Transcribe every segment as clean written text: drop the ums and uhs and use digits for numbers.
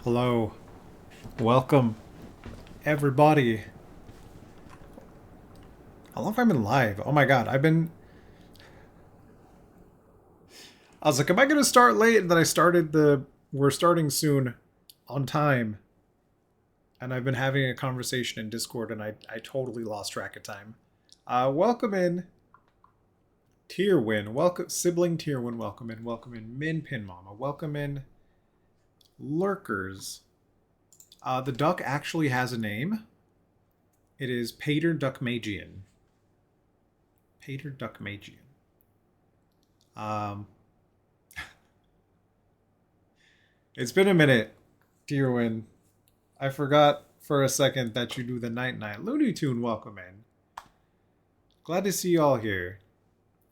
Hello. Welcome, everybody. How long have I been live? Oh my god, I was like, am I gonna start late? And then I started the. We're starting soon on time. And I've been having a conversation in Discord and I totally lost track of time. Welcome in. Tier win. Welcome. Sibling tier win. Welcome in. Welcome in. Min Pin Mama. Welcome in. Lurkers. The duck actually has a name. It is Pater Duckmagian. Pater Duckmagian. Um, it's been a minute, Tierwin. I forgot for a second that you do the night night. Looney Tune, welcome in. Glad to see you all here.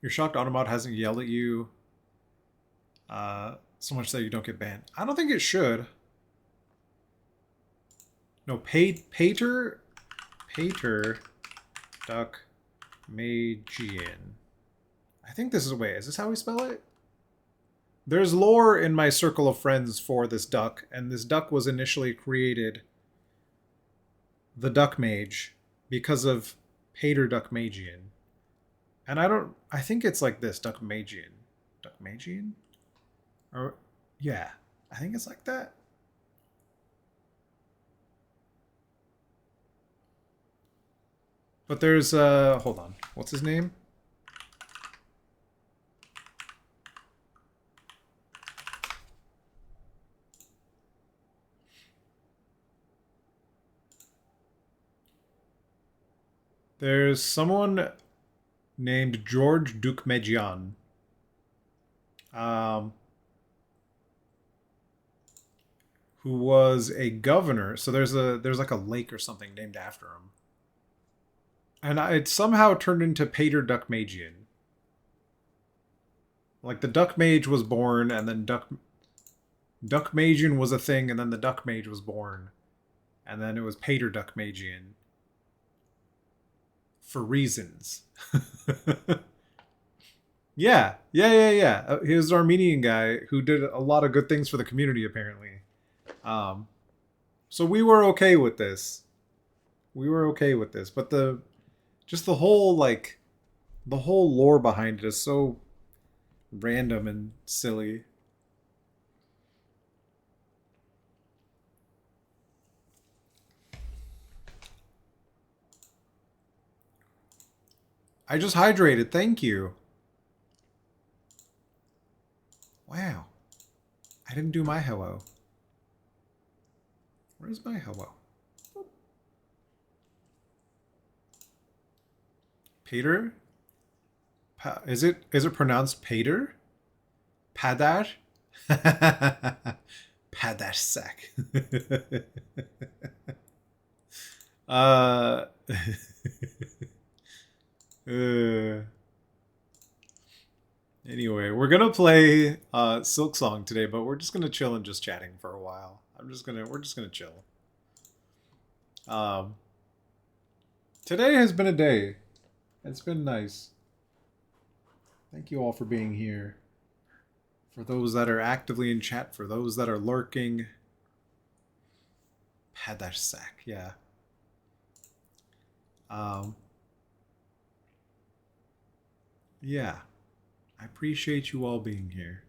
Your shocked Autobot hasn't yelled at you so much that you don't get banned. I don't think it should. No, Pater Duck Magian. I think this is, wait, is this how we spell it? There's lore in my circle of friends for this duck, and this duck was initially created, the Duck Mage, because of Pater Duckmagian. And I think it's like this, Duckmagian. Duckmagian? Or, yeah, I think it's like that. But there's, hold on, what's his name? There's someone named George Duckmagian. Who was a governor. So there's like a lake or something named after him. And it somehow turned into Pater Duckmagian. Like the Duck Mage was born, and then Duckmagian was a thing, and then the Duck Mage was born, and then it was Pater Duckmagian for reasons. Yeah. He was an Armenian guy who did a lot of good things for the community, apparently. So we were okay with this. But the whole the whole lore behind it is so random and silly. I just hydrated. Thank you. Wow. I didn't do my hello. Where's my hello? Peter? Is it pronounced Pater? Padash? Padash sack. uh, anyway, we're gonna play Silksong today, but we're just gonna chill and just chatting for a while. We're just gonna chill. Um, Today has been a day. It's been nice. Thank you all for being here. For those that are actively in chat, for those that are lurking. Padash sack, yeah. Um, yeah. I appreciate you all being here.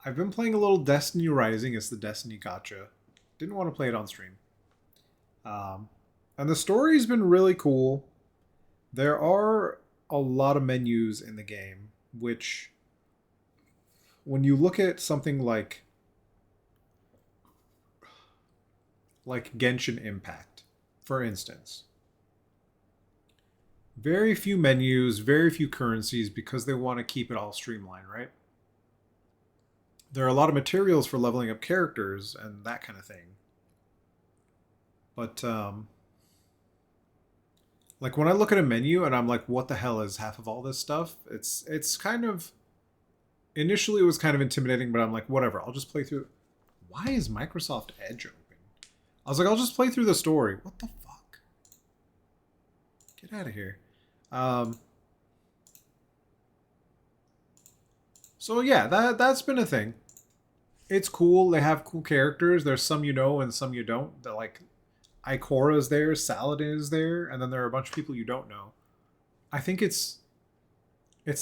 I've been playing a little Destiny Rising. It's the Destiny Gotcha. Didn't want to play it on stream. And the story's been really cool. There are a lot of menus in the game, which, when you look at something like Genshin Impact, for instance, very few menus, very few currencies because they want to keep it all streamlined, right? There are a lot of materials for leveling up characters and that kind of thing. But like when I look at a menu and I'm like, what the hell is half of all this stuff? It's kind of, initially it was kind of intimidating, but I'm like, whatever, I'll just play through. Why is Microsoft Edge open? I was like, I'll just play through the story. What the fuck? Get out of here. So yeah, that's been a thing. it's cool. They have cool characters. There's some you know and some you don't. They're like Ikora's there, Saladin is there, and then there are a bunch of people you don't know. I think it's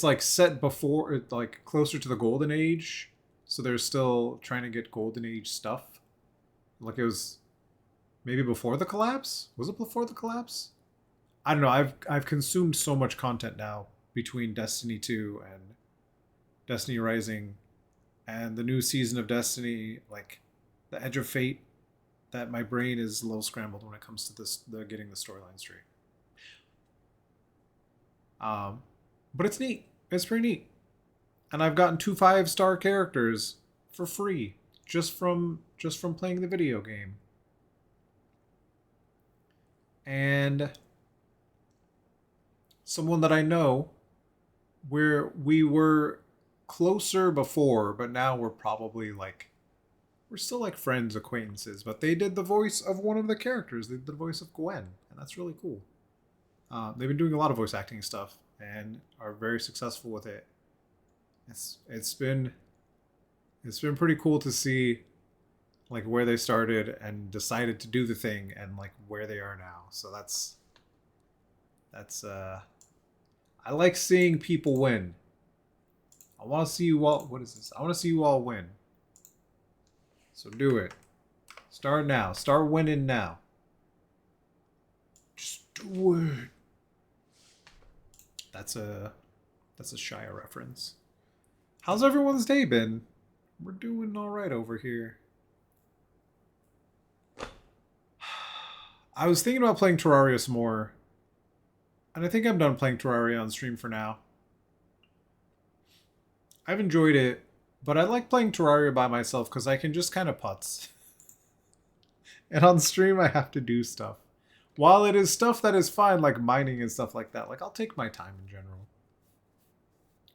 like set before, like closer to the Golden Age, so they're still trying to get Golden Age stuff. Like it was maybe before the collapse. Was it before the collapse? I don't know. I've consumed so much content now between Destiny 2 and Destiny Rising and the new season of Destiny, like the Edge of Fate, that my brain is a little scrambled when it comes to getting the storyline straight. But it's neat. It's pretty neat. And I've gotten 2 5-star characters for free just from playing the video game. And someone that I know, where we were closer before, but now we're probably like, we're still like friends, acquaintances, but they did the voice of one of the characters. They did the voice of Gwen, and that's really cool. They've been doing a lot of voice acting stuff and are very successful with it. It's been pretty cool to see like where they started and decided to do the thing and like where they are now. So that's I like seeing people win. I want to see you all. What is this? I want to see you all win. So do it. Start now. Start winning now. Just do it. That's a Shia reference. How's everyone's day been? We're doing all right over here. I was thinking about playing Terraria some more. And I think I'm done playing Terraria on stream for now. I've enjoyed it, but I like playing Terraria by myself because I can just kind of putz. And on stream I have to do stuff. While it is stuff that is fine, like mining and stuff like that, like I'll take my time in general.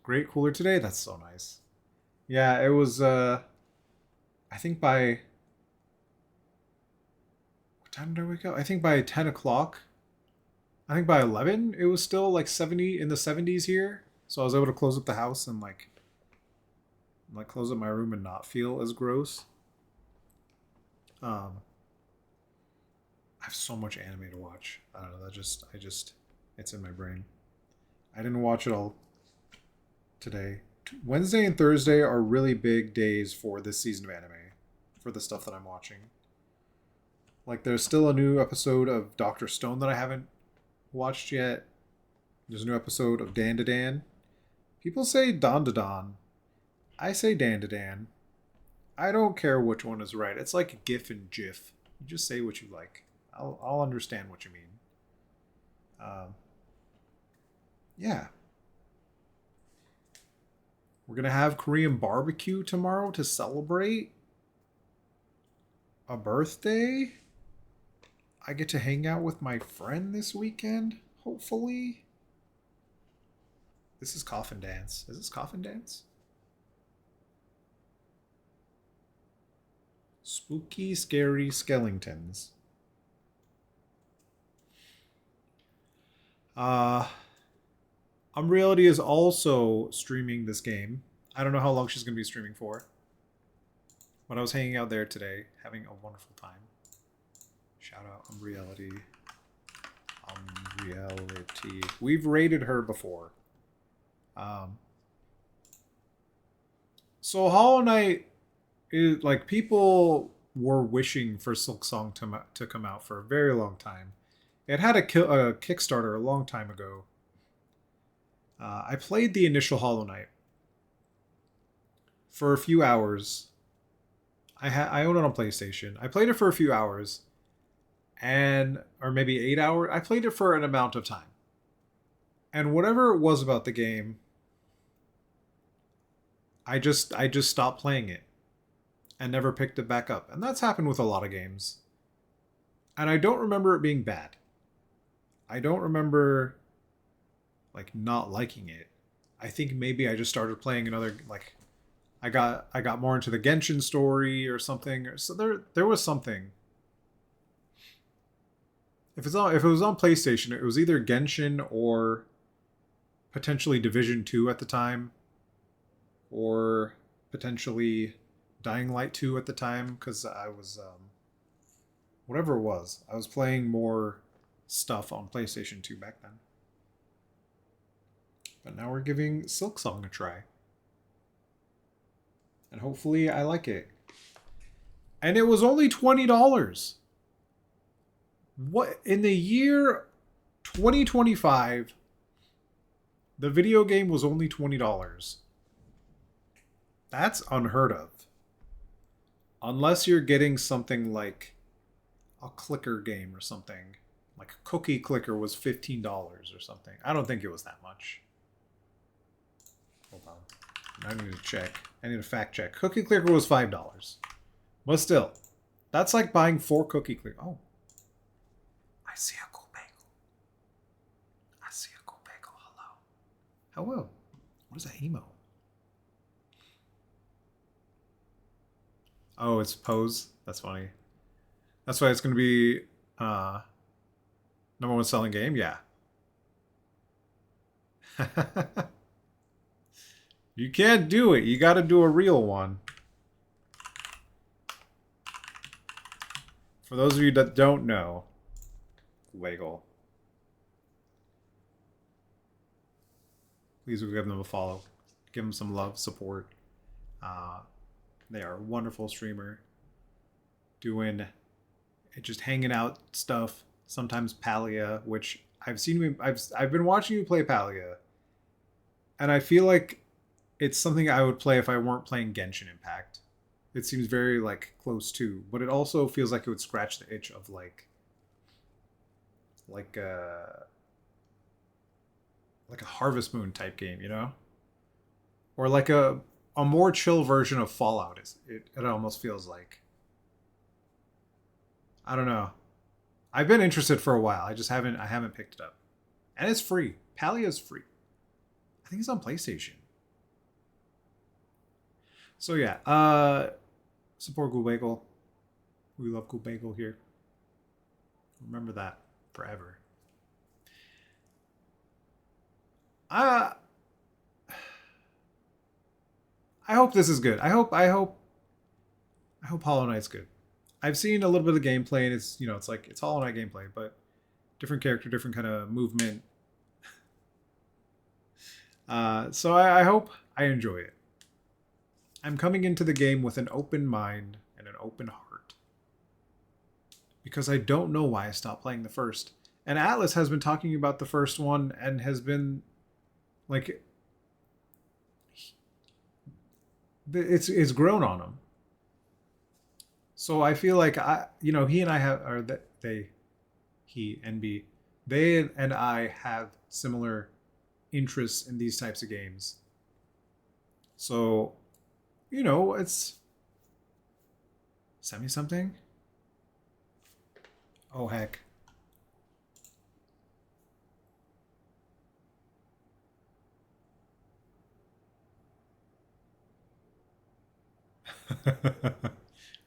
Great cooler today? That's so nice. Yeah, it was, I think by... What time did I wake up? I think by 10 o'clock. I think by 11, it was still like 70 in the 70s here. So I was able to close up the house and like close up my room and not feel as gross. I have so much anime to watch. I don't know. It's in my brain. I didn't watch it all today. Wednesday and Thursday are really big days for this season of anime, for the stuff that I'm watching. Like there's still a new episode of Dr. Stone that I haven't watched yet. There's a new episode of Dan to Dan. People say Don to Don. I say Dan to Dan. I don't care which one is right. It's like GIF and GIF. You just say what you like. I'll understand what you mean. Yeah. We're going to have Korean barbecue tomorrow to celebrate a birthday. I get to hang out with my friend this weekend, hopefully. This is Coffin Dance. Is this Coffin Dance? Spooky, scary skeletons. Unreality is also streaming this game. I don't know how long she's going to be streaming for. But I was hanging out there today, having a wonderful time. Shout out Unreality. Unreality. We've rated her before. So Hollow Knight is like, people were wishing for Silksong to come out for a very long time. It had a Kickstarter a long time ago. I played the initial Hollow Knight for a few hours. I own it on PlayStation. I played it for a few hours, or maybe 8 hours. I played it for an amount of time, and whatever it was about the game, I just stopped playing it and never picked it back up. And that's happened with a lot of games. And I don't remember it being bad. I don't remember like not liking it. I think maybe I just started playing another, like I got more into the Genshin story or something. So there was something. If it was on PlayStation, it was either Genshin or potentially Division 2 at the time, or potentially Dying Light 2 at the time because I was whatever it was. I was playing more stuff on PlayStation 2 back then. But now we're giving Silksong a try. And hopefully I like it. And it was only $20. What in the year 2025 the video game was only $20. That's unheard of. Unless you're getting something like a clicker game or something. Like Cookie Clicker was $15 or something. I don't think it was that much. Hold on. I need to check. I need to fact check. Cookie Clicker was $5. But still, that's like buying 4 Cookie Clicker. Oh. I see a cool bagel. I see a cool bagel. Hello. Hello. What is that emo? Oh, it's Pose. That's funny. That's why it's going to be number 1 selling game? Yeah. You can't do it. You got to do a real one. For those of you that don't know, Waggle. Please give them a follow. Give them some love, support. They are a wonderful streamer. Doing just hanging out stuff. Sometimes Palia, which I've been watching you play Palia. And I feel like it's something I would play if I weren't playing Genshin Impact. It seems very like close to, but it also feels like it would scratch the itch of like a Harvest Moon type game, you know? Or like a more chill version of Fallout. It almost feels like. I don't know. I've been interested for a while. I haven't picked it up. And it's free. Palia is free. I think it's on PlayStation. So yeah, support Google. We love Google here. Remember that forever. I hope this is good. I hope Hollow Knight's good. I've seen a little bit of gameplay, and it's Hollow Knight gameplay, but different character, different kind of movement. So I hope I enjoy it. I'm coming into the game with an open mind and an open heart. Because I don't know why I stopped playing the first. And Atlas has been talking about the first one and has been like it's grown on him. So I feel like he and I have they and I have similar interests in these types of games. So, it's send me something. Oh heck.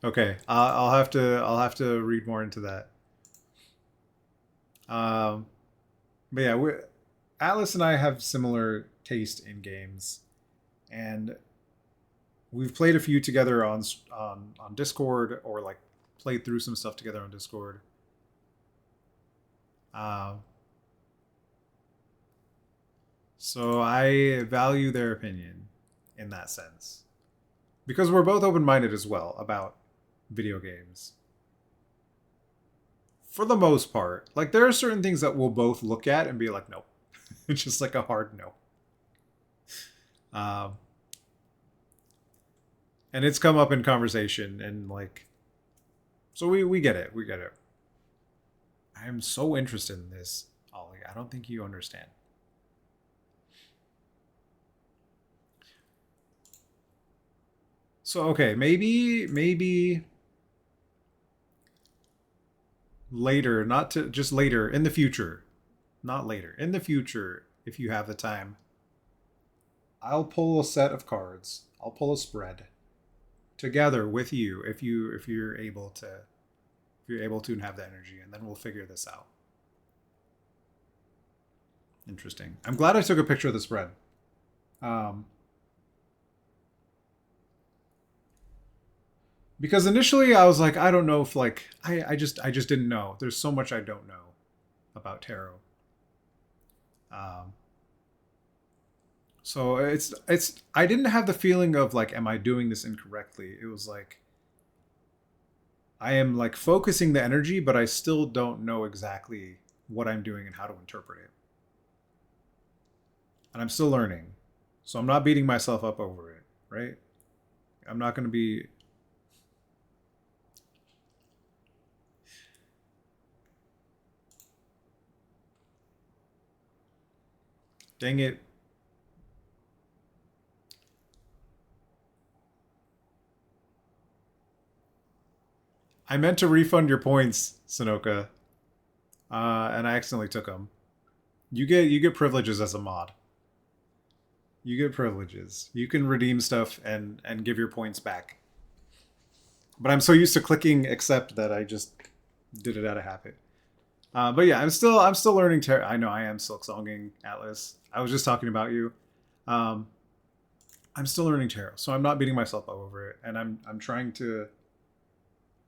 Okay, I'll have to read more into that. But yeah, Atlas and I have similar taste in games, and we've played a few together on Discord, or like played through some stuff together on Discord. So I value their opinion in that sense, because we're both open-minded as well about video games. For the most part, like there are certain things that we'll both look at and be like, nope. It's just like a hard no. And it's come up in conversation, and like, so we get it. We get it. I am so interested in this, Ollie. I don't think you understand. So okay, maybe later, not to just later in the future, not later in the future, if you have the time, I'll pull a set of cards. I'll pull a spread together with you if you're able to and have the energy, and then we'll figure this out. Interesting. I'm glad I took a picture of the spread. Because initially I was like, I don't know if like I just didn't know. There's so much I don't know about tarot. Um, so it's I didn't have the feeling of like, am I doing this incorrectly? It was like I am like focusing the energy, but I still don't know exactly what I'm doing and how to interpret it. And I'm still learning. So I'm not beating myself up over it, right? I'm not going to be. Dang it. I meant to refund your points, Sunoka, and I accidentally took them. You get privileges as a mod. You get privileges. You can redeem stuff and give your points back. But I'm so used to clicking accept that I just did it out of habit. But yeah, I'm still learning tarot. I know I am silksonging Atlas. I was just talking about you. Um, I'm still learning tarot, so I'm not beating myself up over it, and I'm trying to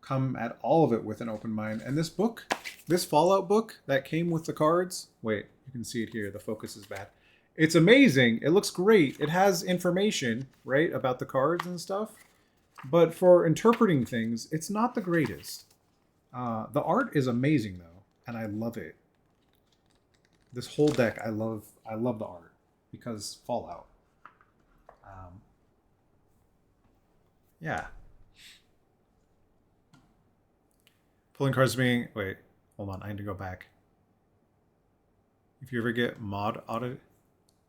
come at all of it with an open mind. And this book, this Fallout book that came with the cards. Wait, you can see it here. The focus is bad. It's amazing. It looks great. It has information, right, about the cards and stuff. But for interpreting things, it's not the greatest. The art is amazing though, and I love it. This whole deck, I love the art because Fallout. Um, yeah, pulling cards being. Wait, hold on. I need to go back. If you ever get auditor,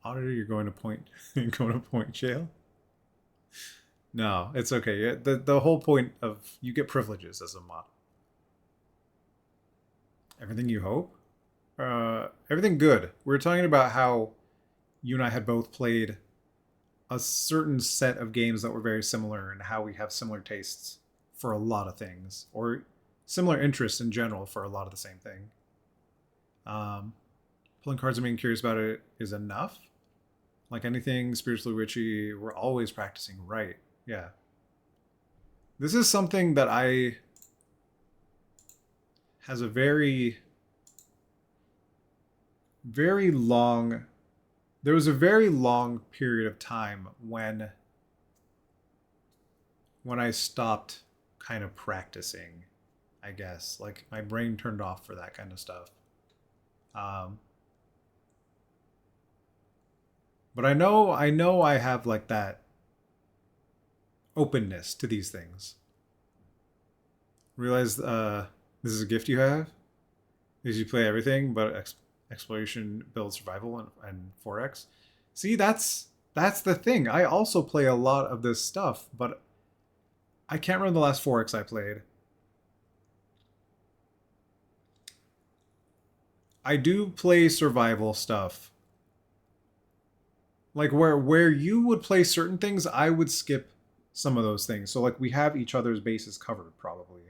you're going to point, you're going to point jail. No, it's okay. The whole point of you get privileges as a mod. Everything you hope. Everything good. We were talking about how you and I had both played a certain set of games that were very similar and how we have similar tastes for a lot of things or similar interests in general for a lot of the same thing. Um, Pulling cards and being curious about it is enough. Like anything spiritually witchy, we're always practicing, right? Yeah. This is something that I has a very long there was a very long period of time when I stopped kind of practicing, I guess. Like my brain turned off for that kind of stuff. Um, but I know I have like that openness to these things. Realize this is a gift you have. Is you play everything, but exploration, build, survival, and 4X. See, that's the thing. I also play a lot of this stuff, but I can't remember the last 4X I played. I do play survival stuff. Like where you would play certain things, I would skip some of those things. So like we have each other's bases covered probably.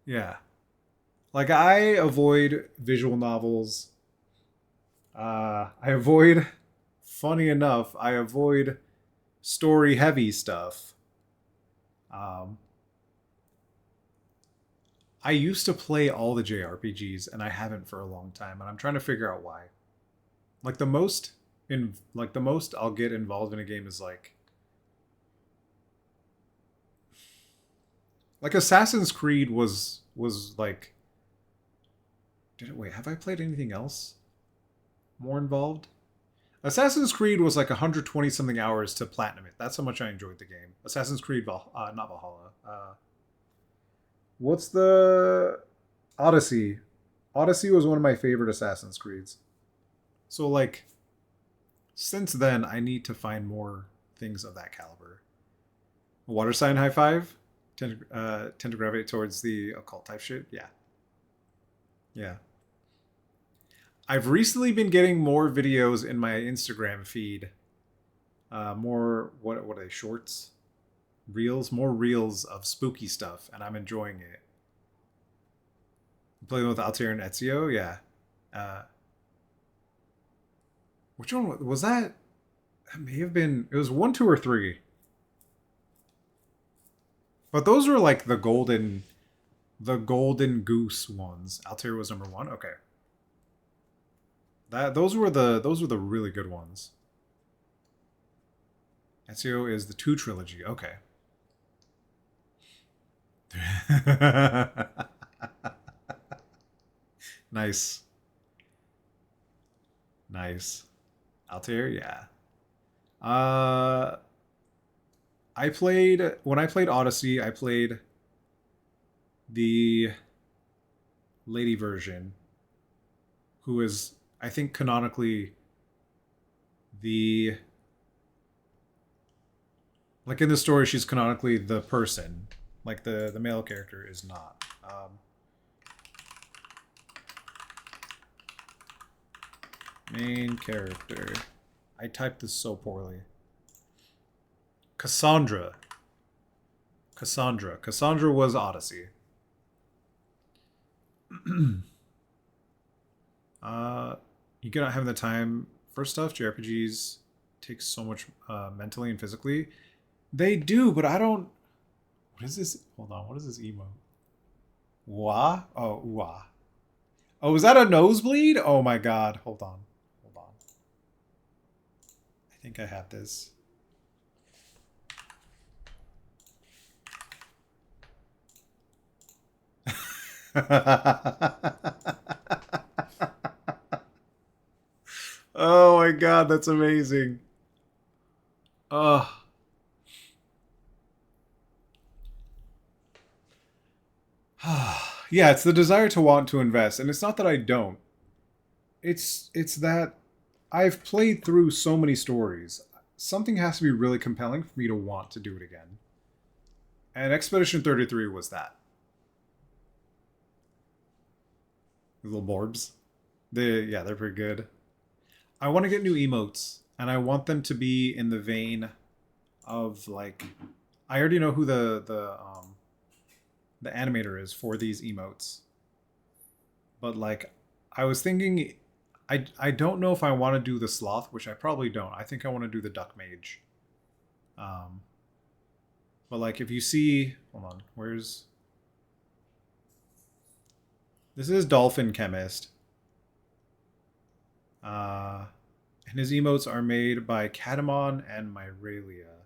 Yeah. Like I avoid visual novels. I avoid funny enough, I avoid story heavy stuff. Um I used to play all the JRPGs and I haven't for a long time and I'm trying to figure out why. Like the most I'll get involved in a game is like Assassin's Creed was like did it wait, have I played anything else more involved? Assassin's Creed was like 120 something hours to platinum it. That's how much I enjoyed the game. Assassin's Creed not Valhalla. What's the Odyssey? Odyssey was one of my favorite Assassin's Creeds. So like since then I need to find more things of that caliber. Water sign high five. Tend to gravitate towards the occult type shit. Yeah, yeah. I've recently been getting more videos in my Instagram feed. More what are they shorts, reels, more reels of spooky stuff, and I'm enjoying it. Playing with Altair and Ezio, yeah. Uh, which one was that? That may have been. It was one, two, or three. But those were like the golden goose ones. Altair was number 1. Okay. Those were the really good ones. Ezio is the 2 trilogy. Okay. Nice. Nice. Altair, yeah. Uh when I played Odyssey, I played the lady version, who is, I think, canonically the, like in the story, she's canonically the person. Like the male character is not. Main character. I typed this so poorly. Cassandra. Cassandra was Odyssey. You cannot have the time for stuff. JRPGs take so much mentally and physically. They do, but I don't. What is this? Hold on. What is this emote? Wah? Oh, wah. Oh, is that a nosebleed? Oh my god. Hold on. Hold on. I think I have this. Oh my god, that's amazing. Ugh. Yeah, it's the desire to want to invest, and it's not that I don't. It's that I've played through so many stories. Something has to be really compelling for me to want to do it again. And Expedition 33 was that. The little Borbs. They're pretty good. I want to get new emotes, and I want them to be in the vein of like, I already know who the animator is for these emotes. But like, I was thinking, I don't know if I want to do the sloth, which I probably don't. I think I want to do the duck mage. But like, if you see, hold on, where's this is Dolphin Chemist. And his emotes are made by Catamon and Myralia.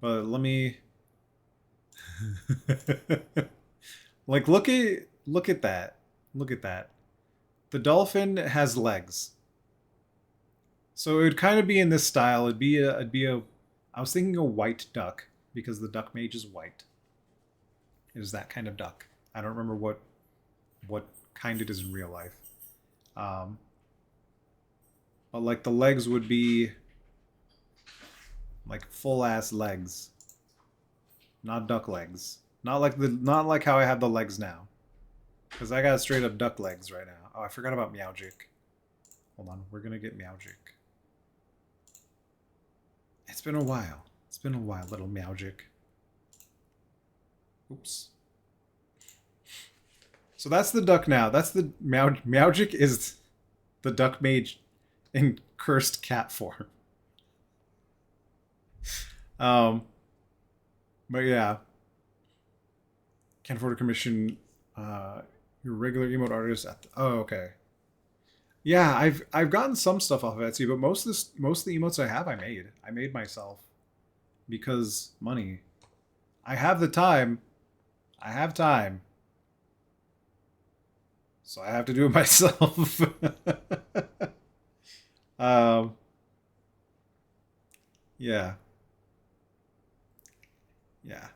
But let me like look at that. Look at that. The dolphin has legs. So it would kind of be in this style. It'd be a I was thinking a white duck because the duck mage is white. It is that kind of duck. I don't remember what kind it is in real life. But like the legs would be like full ass legs. Not duck legs. Not like how I have the legs now. Because I got straight up duck legs right now. Oh, I forgot about Meowgic. Hold on, we're gonna get Meowgic. It's been a while. It's been a while, little Meowgic. Oops. So that's the duck now. That's the Meowgic is the duck mage in cursed cat form. But yeah. Can't afford to commission your regular emote artist at the, oh, okay. Yeah, I've gotten some stuff off of Etsy, but most of the emotes I have I made myself because money. I have the time. I have time. So I have to do it myself. um yeah. Yeah.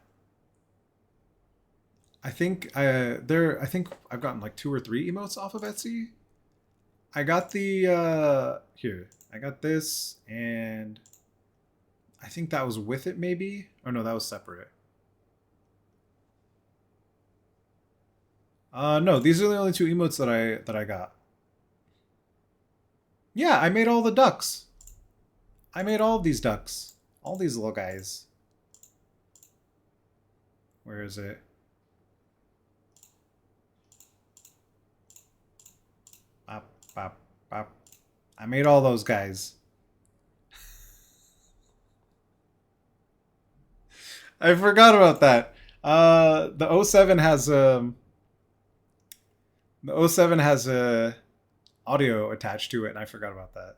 I think I've gotten like 2 or 3 emotes off of Etsy. I got the here. I got this, and I think that was with it maybe. Oh no, that was separate. No, these are the only 2 emotes that I got. Yeah, I made all the ducks. I made all of these ducks. All these little guys. Where is it? Bop, bop, bop. I made all those guys. I forgot about that. The O7 has the O7 has a audio attached to it, and I forgot about that.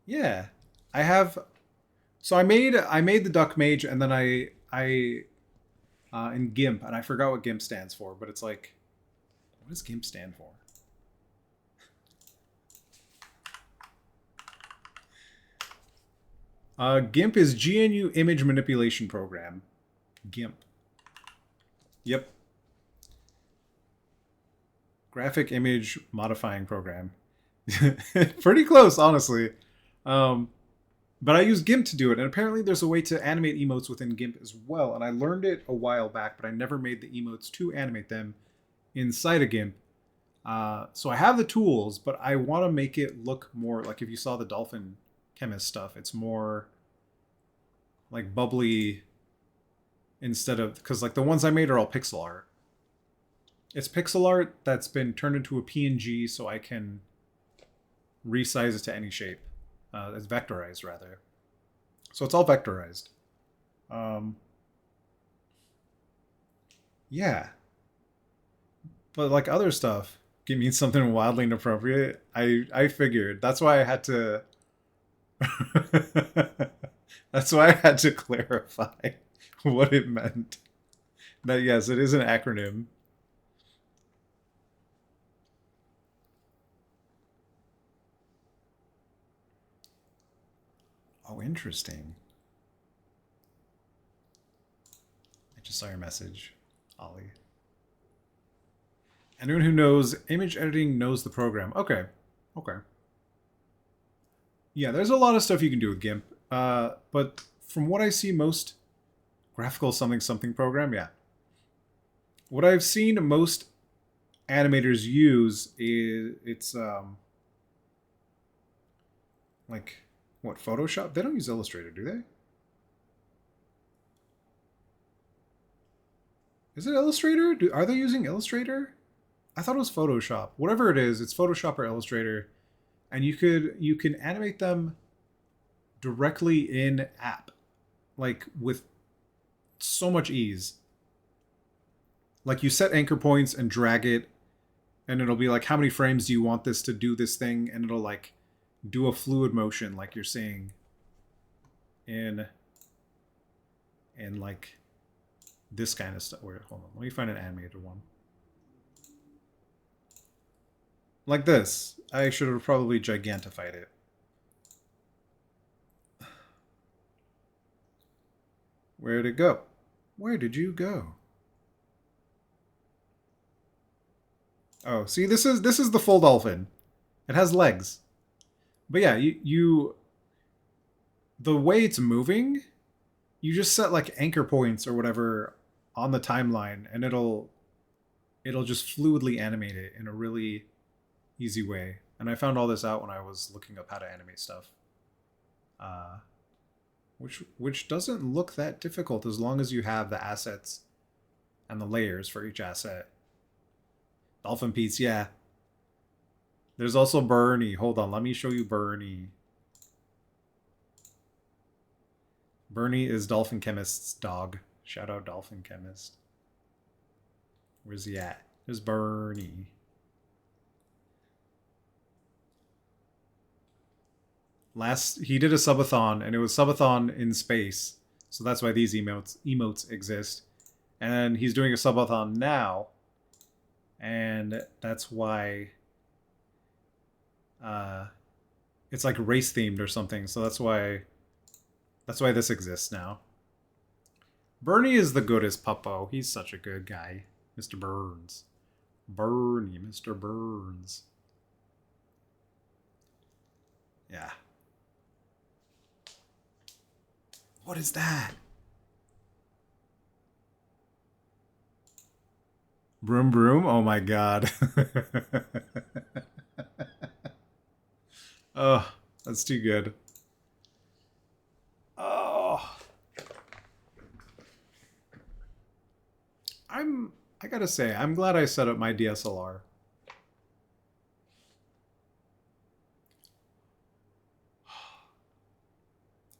Yeah, I have. So I made the Duck Mage, and then I in GIMP, and I forgot what GIMP stands for, but it's like, what does GIMP stand for? GIMP is GNU Image Manipulation Program. GIMP. Yep. Graphic Image Modifying Program. Pretty close, honestly. But I use GIMP to do it, and apparently there's a way to animate emotes within GIMP as well, and I learned it a while back, but I never made the emotes to animate them inside of GIMP. So I have the tools, but I want to make it look more like if you saw the Dolphin Chemist stuff, it's more like bubbly instead of, because like the ones I made are all pixel art. It's pixel art that's been turned into a PNG so I can resize it to any shape. It's vectorized, rather. So it's all vectorized. Yeah. But like other stuff, it means something wildly inappropriate. I figured. That's why I had to... That's why I had to clarify what it meant. That, yes, it is an acronym. Oh, interesting. I just saw your message, Ollie. Anyone who knows image editing knows the program. Okay. Okay. Yeah, there's a lot of stuff you can do with GIMP. But from what I see, most graphical something something program, yeah. What I've seen most animators use is it's like what, Photoshop? They don't use Illustrator, do they? Is it Illustrator? Are they using Illustrator? I thought it was Photoshop. Whatever it is, it's Photoshop or Illustrator, and you can animate them directly in app, like with so much ease. Like you set anchor points and drag it, and it'll be like, how many frames do you want this to do this thing, and it'll like do a fluid motion, like you're seeing in like this kind of stuff. Wait, hold on, let me find an animated one. Like this. I should have probably gigantified it. Where'd it go? Where did you go? Oh, see, this is the full dolphin. It has legs. But yeah, you the way it's moving, you just set like anchor points or whatever on the timeline, and it'll just fluidly animate it in a really easy way. And I found all this out when I was looking up how to animate stuff. Which doesn't look that difficult as long as you have the assets and the layers for each asset. Dolphin Pete's, yeah. There's also Bernie. Hold on, let me show you Bernie. Bernie is Dolphin Chemist's dog. Shout out Dolphin Chemist. Where's he at? There's Bernie. He did a subathon, and it was subathon in space, so that's why these emotes exist. And he's doing a subathon now, and that's why it's like race themed or something. So that's why this exists now. Bernie is the goodest puppo. He's such a good guy, Mr. Burns. Bernie, Mr. Burns. Yeah. What is that? Broom broom? Oh my god. Oh, that's too good. Oh. I gotta say, I'm glad I set up my DSLR.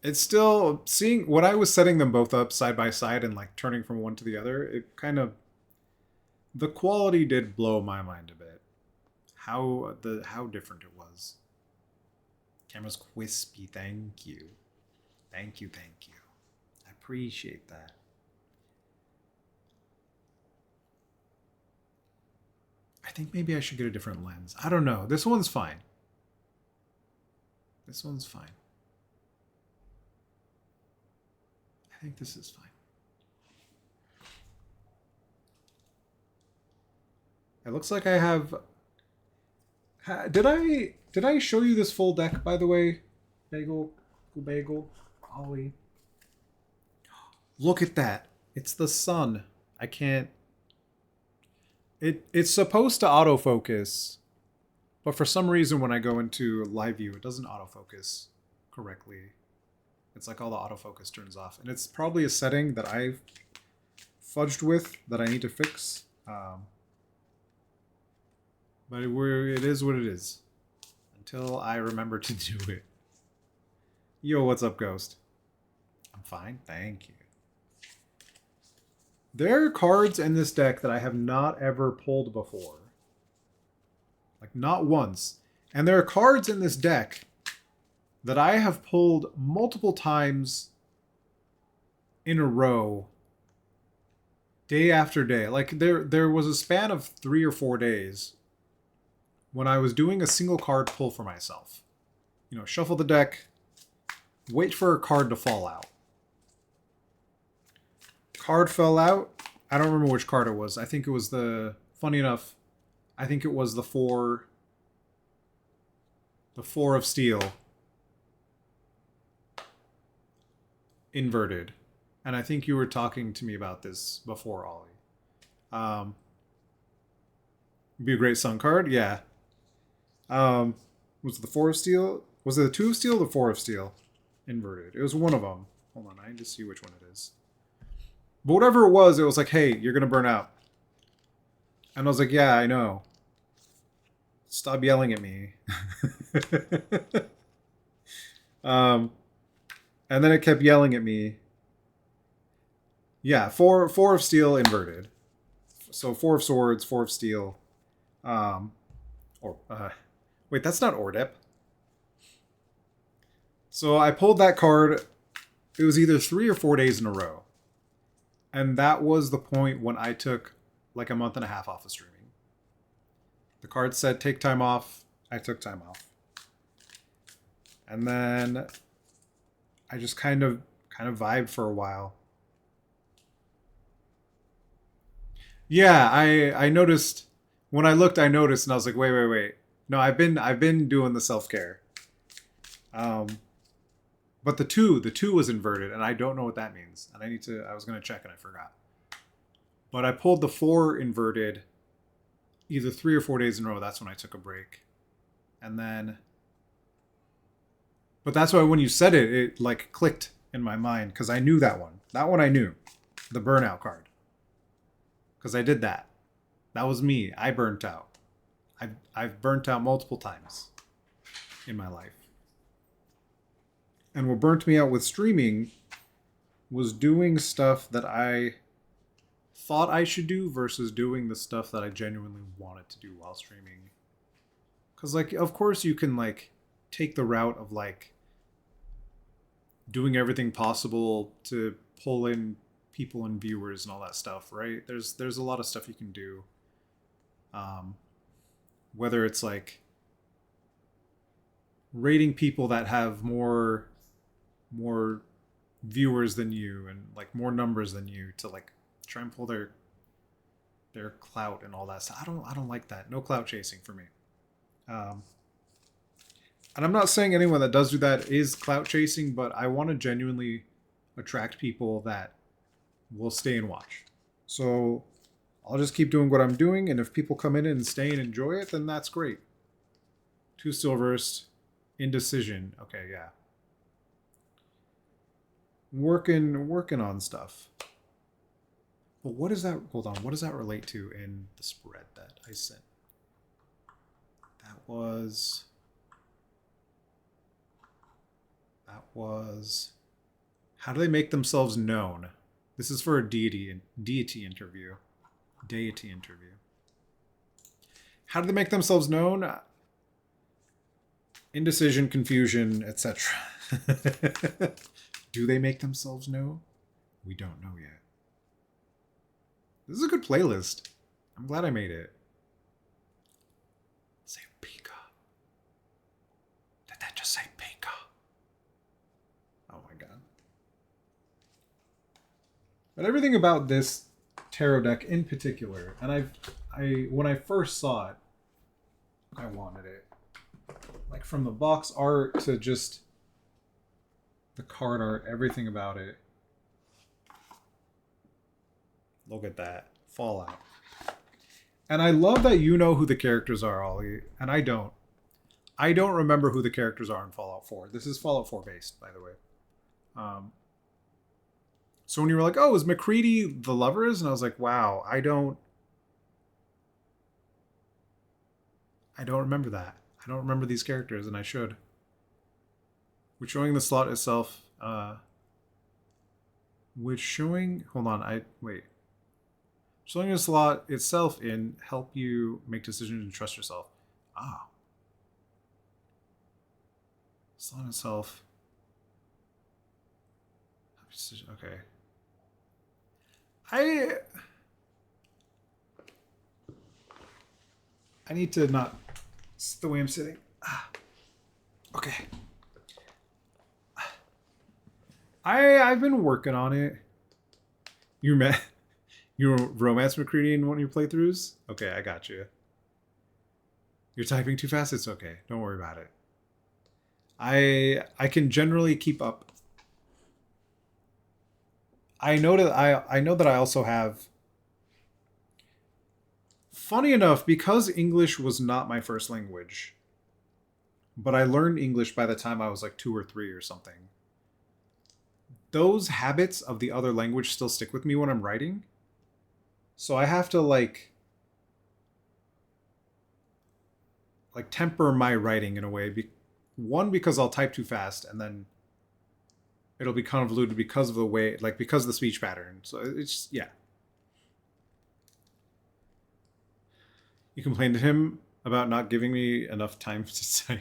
It's still seeing when I was setting them both up side by side and like turning from one to the other, it kind of the quality did blow my mind a bit. How different it was. Camera's crispy, thank you. Thank you, thank you. I appreciate that. I think maybe I should get a different lens. I don't know. This one's fine. This one's fine. I think this is fine. It looks like I have. Did I show you this full deck, by the way? Bagel, Ollie. Look at that. It's the sun. I can't. It's supposed to autofocus, but for some reason when I go into live view, it doesn't autofocus correctly. It's like all the autofocus turns off, and it's probably a setting that I've fudged with that I need to fix. But it is what it is. Until I remember to do it. Yo, what's up, Ghost? I'm fine, thank you. There are cards in this deck that I have not ever pulled before. Like, not once. And there are cards in this deck that I have pulled multiple times in a row, day after day. Like, there was a span of 3 or 4 days when I was doing a single card pull for myself. You know, shuffle the deck, wait for a card to fall out. Card fell out. I don't remember which card it was. I think it was funny enough, I think it was the four of steel inverted. And I think you were talking to me about this before, Ollie. Be a great sun card, yeah. Was it the 4 of steel? Was it the 2 of steel or the 4 of steel? Inverted. It was one of them. Hold on, I need to see which one it is. But whatever it was like, hey, you're going to burn out. And I was like, yeah, I know. Stop yelling at me. And then it kept yelling at me. Yeah, 4 of steel inverted. So 4 of swords, 4 of steel. Wait, that's not Ordep. So I pulled that card. It was either 3 or 4 days in a row. And that was the point when I took like a month and a half off of streaming. The card said take time off. I took time off. And then I just kind of vibed for a while. Yeah, I noticed when I looked, I noticed, and I was like, wait. No, I've been doing the self-care. But the two was inverted, and I don't know what that means. And I was gonna check and I forgot. But I pulled the 4 inverted either 3 or 4 days in a row. That's when I took a break. And then, but that's why when you said it, it like clicked in my mind because I knew that one. That one I knew, the burnout card. Because I did that. That was me. I burnt out. I've burnt out multiple times in my life. And what burnt me out with streaming was doing stuff that I thought I should do versus doing the stuff that I genuinely wanted to do while streaming. Because, like, of course you can, like, take the route of, like, doing everything possible to pull in people and viewers and all that stuff, right? There's a lot of stuff you can do. Whether it's, like, rating people that have more viewers than you and, like, more numbers than you to, like, try and pull their clout and all that stuff. I don't like that. No clout chasing for me. And I'm not saying anyone that does do that is clout chasing, but I want to genuinely attract people that will stay and watch. So I'll just keep doing what I'm doing, and if people come in and stay and enjoy it, then that's great. 2 silvers, indecision. Okay, yeah. Working on stuff. But what is that? Hold on. What does that relate to in the spread that I sent? That was How do they make themselves known? This is for a deity interview. Deity interview. How do they make themselves known? Indecision, confusion, etc. Do they make themselves known? We don't know yet. This is a good playlist. I'm glad I made it. Say Pika. Did that just say Pika? Oh my god. But everything about this tarot deck in particular, and when I first saw it, I wanted it. Like from the box art to just the card art, everything about it. Look at that. Fallout. And I love that you know who the characters are, Ollie, and I don't. I don't remember who the characters are in Fallout 4. This is Fallout 4 based, by the way. So when you were like, oh, is McCready the lovers? And I was like, wow, I don't remember that. I don't remember these characters, and I should. Which showing the slot itself, showing the slot itself in help you make decisions and trust yourself. Ah. Slot itself. Okay. I need to not... It's the way I'm sitting. Okay. I've been working on it. You romance McCready in one of your playthroughs? Okay, I got you. You're typing too fast? It's okay. Don't worry about it. I can generally keep up. I know that I also have... Funny enough, because English was not my first language, but I learned English by the time I was like 2 or 3 or something. Those habits of the other language still stick with me when I'm writing. So I have to like temper my writing in a way. One, because I'll type too fast, and then it'll be convoluted because of the way, like because of the speech pattern. So it's just, yeah. You complained to him about not giving me enough time to type.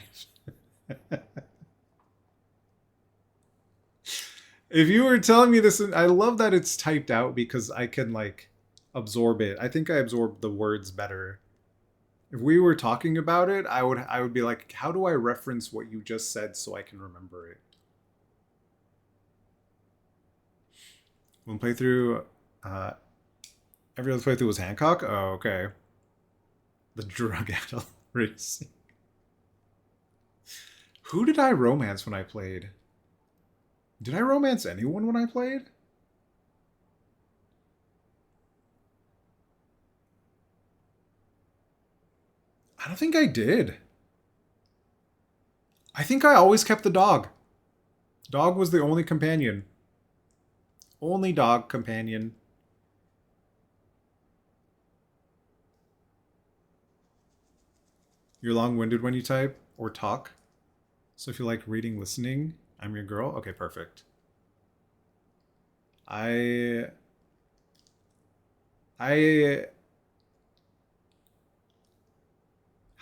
If you were telling me this, I love that it's typed out because I can like absorb it. I think I absorb the words better. If we were talking about it, I would be like, how do I reference what you just said so I can remember it? One playthrough, every other playthrough was Hancock? Oh, okay. The drug addict racing. Who did I romance when I played? Did I romance anyone when I played? I don't think I did. I think I always kept the dog. Dog was the only companion. Only dog companion. You're long-winded when you type or talk. So if you like reading, listening, I'm your girl. Okay, perfect. How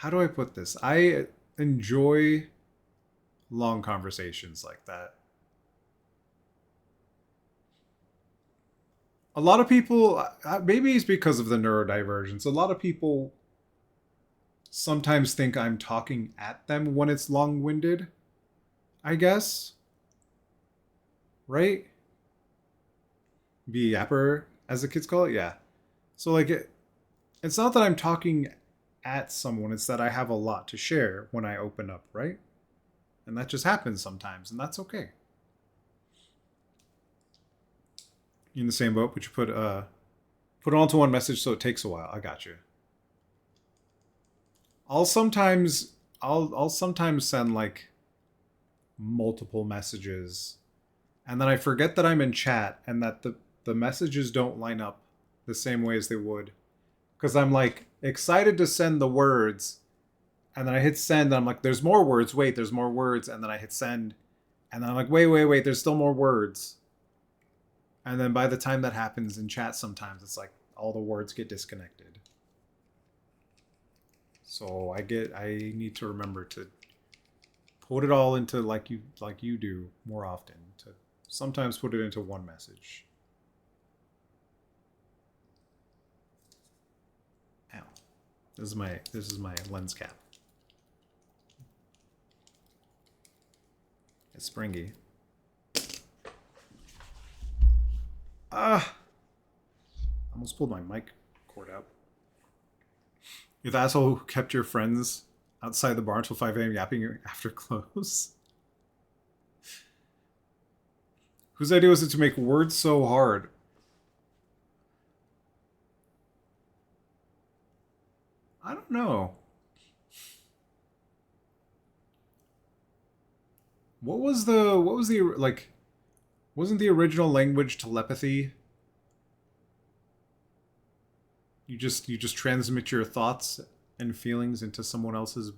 do I put this? I enjoy long conversations like that. A lot of people, maybe it's because of the neurodivergence, a lot of people sometimes think I'm talking at them when it's long-winded, I guess. Right? Be yapper, as the kids call it? Yeah. So, like, it's not that I'm talking at someone, it's that I have a lot to share when I open up, right? And that just happens sometimes, and that's okay. You in the same boat, but you put it onto one message so it takes a while. I got you. I'll sometimes send like multiple messages, and then I forget that I'm in chat and that the messages don't line up the same way as they would, because I'm like excited to send the words, and then I hit send and I'm like, there's more words, wait, there's more words, and then I hit send, and then I'm like, wait, there's still more words. And then by the time that happens in chat, sometimes it's like all the words get disconnected. So I need to remember to put it all into like you do more often, to sometimes put it into one message. Ow. This is my lens cap. It's springy. Ah! Almost pulled my mic cord out. You're the asshole who kept your friends outside the bar until 5 a.m. yapping after close. Whose idea was it to make words so hard? I don't know. What was the like? Wasn't the original language telepathy? You just transmit your thoughts and feelings into someone else's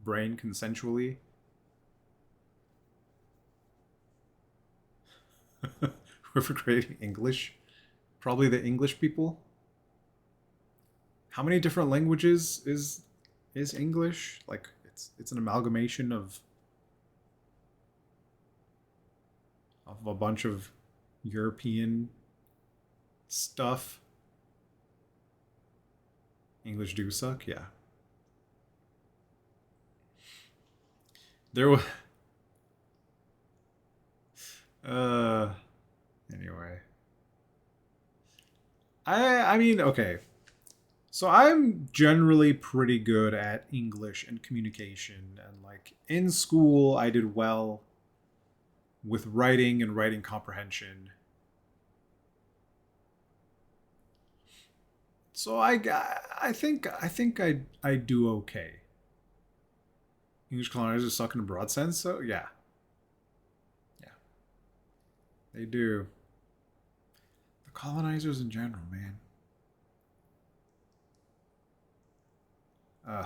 brain consensually. Whoever created English, probably the English people. How many different languages is English? Like it's an amalgamation of a bunch of European stuff. English do suck, yeah. There was anyway. I mean, okay. So I'm generally pretty good at English and communication, and like in school I did well with writing and writing comprehension. So I think I do okay. English colonizers suck in a broad sense, so yeah. Yeah. They do. The colonizers in general, man. Uh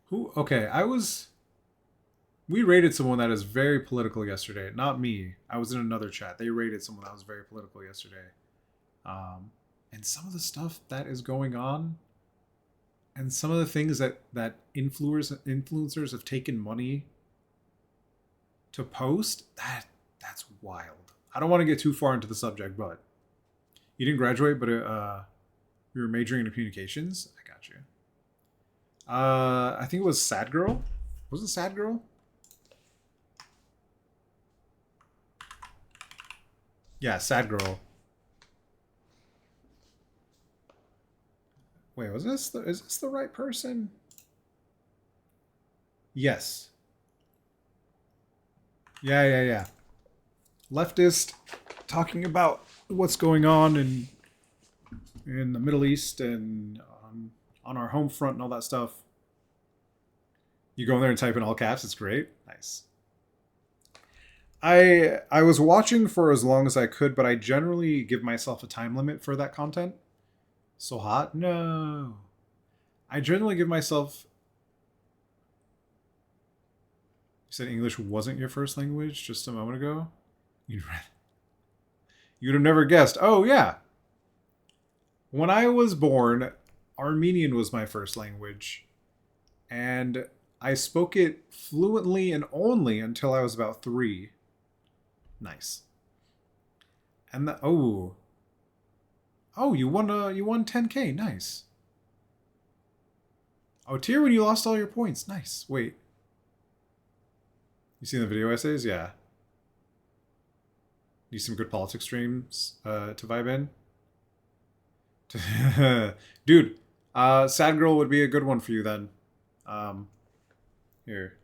who okay, we rated someone that is very political yesterday. Not me. I was in another chat. They rated someone that was very political yesterday. And some of the stuff that is going on, and some of the things that influencers have taken money to post, that's wild. I don't want to get too far into the subject, but you didn't graduate, but you were majoring in communications. I got you. I think it was Sad Girl. Was it Sad Girl? Yeah, Sad Girl. Wait, is this the right person? Yes. Yeah. Leftist talking about what's going on in the Middle East and on our home front and all that stuff. You go in there and type in all caps. It's great. Nice. I was watching for as long as I could, but I generally give myself a time limit for that content. So hot? No. I generally give myself. You said English wasn't your first language just a moment ago? You'd have never guessed. Oh, yeah. When I was born, Armenian was my first language. And I spoke it fluently and only until I was about 3. Nice. And you won 10K. Nice. Oh, tier when you lost all your points. Nice. Wait. You seen the video essays? Yeah. Need some good politics streams to vibe in? Dude, Sad Girl would be a good one for you then. Here.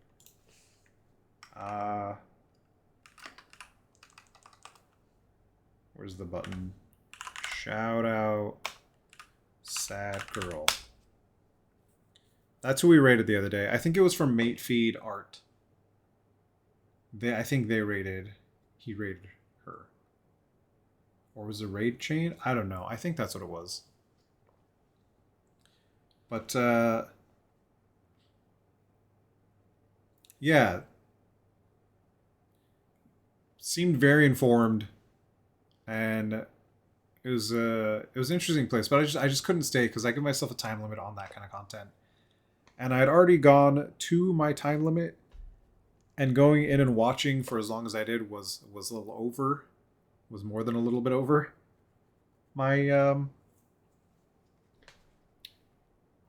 Where's the button? Shout out Sad Girl. That's who we rated the other day. I think it was from Mate Feed Art. I think he rated her. Or was it raid chain? I don't know. I think that's what it was. But yeah. Seemed very informed and it was an interesting place, but I just couldn't stay because I give myself a time limit on that kind of content, and I had already gone to my time limit, and going in and watching for as long as I did was a little over, was more than a little bit over my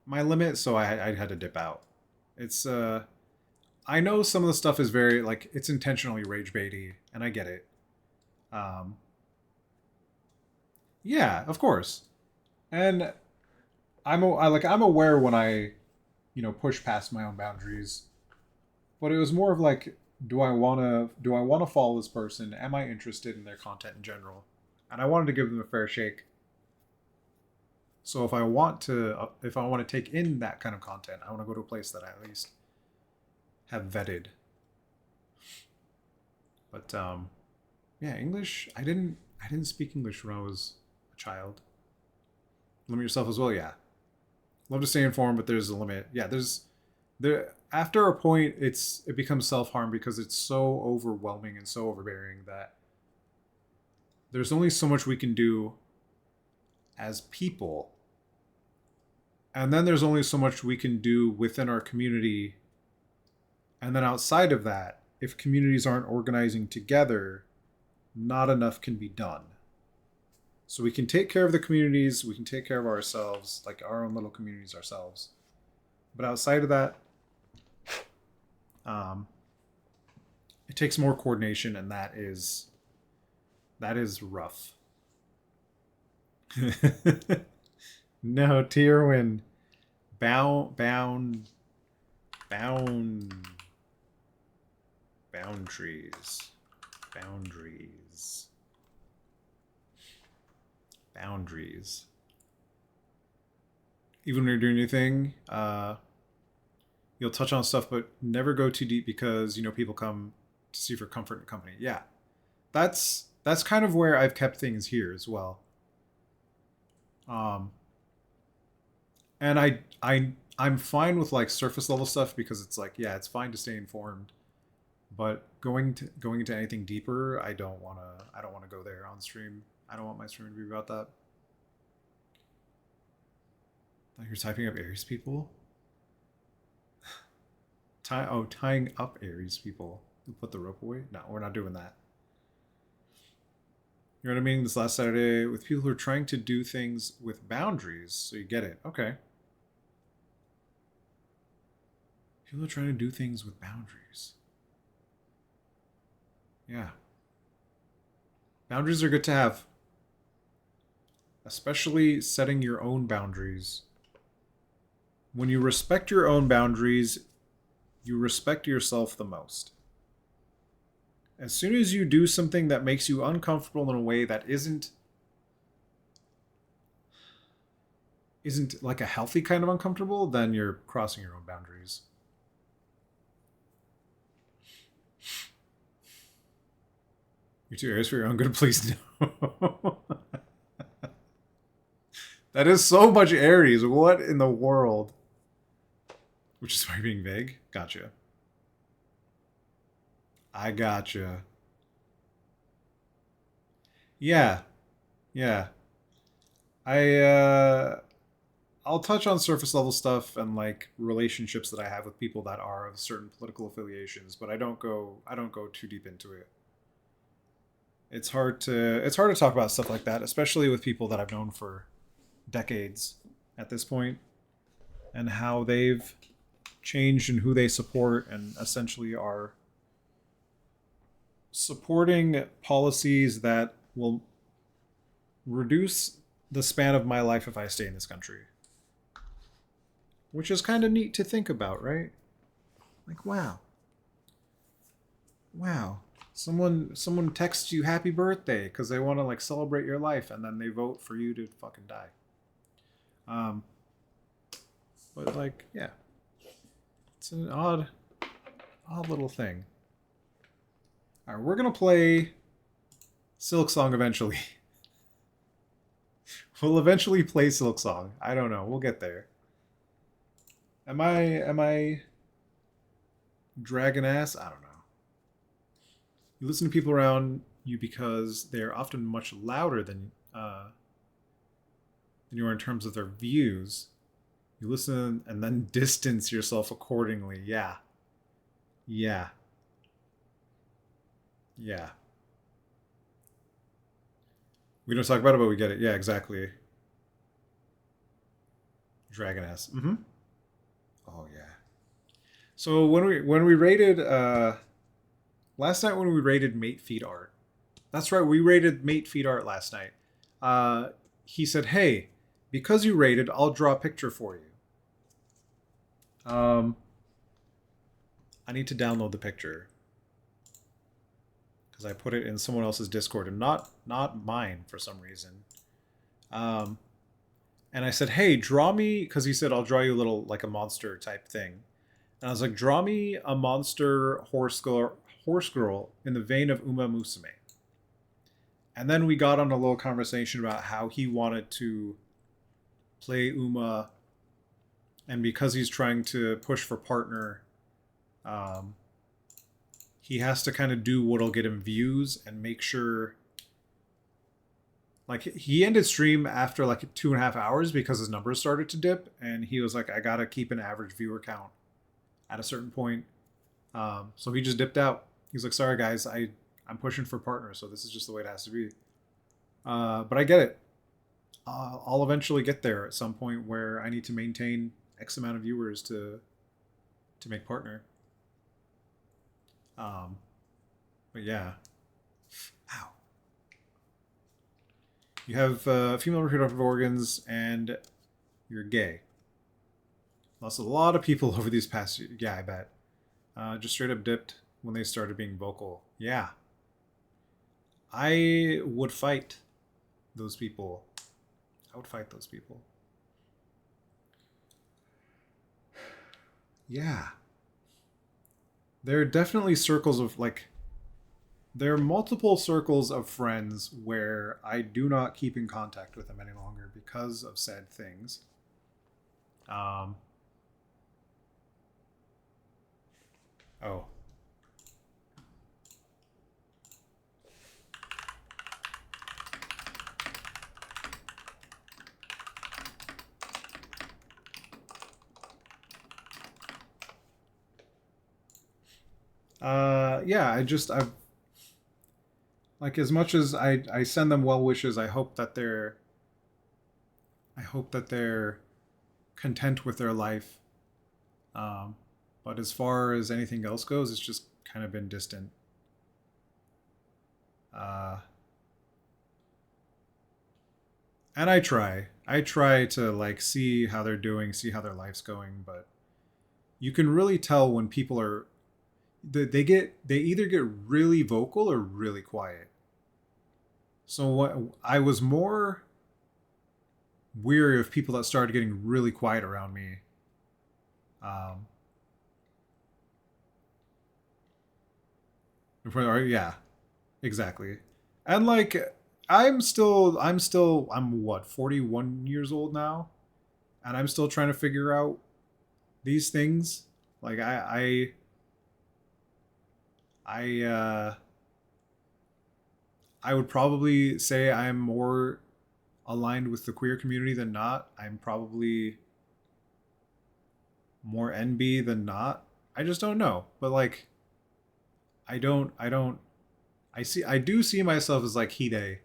my limit, so I had to dip out. It's I know some of the stuff is very like it's intentionally rage baity, and I get it. Um, yeah, of course, and I'm aware when I push past my own boundaries, but it was more of like, do I wanna follow this person? Am I interested in their content in general? And I wanted to give them a fair shake. So if I want to take in that kind of content, I want to go to a place that I at least have vetted. But yeah, English. I didn't speak English when I was a child. Limit yourself as well. Yeah, love to stay informed, but there's a limit. Yeah, there after a point, it becomes self harm because it's so overwhelming and so overbearing that there's only so much we can do as people, and then there's only so much we can do within our community, and then outside of that, if communities aren't organizing together, not enough can be done. So we can take care of the communities, we can take care of ourselves, like our own little communities ourselves. But outside of that, um, it takes more coordination, and that is rough. No, Tierwin, bound, bound, boundaries, boundaries, boundaries. Even when you're doing anything, you'll touch on stuff, but never go too deep because people come to see for comfort and company. Yeah, that's kind of where I've kept things here as well. Um, and I'm fine with like surface level stuff because it's like, yeah, it's fine to stay informed, but going into anything deeper, I don't wanna go there on stream. I don't want my stream to be about that. Like you're typing up Aries people. Tying up Aries people who put the rope away. No, we're not doing that. You're at a meeting this last Saturday with people who are trying to do things with boundaries, so you get it. Okay. People are trying to do things with boundaries. Yeah. Boundaries are good to have, especially setting your own boundaries. When you respect your own boundaries, you respect yourself the most. As soon as you do something that makes you uncomfortable in a way that isn't like a healthy kind of uncomfortable, then you're crossing your own boundaries. You're too Aries for your own good, please no. That is so much Aries. What in the world? Which is why you're being vague. Gotcha. I gotcha. Yeah, yeah. I I'll touch on surface level stuff and like relationships that I have with people that are of certain political affiliations, but I don't go too deep into it. It's hard to talk about stuff like that, especially with people that I've known for decades at this point, and how they've changed and who they support, and essentially are supporting policies that will reduce the span of my life if I stay in this country. Which is kind of neat to think about, right? Like, wow. Wow. Someone texts you happy birthday because they want to like celebrate your life, and then they vote for you to fucking die. Um but like, yeah. It's an odd little thing. Alright, we're gonna play Silksong eventually. We'll eventually play Silksong. I don't know. We'll get there. Am I dragging ass? I don't know. You listen to people around you because they're often much louder than you are in terms of their views. You listen and then distance yourself accordingly. Yeah. Yeah. Yeah. We don't talk about it, but we get it. Yeah, exactly. Dragon ass. Mm-hmm. Oh yeah. So when we rated last night when we rated mate feed art. That's right, we rated mate feed art last night. Uh he said, "Hey, because you rated, I'll draw a picture for you." Um I need to download the picture because I put it in someone else's Discord and not mine for some reason. Um and I said, "Hey, draw me," because he said, "I'll draw you a little like a monster type thing." And I was like, "Draw me a monster horse girl in the vein of Uma Musume." And then we got on a little conversation about how he wanted to play Uma, and because he's trying to push for partner, um, he has to kind of do what'll get him views and make sure. Like he ended stream after like 2.5 hours because his numbers started to dip, and he was like, "I gotta keep an average viewer count at a certain point." So he just dipped out. He's like, "Sorry guys, I'm pushing for partner, so this is just the way it has to be." But I get it. I'll eventually get there at some point where I need to maintain X amount of viewers to make partner. Um, but yeah, ow. You have female reproductive organs and you're gay. Lost a lot of people over these past years. Yeah, I bet. Just straight up dipped when they started being vocal. Yeah, I would fight those people. I would fight those people. Yeah. There are definitely circles of like there are multiple circles of friends where I do not keep in contact with them any longer because of said things. Um oh. Yeah, I've like as much as I send them well wishes, I hope that they're content with their life. Um but as far as anything else goes, it's just kind of been distant. Uh and I try to like see how they're doing, see how their life's going, but you can really tell when people are they either get really vocal or really quiet. So what I was more weary of people that started getting really quiet around me. Um, yeah, exactly. And like I'm what 41 years old now, and I'm still trying to figure out these things. Like I I would probably say I'm more aligned with the queer community than not. I'm probably more NB than not. I just don't know. But like I don't I do see myself as like Hide.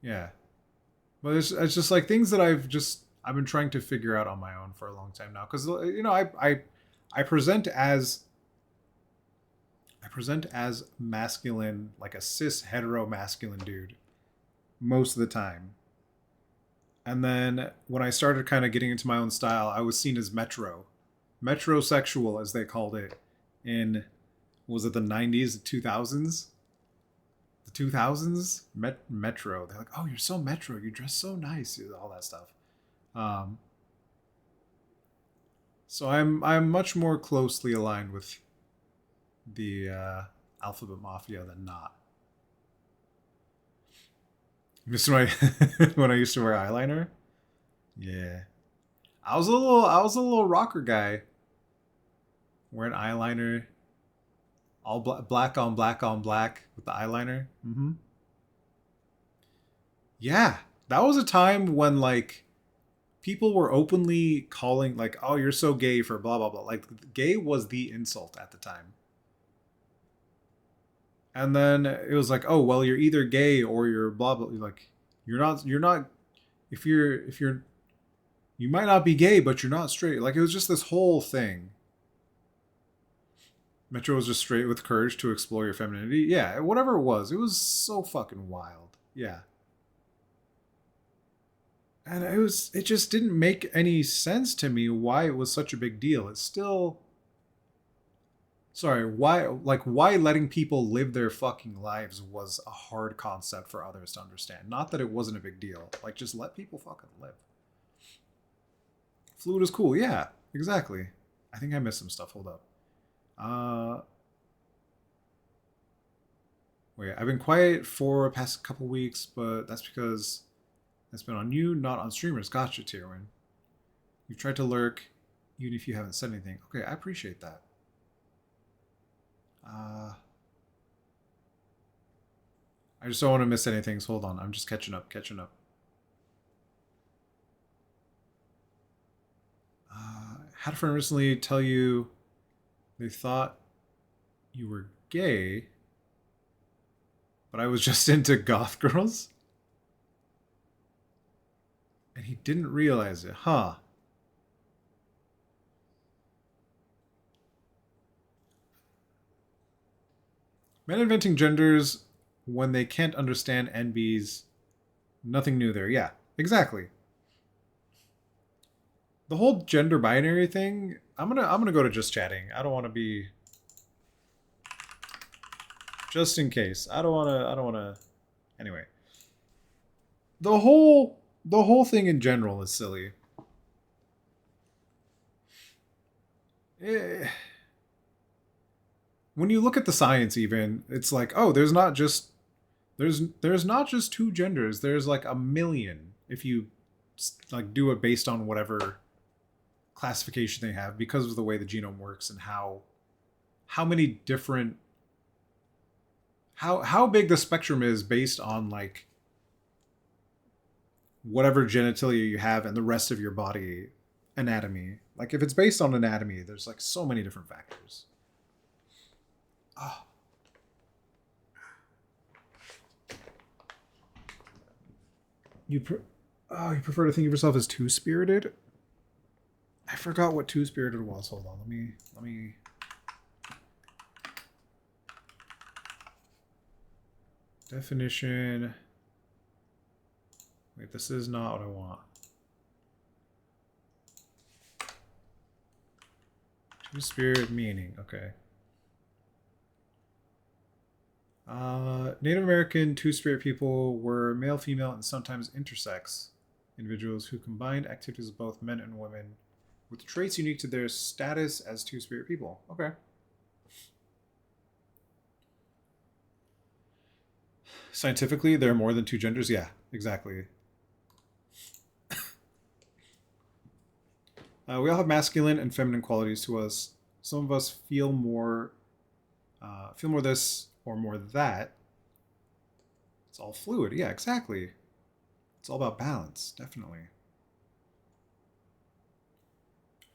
Yeah. But it's just like things that I've been trying to figure out on my own for a long time now cuz you know I present as I present as masculine, like a cis hetero masculine dude most of the time. And then when I started kind of getting into my own style, I was seen as metrosexual as they called it in was it the 90s, the 2000s? The 2000s? Metro. They're like, "Oh, you're so metro. You dress so nice." All that stuff. Um, so I'm much more closely aligned with the alphabet mafia than not. Just when I when I used to wear eyeliner. Yeah. I was a little rocker guy wearing eyeliner. All black on black on black with the eyeliner. Mm-hmm. Yeah, that was a time when like people were openly calling like, "Oh, you're so gay for blah blah blah." Like, gay was the insult at the time. And then it was like, "Oh, well, you're either gay or you're blah blah." Like, you're not. If you're you might not be gay, but you're not straight. Like, it was just this whole thing. Metro was just straight with courage to explore your femininity. Yeah, whatever it was so fucking wild. Yeah. And it just didn't make any sense to me why it was such a big deal. It's still sorry, why letting people live their fucking lives was a hard concept for others to understand. Not that it wasn't a big deal. Like, just let people fucking live. Fluid is cool. Yeah, exactly. I think I missed some stuff. Hold up. Uh Wait, I've been quiet for the past couple weeks, but that's because it's been on you, not on streamers. Gotcha, Tyrwin. You've tried to lurk, even if you haven't said anything. Okay, I appreciate that. I just don't want to miss anything, so hold on. I'm just catching up, catching up. Had a friend recently tell you they thought you were gay, but I was just into goth girls? And he didn't realize it, huh? Men inventing genders when they can't understand NBs. Nothing new there. Yeah, exactly. The whole gender binary thing. I'm gonna go to just chatting. I don't want to be just in case. I don't wanna. Anyway, the whole thing in general is silly. Eh, when you look at the science, even it's like, oh, there's not just two genders. There's like a million if you like do it based on whatever classification they have because of the way the genome works and how many different how big the spectrum is based on like whatever genitalia you have and the rest of your body anatomy. Like, if it's based on anatomy, there's like so many different factors. Oh, you you prefer to think of yourself as two spirited? I forgot what two spirited was. Hold on, let me. Definition. Wait, this is not what I want. Two spirit meaning. Okay. Native American two-spirit people were male, female, and sometimes intersex individuals who combined activities of both men and women with traits unique to their status as two-spirit people. Okay. Scientifically, there are more than two genders. Yeah, exactly. We all have masculine and feminine qualities to us. Some of us feel more this or more that. It's all fluid. Yeah, exactly. It's all about balance, definitely.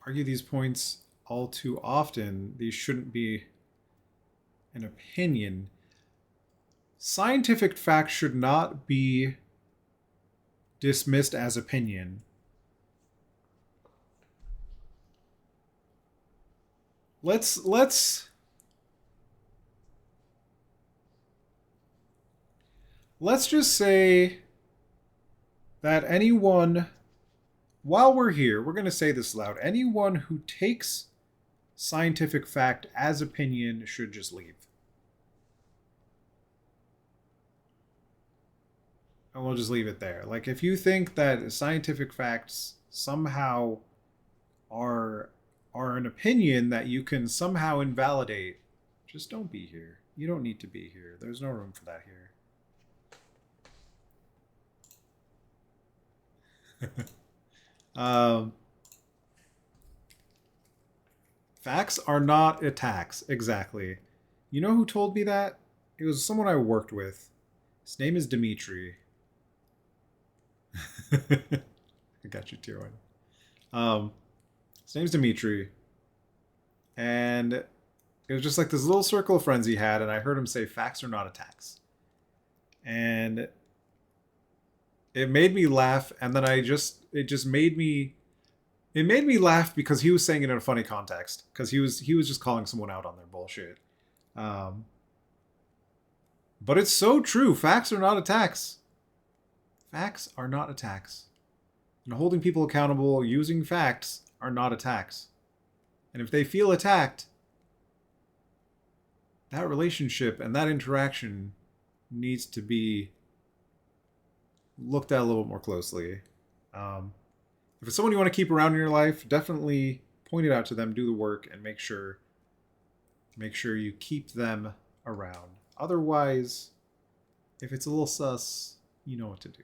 Argue these points all too often. These shouldn't be an opinion. Scientific fact should not be dismissed as opinion. Let's just say that anyone, while we're here, we're going to say this loud. Anyone who takes scientific fact as opinion should just leave. And we'll just leave it there. Like, if you think that scientific facts somehow are an opinion that you can somehow invalidate, just don't be here. You don't need to be here. There's no room for that here. um, Facts are not attacks, exactly. You know who told me that? It was someone I worked with. His name is Dimitri. I got you, tier one. His name's Dimitri, and it was just like this little circle of friends he had, and I heard him say, "Facts are not attacks," and it made me laugh. And then it just made me it made me laugh because he was saying it in a funny context because he was just calling someone out on their bullshit. Um, but it's so true. Facts are not attacks. Facts are not attacks. And holding people accountable using facts are not attacks. And if they feel attacked, that relationship and that interaction needs to be looked at a little bit more closely. If it's someone you want to keep around in your life, definitely point it out to them, do the work, and make sure you keep them around. Otherwise, if it's a little sus, you know what to do.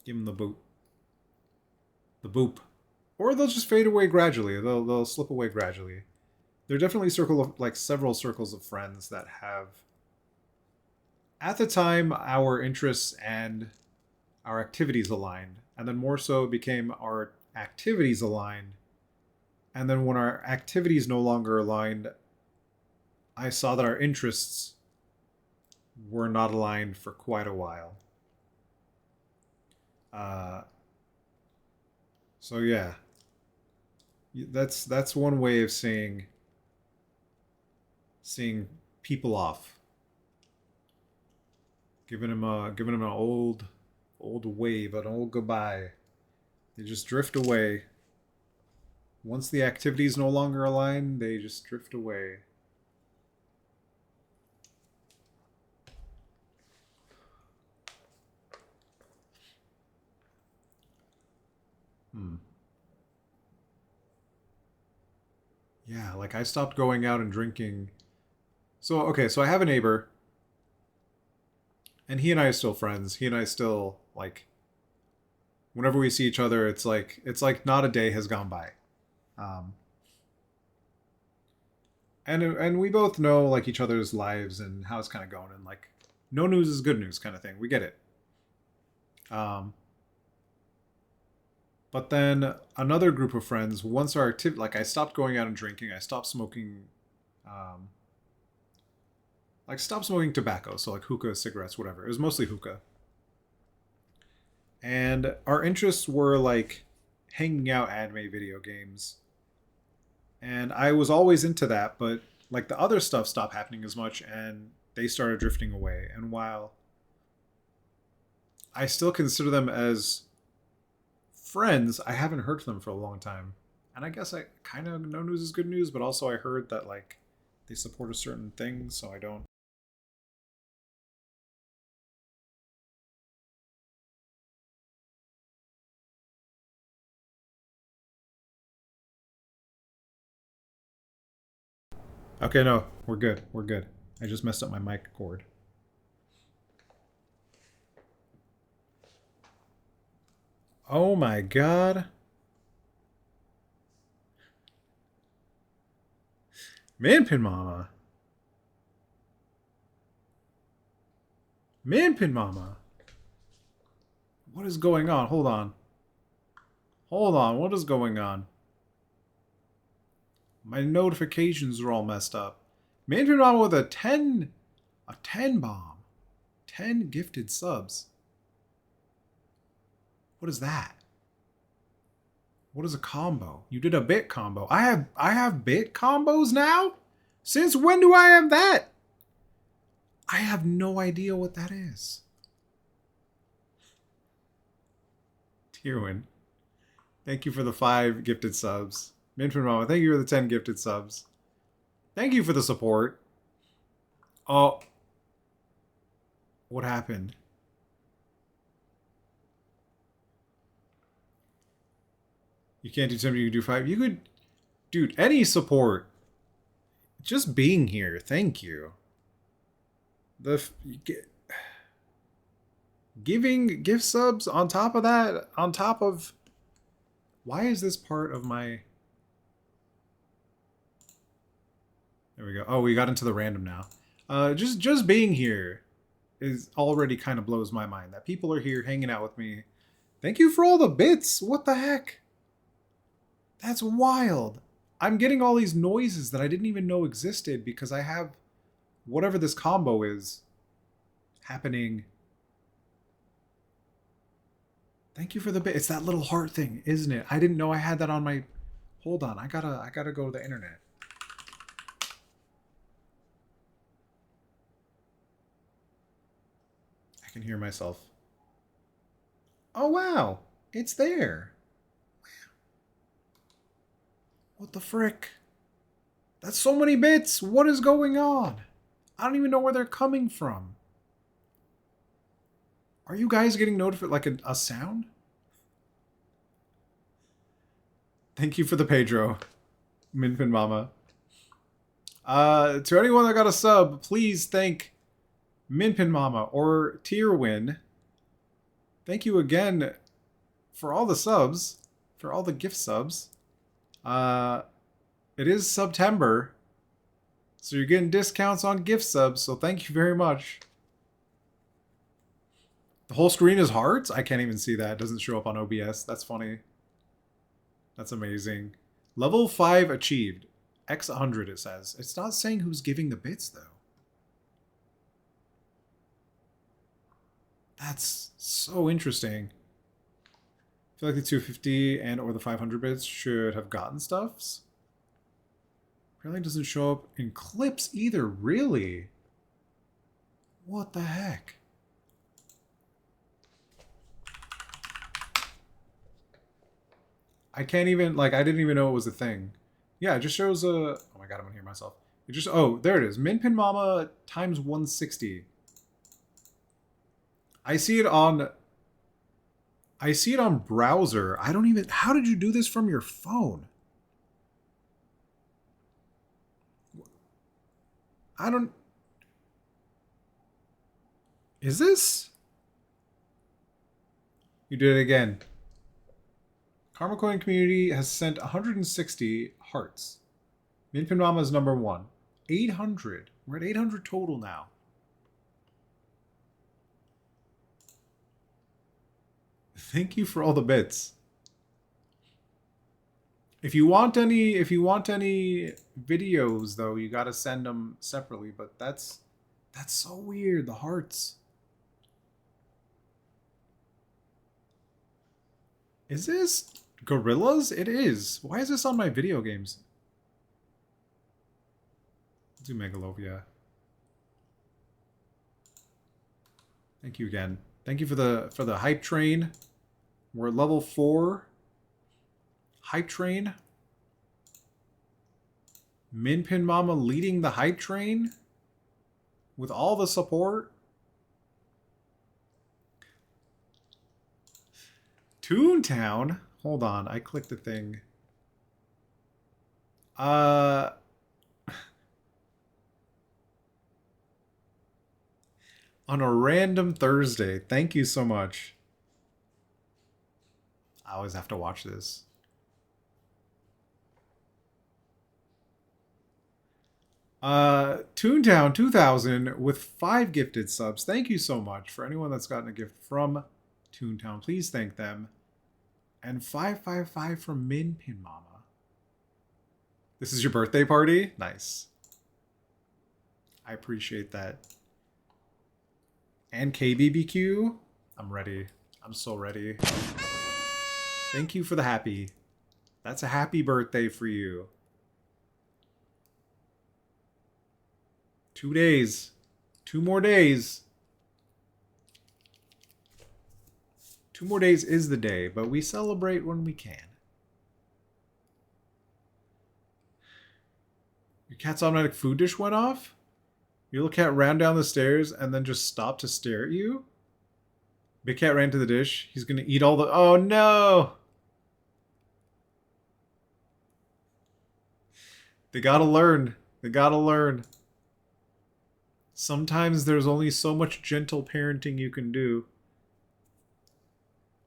Give them the boot. The boop. Or they'll just fade away gradually. They'll slip away gradually. There are definitely several circles of friends that have, at the time, our interests and our activities aligned, and then more so it became our activities aligned, and then when our activities no longer aligned, I saw that our interests were not aligned for quite a while. So yeah, that's one way of seeing people off, giving them an old wave, an old goodbye. They just drift away. Once the activities no longer align, they just drift away. Yeah, like I stopped going out and drinking. So okay, so I have a neighbor, and he and I are still friends. He and I still like whenever we see each other, it's like not a day has gone by. Um, and we both know like each other's lives and how it's kind of going, and like no news is good news kind of thing. We get it. Um, but then another group of friends, once our activity, like I stopped going out and drinking, I stopped smoking, um, like stopped smoking tobacco, so like hookah, cigarettes, whatever. It was mostly hookah, and our interests were like hanging out anime video games, and I was always into that, but like the other stuff stopped happening as much, and they started drifting away. And while I still consider them as friends, I haven't heard from them for a long time. And I guess I kind of no news is good news, but also I heard that like they support a certain thing, so I don't. Okay, no, we're good. We're good. I just messed up my mic cord. Oh my god. Manpin Mama. Manpin Mama. What is going on? Hold on. Hold on. What is going on? My notifications are all messed up. Manpin Mama with a 10 bomb. 10 gifted subs. What is that? What is a combo? You did a bit combo. I have bit combos now? Since when do I have that? I have no idea what that is. Tyrwin, thank you for the 5 gifted subs. Minfin Mama, thank you for the 10 gifted subs. Thank you for the support. Oh, what happened? You can't do 10, you can do 5. You could, dude, any support. Just being here, thank you. The giving gift subs on top of that, on top of. Why is this part of my. There we go. Oh, we got into the random now. Just being here is already kind of blows my mind. That people are here hanging out with me. Thank you for all the bits. What the heck? That's wild. I'm getting all these noises that I didn't even know existed because I have whatever this combo is happening. Thank you for the bit. It's that little heart thing, isn't it? I didn't know I had that on my... Hold on. I gotta go to the internet. I can hear myself. Oh, wow. It's there. What the frick? That's so many bits. What is going on? I don't even know where they're coming from. Are you guys getting notified like a sound? Thank you for the Pedro, Minpin Mama. To anyone that got a sub, please thank Minpin Mama or Tierwin. Thank you again for all the subs, for all the gift subs. It is September, so you're getting discounts on gift subs, so thank you very much. The whole screen is hearts? I can't even see that. It doesn't show up on OBS. That's funny. That's amazing. Level 5 achieved. X 100 it says. It's not saying who's giving the bits though. That's so interesting. I feel like the 250 and or the 500 bits should have gotten stuffs. Apparently doesn't show up in clips either, really. What the heck? I can't even, like, I didn't even know it was a thing. Yeah, it just shows oh my god, I'm gonna hear myself. It just, oh, there it is. Minpin Mama times 160. I see it on browser. I don't even, how did you do this from your phone? I don't, is this? You did it again. Karma Coin Community has sent 160 hearts. Minpin Mama is number 1. 800. We're at 800 total now. Thank you for all the bits. If you want any videos though, you got to send them separately, but that's so weird, the hearts. Is this Gorillas? It is. Why is this on my video games? Let's do Megalovia. Thank you again. Thank you for the hype train. We're at level 4. Hype train. Minpin Mama leading the hype train with all the support. Toontown? Hold on, I clicked the thing. On a random Thursday. Thank you so much. I always have to watch this. Toontown 2000 with 5 gifted subs. Thank you so much for anyone that's gotten a gift from Toontown. Please thank them. And 555 from Minpin Mama. This is your birthday party? Nice. I appreciate that. And KBBQ. I'm ready. I'm so ready. Thank you for the happy. That's a happy birthday for you. 2 days. 2 more days. 2 more days is the day, but we celebrate when we can. Your cat's automatic food dish went off? Your little cat ran down the stairs and then just stopped to stare at you? Big cat ran to the dish. He's gonna eat all the... Oh no! They gotta learn. They gotta learn. Sometimes there's only so much gentle parenting you can do.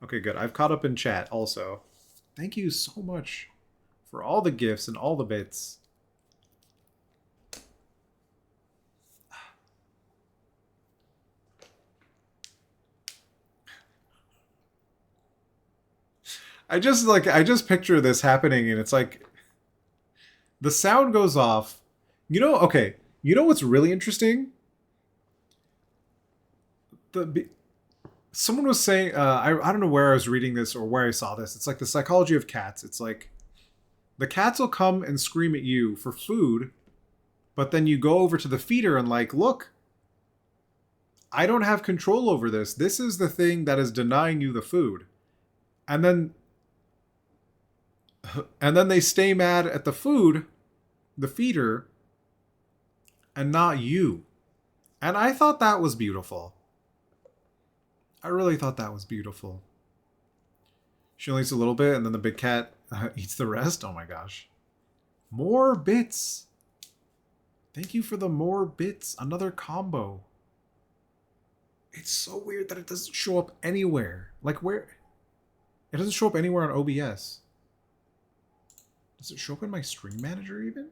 Okay, good. I've caught up in chat also. Thank you so much for all the gifts and all the bits. I just picture this happening, and it's like the sound goes off. You know, okay. You know what's really interesting? Someone was saying, I don't know where I was reading this or where I saw this. It's like the psychology of cats. It's like the cats will come and scream at you for food, but then you go over to the feeder and like, look, I don't have control over this. This is the thing that is denying you the food. And then they stay mad at the food, the feeder, and not you. And I thought that was beautiful. I really thought that was beautiful. She only eats a little bit, and then the big cat eats the rest. Oh my gosh. More bits. Thank you for the more bits. Another combo. It's so weird that it doesn't show up anywhere. Like where? It doesn't show up anywhere on OBS. Does it show up in my stream manager even?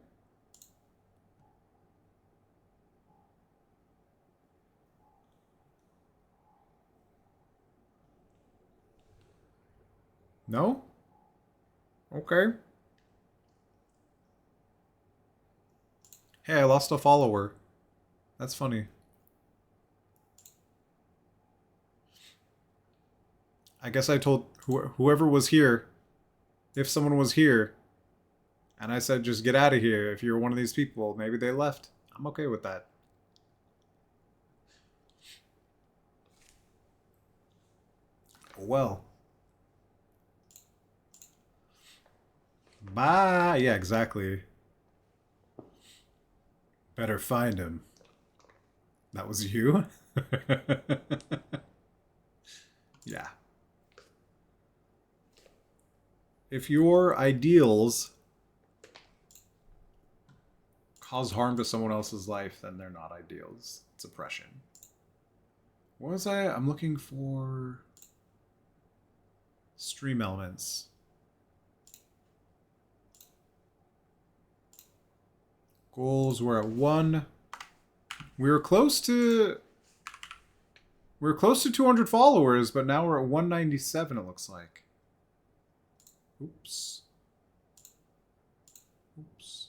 No? Okay. Hey, I lost a follower. That's funny. I guess I told whoever was here, if someone was here, and I said just get out of here if you're one of these people, maybe they left. I'm okay with that. Well. Bye. Yeah, exactly. Better find him. That was you? Yeah. If your ideals cause harm to someone else's life, then they're not ideals. It's oppression. What was I? I'm looking for stream elements. Goals were at 1. We were close to 200 followers, but now we're at 197 it looks like. Oops. Oops.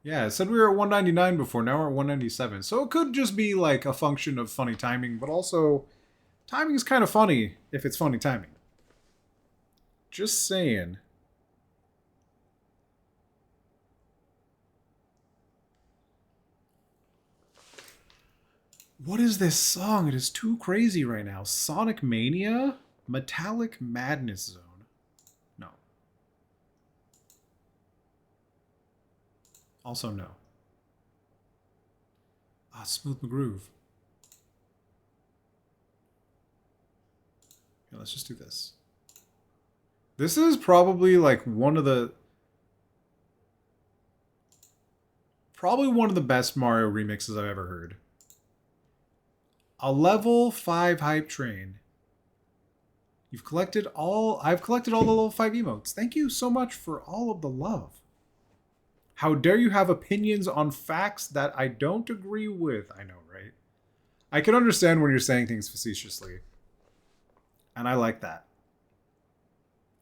Yeah, it said we were at 199 before, now we're at 197. So it could just be like a function of funny timing, but also timing is kind of funny if it's funny timing. Just saying. What is this song? It is too crazy right now. Sonic Mania? Metallic Madness Zone. No. Also no. Ah, Smooth McGroove. Yeah, let's just do this. This is probably like one of the best Mario remixes I've ever heard. A level 5 hype train. I've collected all the level 5 emotes. Thank you so much for all of the love. How dare you have opinions on facts that I don't agree with? I know, right? I can understand when you're saying things facetiously. And I like that.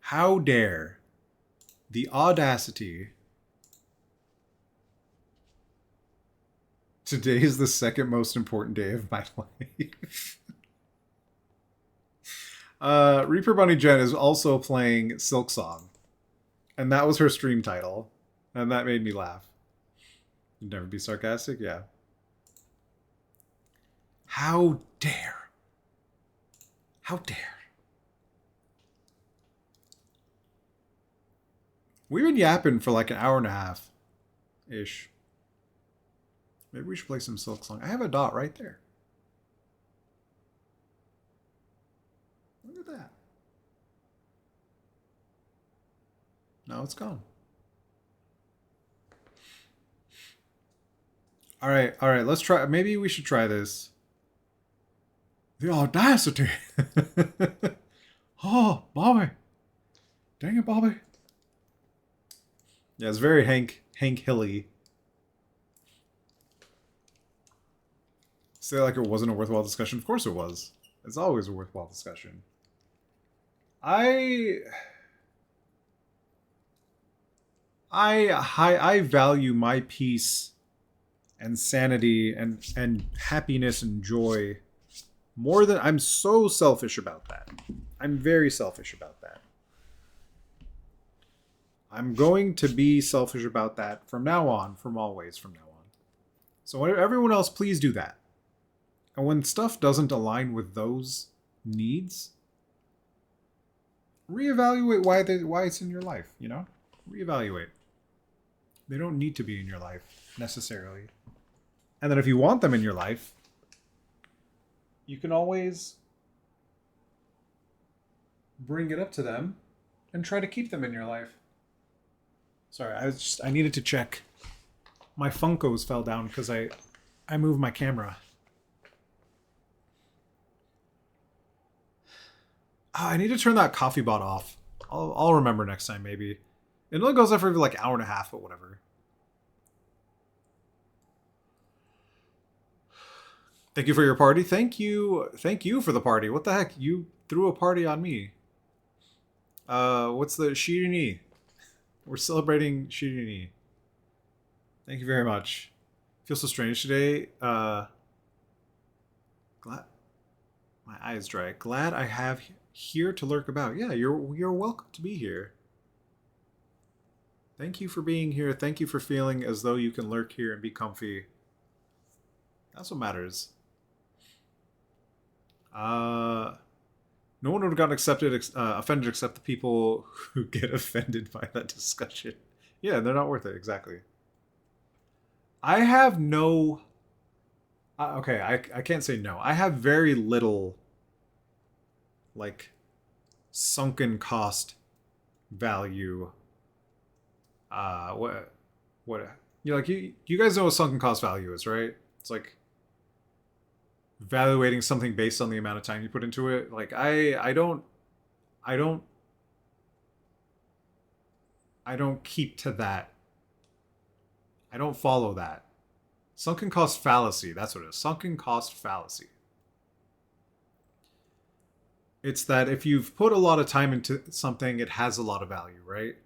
How dare the audacity. Today is the second most important day of my life. Reaper Bunny Jen is also playing Silksong. And that was her stream title. And that made me laugh. You'd never be sarcastic? Yeah. How dare. How dare. We've been yapping for like an hour and a half-ish. Maybe we should play some Silksong. I have a dot right there. Look at that. Now it's gone. All right, let's try. Maybe we should try this. The audacity. Oh, Bobby. Dang it, Bobby. Yeah, it's very Hank Hilly. Say like it wasn't a worthwhile discussion. Of course it was. It's always a worthwhile discussion. I I value my peace and sanity and happiness and joy more than I'm so selfish about that. I'm very selfish about that. I'm going to be selfish about that from now on, from always from now on. So everyone else, please do that. And when stuff doesn't align with those needs, reevaluate why it's in your life, you know? Reevaluate. They don't need to be in your life necessarily. And then if you want them in your life, you can always bring it up to them and try to keep them in your life. Sorry, I needed to check. My Funkos fell down because I moved my camera. Oh, I need to turn that coffee bot off. I'll remember next time maybe. It only goes on for like an hour and a half, but whatever. Thank you for your party. Thank you for the party. What the heck? You threw a party on me. What's the Shirini? We're celebrating Shirini. Thank you very much. Feel so strange today. Glad my eye is dry. Glad I have here to lurk about. Yeah, you're welcome to be here. Thank you for being here. Thank you for feeling as though you can lurk here and be comfy. That's what matters. No one would have gotten offended except the people who get offended by that discussion. Yeah, they're not worth it. Exactly. I have no... okay, I can't say no. I have very little, like, sunken cost value. What? You guys know what sunken cost value is, right? It's like evaluating something based on the amount of time you put into it. Like I don't keep to that. I don't follow that. Sunken cost fallacy, that's what it is. Sunken cost fallacy. It's that if you've put a lot of time into something, it has a lot of value, right?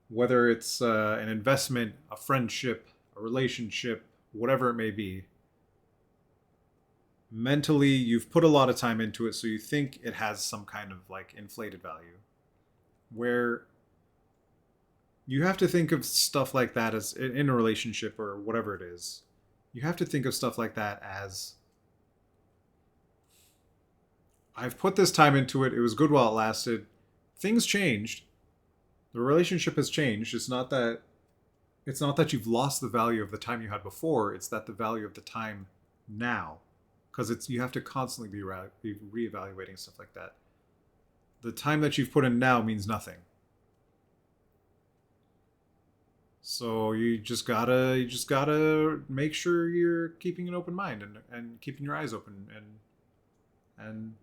Whether it's an investment, a friendship, a relationship, whatever it may be. Mentally, you've put a lot of time into it, so you think it has some kind of like inflated value. Where you have to think of stuff like that as in a relationship or whatever it is. You have to think of stuff like that as I've put this time into it. It was good while it lasted. Things changed. The relationship has changed. It's not that you've lost the value of the time you had before. It's that the value of the time now, because you have to constantly be reevaluating stuff like that. The time that you've put in now means nothing. So you just gotta make sure you're keeping an open mind and keeping your eyes open and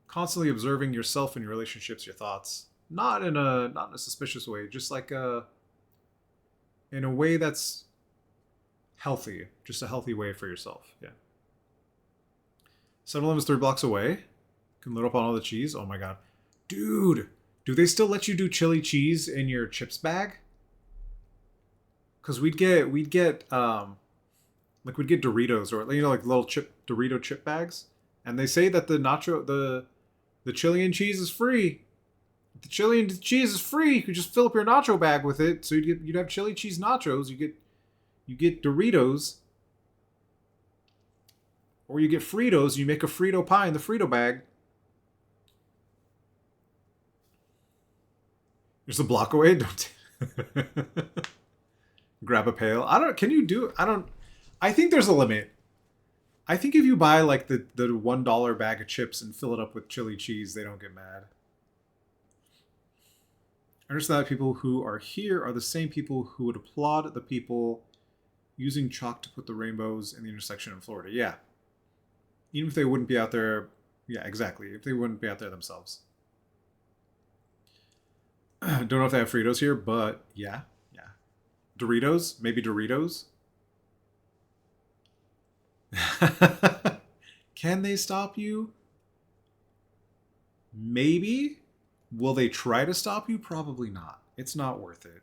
constantly observing yourself and your relationships, your thoughts. Not in a suspicious way, just like in a way that's healthy, just a healthy way for yourself. Yeah. 7-Eleven is 3 blocks away. Can load up on all the cheese. Oh my god, dude! Do they still let you do chili cheese in your chips bag? Because we'd get Doritos or like little Dorito chip bags, and they say that the chili and cheese is free. The chili and cheese is free. You could just fill up your nacho bag with it. So you'd have chili cheese nachos. You get Doritos, or you get Fritos. You make a Frito pie in the Frito bag. There's a block away. Don't grab a pail. I think there's a limit. I think if you buy like the $1 bag of chips and fill it up with chili cheese, they don't get mad. I understand that people who are here are the same people who would applaud the people using chalk to put the rainbows in the intersection in Florida. Yeah. Even if they wouldn't be out there. Yeah, exactly. If they wouldn't be out there themselves. Don't know if they have Fritos here, but yeah. Doritos? Maybe Doritos? Can they stop you? Maybe. Will they try to stop you? Probably not. It's not worth it.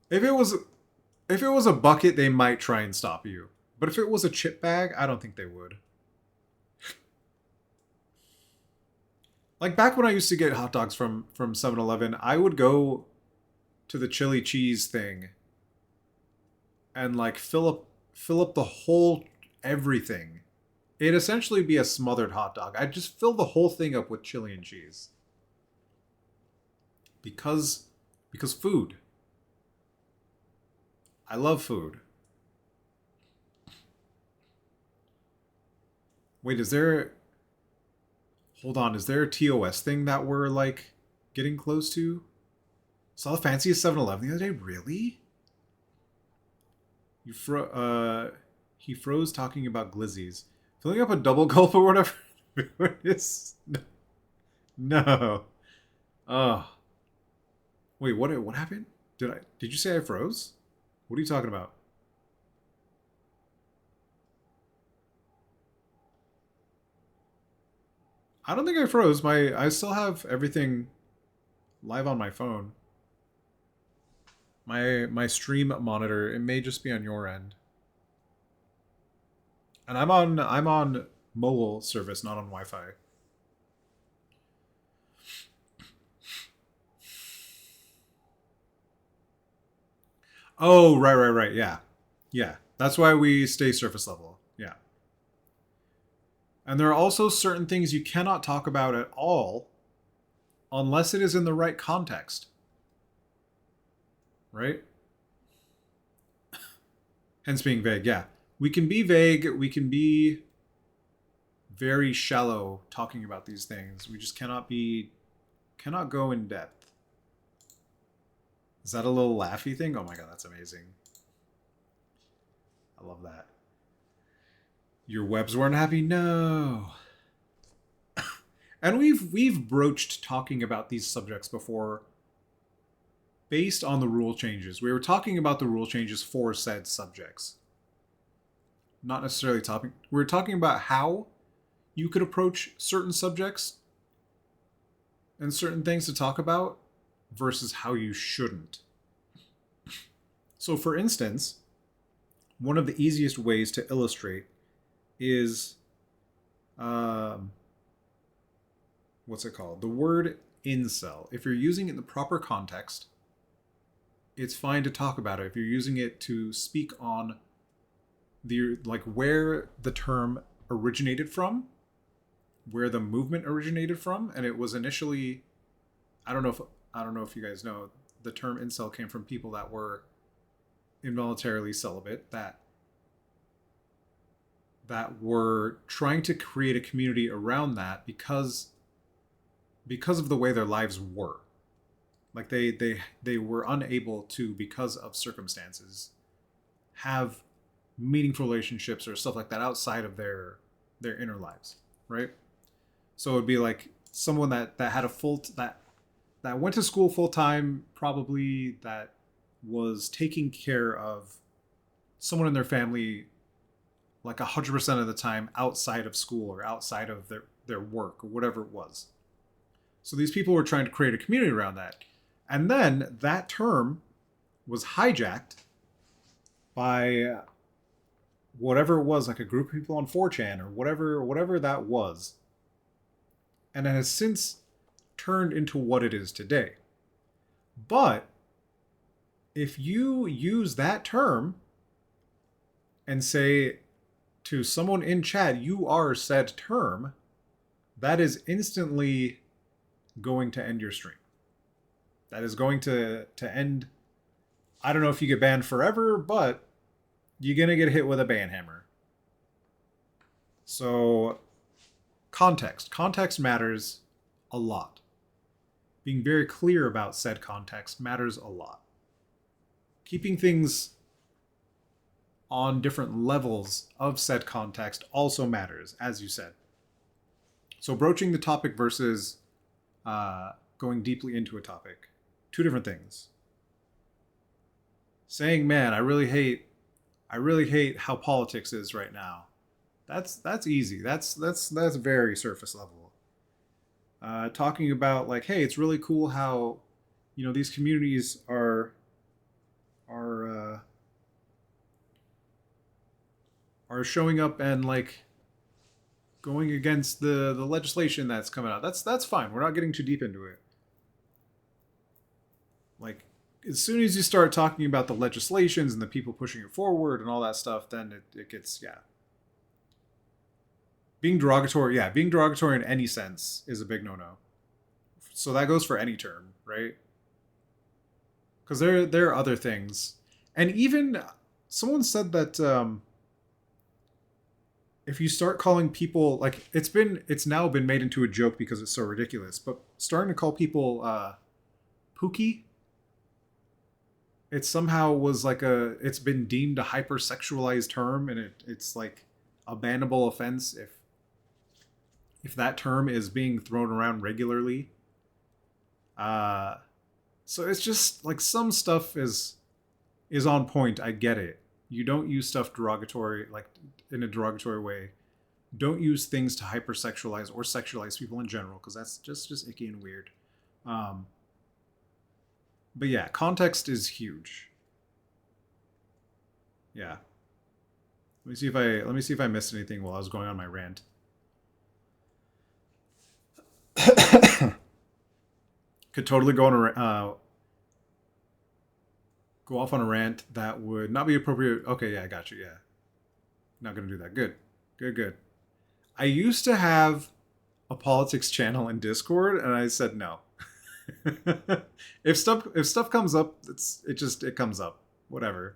If it was a bucket, they might try and stop you. But if it was a chip bag, I don't think they would. Like back when I used to get hot dogs from 7-Eleven, I would go to the chili cheese thing and like fill up the whole everything. It'd essentially be a smothered hot dog. I'd just fill the whole thing up with chili and cheese. Because food. I love food. Wait, is there hold on, is there a TOS thing that we're like getting close to? Saw the fanciest 7-Eleven the other day? Really? He froze talking about glizzies. Filling up a double gulp or whatever. What is no. Oh. Wait, what happened? Did you say I froze? What are you talking about? I don't think I froze. I still have everything live on my phone. My stream monitor, it may just be on your end. And I'm on mobile service, not on Wi-Fi. Oh, right. Yeah. Yeah. That's why we stay surface level. Yeah. And there are also certain things you cannot talk about at all unless it is in the right context. Right? Hence being vague. Yeah. We can be vague, we can be very shallow talking about these things. We just cannot go in depth. Is that a little laughy thing? Oh my god, that's amazing. I love that. Your webs weren't happy? No. And we've broached talking about these subjects before based on the rule changes. We were talking about the rule changes for said subjects. Not necessarily topic. We were talking about how you could approach certain subjects and certain things to talk about versus how you shouldn't. So, for instance, one of the easiest ways to illustrate is what's it called? The word incel. If you're using it in the proper context, it's fine to talk about it. If you're using it to speak on the like where the term originated from, where the movement originated from, and it was initially I don't know if you guys know, the term incel came from people that were involuntarily celibate that were trying to create a community around that because of the way their lives were. Like they were unable to, because of circumstances, have meaningful relationships or stuff like that outside of their inner lives, right? So it would be like someone that had a that went to school full time, probably, that was taking care of someone in their family like 100% of the time outside of school or outside of their work or whatever it was. So these people were trying to create a community around that. And then that term was hijacked by whatever it was, like a group of people on 4chan or whatever that was. And it has since turned into what it is today. But if you use that term and say to someone in chat, you are said term, that is instantly going to end your stream. That is going to end. I don't know if you get banned forever, but you're going to get hit with a ban hammer. So context matters a lot. Being very clear about said context matters a lot. Keeping things on different levels of said context also matters, as you said. So broaching the topic versus going deeply into a topic. Two different things. Saying, man, I really hate I really hate how politics is right now. That's easy. That's very surface level. Talking about like, hey, it's really cool how, these communities are are showing up and like going against the legislation that's coming out. That's fine. We're not getting too deep into it. Like, as soon as you start talking about the legislations and the people pushing it forward and all that stuff, then it gets, yeah. Being derogatory in any sense is a big no-no. So that goes for any term, right? Because there are other things, and even someone said that if you start calling people, like, it's now been made into a joke because it's so ridiculous, but starting to call people pookie, it somehow was like it's been deemed a hypersexualized term, and it's like a bannable offense if that term is being thrown around regularly. So it's just like some stuff is on point. I get it. You don't use stuff derogatory, like in a derogatory way. Don't use things to hypersexualize or sexualize people in general, because that's just icky and weird. Um, but yeah, context is huge. Yeah. Let me see if I missed anything while I was going on my rant. Could totally go off on a rant that would not be appropriate. Okay, yeah, I got you. Yeah, not gonna do that. Good, good, good. I used to have a politics channel in Discord, and I said no. If stuff comes up, it comes up. Whatever.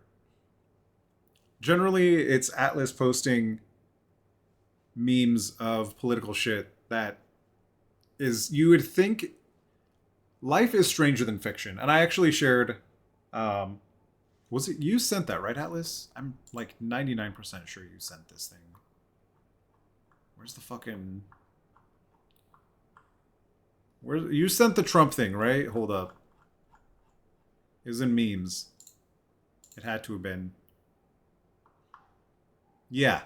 Generally, it's Atlas posting memes of political shit that is, you would think life is stranger than fiction. And I actually shared, um, was it you sent that, right, Atlas? I'm like 99% sure you sent this thing. Where's the fucking, where you sent the Trump thing, right? Hold up. It was in memes. It had to have been. Yeah.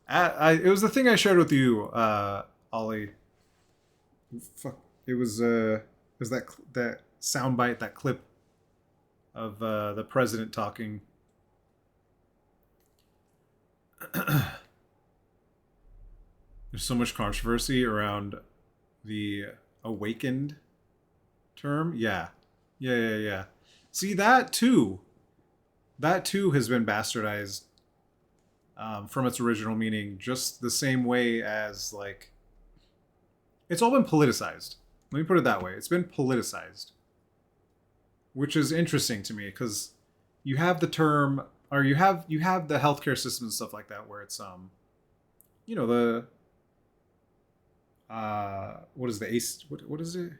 It was the thing I shared with you, Ollie. Fuck. It was that soundbite, that clip of the president talking. There's so much controversy around the awakened term. Yeah. Yeah, yeah, yeah. See, that too has been bastardized from its original meaning, just the same way as, like, it's all been politicized. Let me put it that way. It's been politicized, which is interesting to me because you have the term, or you have the healthcare system and stuff like that, where it's the what is the AC, what is it?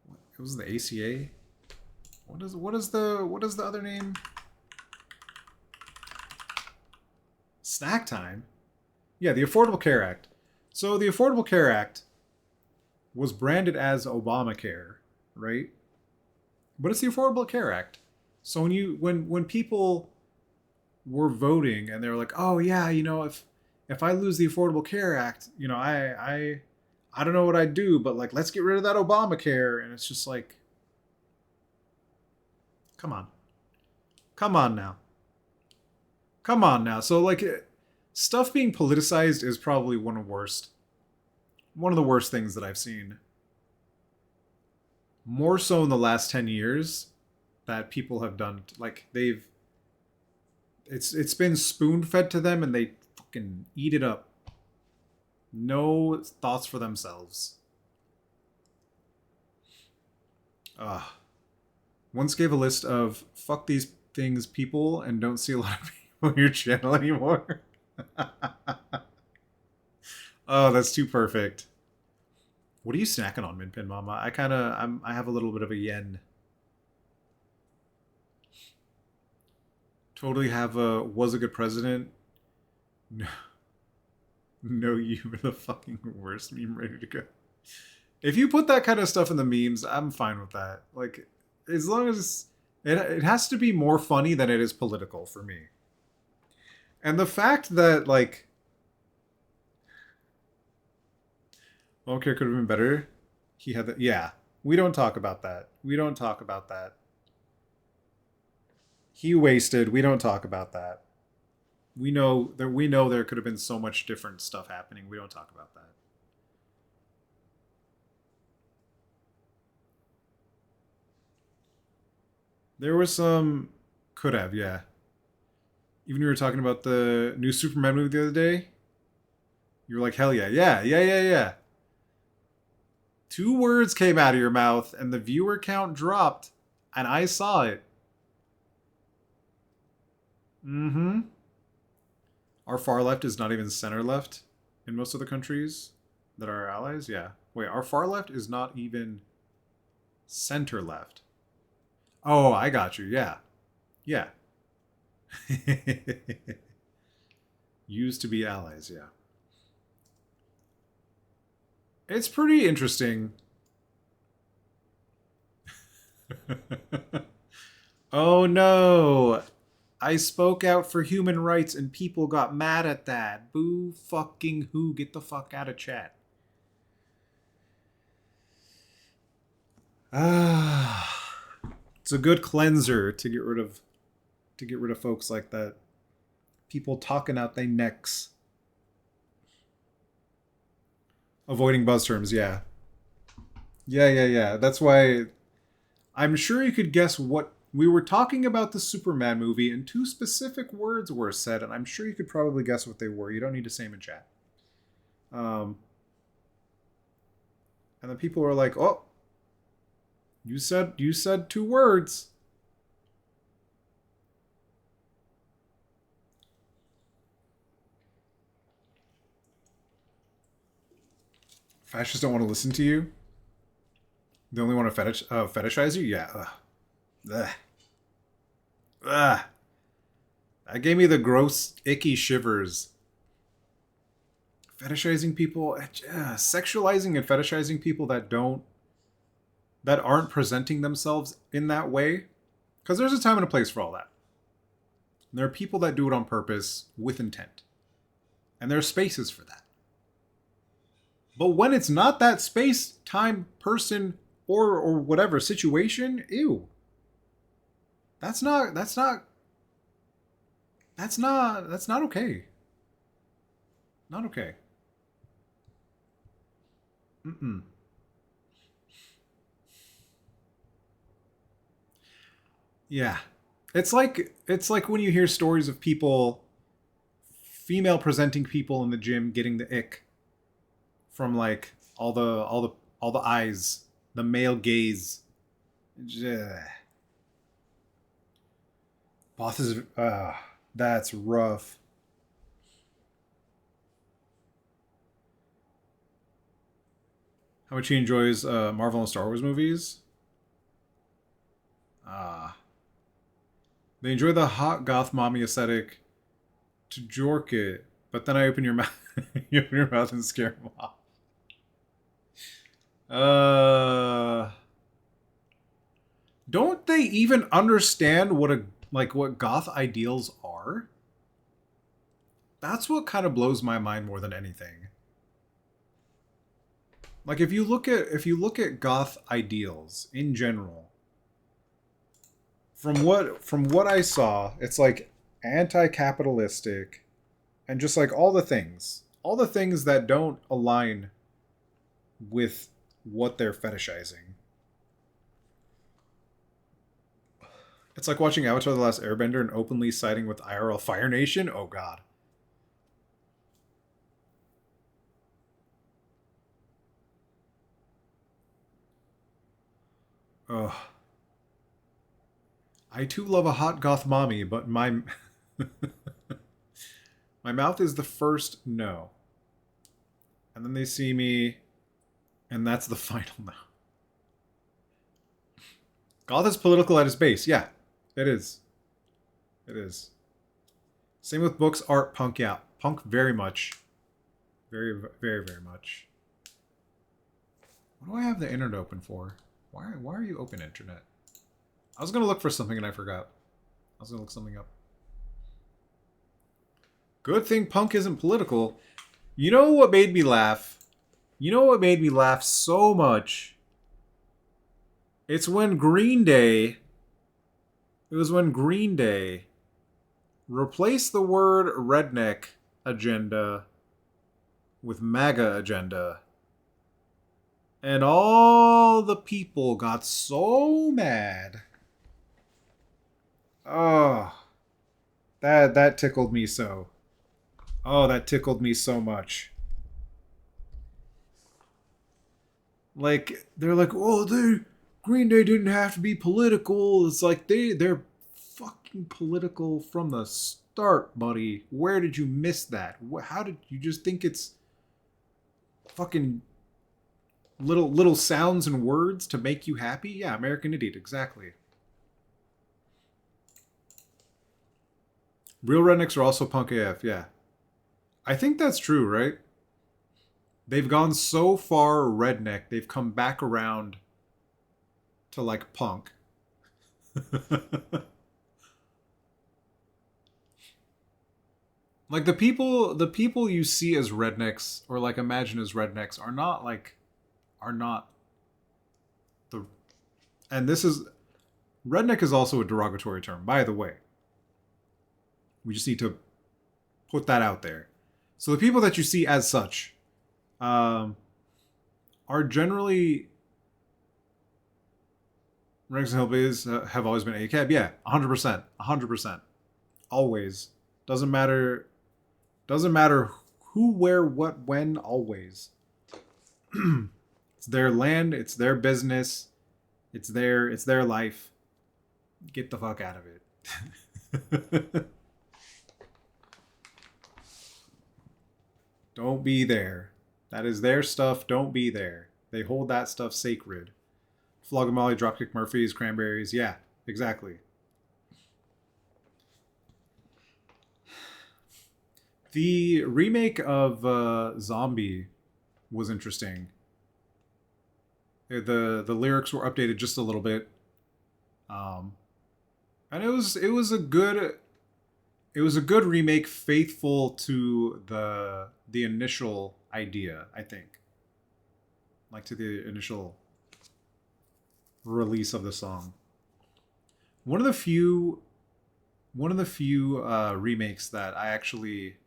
It was the ACA. What is the other name? Snack time. Yeah, the Affordable Care Act. So the Affordable Care Act was branded as Obamacare, right? But it's the Affordable Care Act. So when people were voting and they were like, "Oh yeah, if I lose the Affordable Care Act, I don't know what I'd do, but like let's get rid of that Obamacare." And it's just like, come on. Come on now. Come on now. So like stuff being politicized is probably one of the worst things that I've seen. More so in the last 10 years that people have done, like it's been spoon-fed to them and they fucking eat it up. No thoughts for themselves. Once gave a list of fuck these things people and don't see a lot of people on your channel anymore. Oh, that's too perfect. What are you snacking on, Minpin Mama? I have a little bit of a yen. Totally have a was a good president. No, no, you were the fucking worst meme ready to go. If you put that kind of stuff in the memes, I'm fine with that. Like, as long as It has to be more funny than it is political for me. And the fact that, like, okay, could have been better. He had that. Yeah, we don't talk about that. We don't talk about that. He wasted. We don't talk about that. We know there could have been so much different stuff happening. We don't talk about that. There was some could have, yeah. Even we were talking about the new Superman movie the other day. You were like, hell yeah, yeah, yeah, yeah, yeah. Two words came out of your mouth and the viewer count dropped, and I saw it. Mm-hmm. Our far left is not even center left in most of the countries that are our allies. Yeah. Wait, our far left is not even center left. Oh, I got you. Yeah. Yeah. Used to be allies, yeah. It's pretty interesting. Oh no. I spoke out for human rights and people got mad at that. Boo fucking who. Get the fuck out of chat. Ah. It's a good cleanser to get rid of folks like that. People talking out their necks. Avoiding buzz terms, yeah. Yeah, yeah, yeah. That's why I'm sure you could guess what we were talking about the Superman movie, and two specific words were said, and I'm sure you could probably guess what they were. You don't need to say them in chat. Um, and then people were like, "Oh, you said two words." Fascists don't want to listen to you. They only want to fetishize you. Yeah. Ugh. Ugh. Ugh. That gave me the gross, icky shivers. Fetishizing people, sexualizing and fetishizing people that aren't presenting themselves in that way. Because there's a time and a place for all that. And there are people that do it on purpose with intent. And there are spaces for that. But when it's not that space, time, person, or whatever situation, ew. That's not okay. Not okay. Mm-mm. Yeah. It's like when you hear stories of people, female presenting people in the gym getting the ick from like all the eyes, the male gaze. Ugh. Both is that's rough. How much he enjoys Marvel and Star Wars movies. Ah, they enjoy the hot goth mommy aesthetic to jork it, but then I open your mouth, you open your mouth and scare them off. Uh, don't they even understand what goth ideals are? That's what kind of blows my mind more than anything. Like if you look at goth ideals in general, from what I saw, it's like anti-capitalistic and just like all the things that don't align with what they're fetishizing. It's like watching Avatar: The Last Airbender and openly siding with IRL Fire Nation. Oh God. Ugh. I too love a hot goth mommy, but my my mouth is the first no. And then they see me, and that's the final no. Goth is political at its base. Yeah, it is. It is. Same with books, art, punk. Yeah, punk very much. Very, very, very much. What do I have the internet open for? Why are you open, internet? I was gonna look for something and I forgot. I was gonna look something up. Good thing punk isn't political. You know what made me laugh? You know what made me laugh so much? It's when Green Day. It was when Green Day replaced the word redneck agenda with MAGA agenda. And all the people got so mad. Oh, that tickled me so. Oh, that tickled me so much. Like they're like, "Oh, Green Day didn't have to be political." It's like they're fucking political from the start, buddy. Where did you miss that? How did you just think it's fucking little sounds and words to make you happy? Yeah, American Idiot, exactly. Real rednecks are also punk AF, yeah. I think that's true, right? They've gone so far redneck, they've come back around to like punk. Like the people you see as rednecks or like imagine as rednecks are not the and this is redneck is also a derogatory term, by the way. We just need to put that out there. So the people that you see as such um, are generally rednecks and hillbillies have always been ACAB. Yeah, 100%, 100%, always. Doesn't matter. Doesn't matter who, where, what, when. Always. It's their land. It's their business. It's their life. Get the fuck out of it. Don't be there. That is their stuff. Don't be there. They hold that stuff sacred. Flogamolly, Dropkick Murphys, Cranberries. Yeah, exactly. The remake of Zombie was interesting. The lyrics were updated just a little bit, um, and it was a good remake, faithful to the initial idea. I think, like to the initial release of the song. One of the few remakes that I actually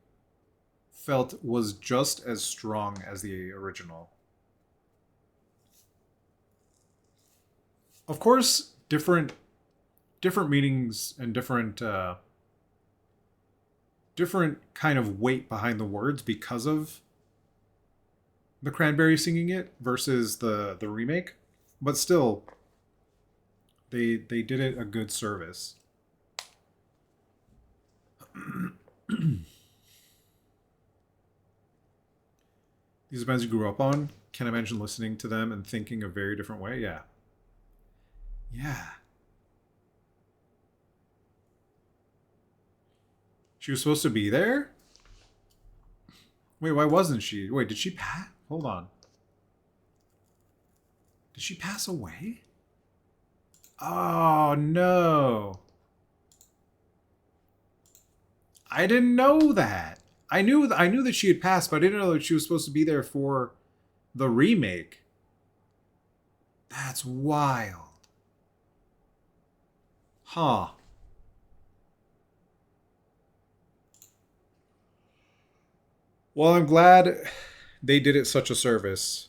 felt was just as strong as the original. Of course, different meanings and different kind of weight behind the words because of the Cranberry singing it versus the remake, but still, they did it a good service. These bands you grew up on, can I imagine listening to them and thinking a very different way? Yeah. Yeah. She was supposed to be there? Wait, why wasn't she? Wait, did she pass? Hold on. Did she pass away? Oh, no. I didn't know that. I knew that she had passed, but I didn't know that she was supposed to be there for the remake. That's wild. Huh. Well, I'm glad they did it such a service.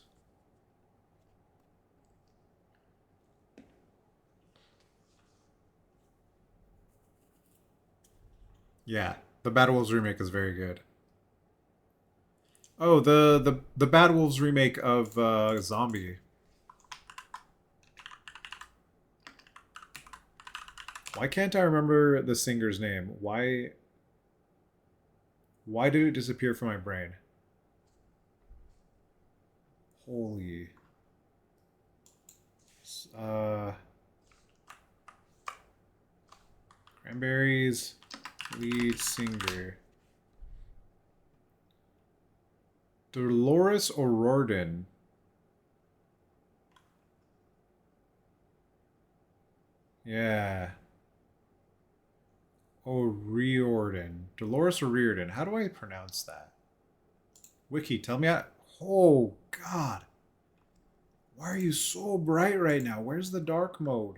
Yeah, the Bad Wolves remake is very good. Oh, the Bad Wolves remake of Zombie. Why can't I remember the singer's name? Why did it disappear from my brain? Holy. Uh, Cranberries lead singer. Dolores O'Riordan. Yeah. O'Riordan. Dolores O'Riordan. How do I pronounce that? Wiki, tell me how. Oh, God. Why are you so bright right now? Where's the dark mode?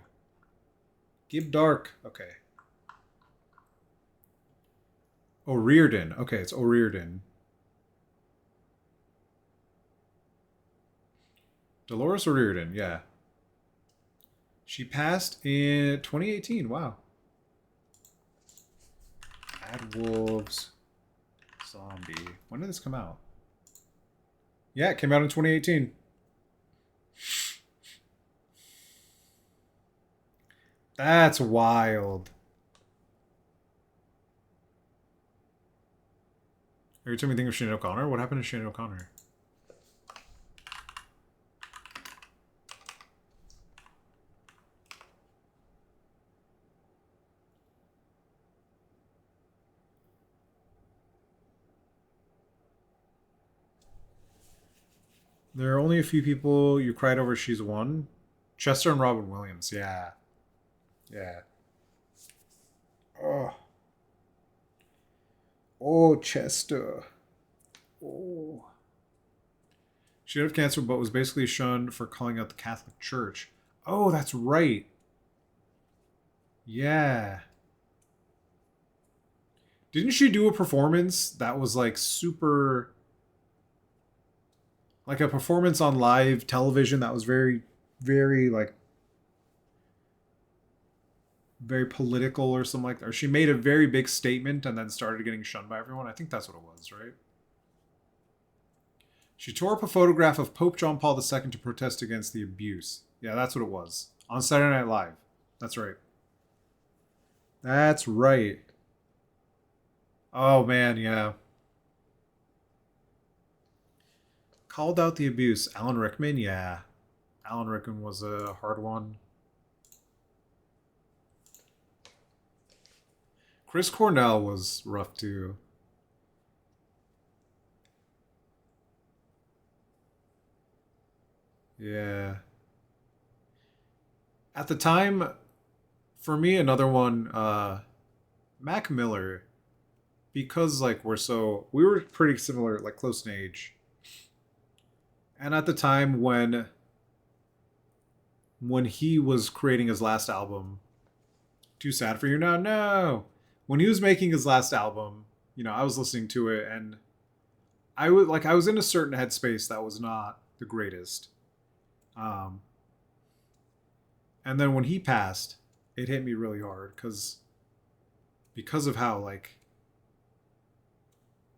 Give dark. Okay. O'Riordan. Okay, it's O'Riordan. Dolores O'Riordan, yeah. She passed in 2018. Wow. Bad Wolves Zombie. When did this come out? Yeah, it came out in 2018. That's wild. Every time we think of Sinead O'Connor, what happened to Sinead O'Connor? There are only a few people you cried over she's won. Chester and Robin Williams, yeah. Yeah. Oh. Oh, Chester. Oh. She died of cancer, but was basically shunned for calling out the Catholic Church. Oh, that's right. Yeah. Didn't she do a performance that was like super. Like a performance on live television that was very, very like. Very political or something like that? Or she made a very big statement and then started getting shunned by everyone? I think that's what it was, right? She tore up a photograph of Pope John Paul II to protest against the abuse. Yeah, that's what it was. On Saturday Night Live. That's right. That's right. Oh, man, yeah. Called out the abuse. Alan Rickman, yeah. Alan Rickman was a hard one. Chris Cornell was rough, too. Yeah. At the time, for me, another one, Mac Miller, because like we were pretty similar, like close in age. And at the time when he was creating his last album, Too Sad for You Now, no. When he was making his last album, I was listening to it and I was in a certain headspace that was not the greatest. Um and then when he passed, it hit me really hard because of how like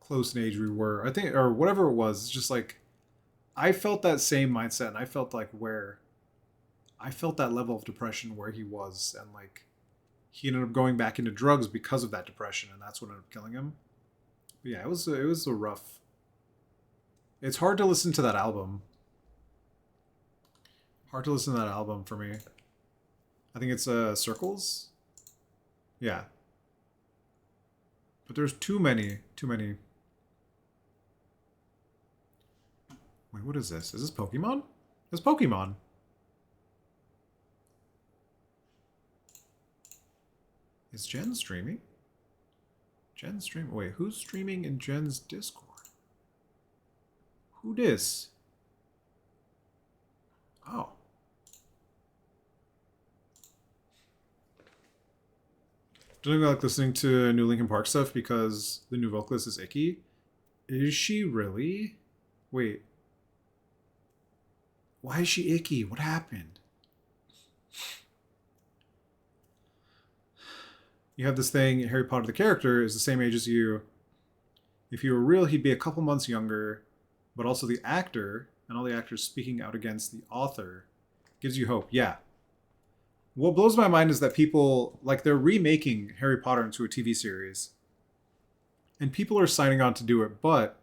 close in age we were. I think or whatever it was, it's just like I felt that same mindset and I felt like where I felt that level of depression where he was and like he ended up going back into drugs because of that depression and that's what ended up killing him. But yeah, it was a rough. It's hard to listen to that album. Hard to listen to that album for me. I think it's Circles. Yeah. But there's too many. Wait, what is this? Is this Pokemon? It's Pokemon. Is Jen streaming? Jen's streaming. Wait, who's streaming in Jen's Discord? Who dis? Oh. Doing like listening to new Linkin Park stuff because the new vocalist is Icky. Is she really? Wait. Why is she icky? What happened? You have this thing, Harry Potter the character is the same age as you. If he were real, he'd be a couple months younger, but also the actor and all the actors speaking out against the author gives you hope. Yeah. What blows my mind is that people like they're remaking Harry Potter into a TV series. And people are signing on to do it, but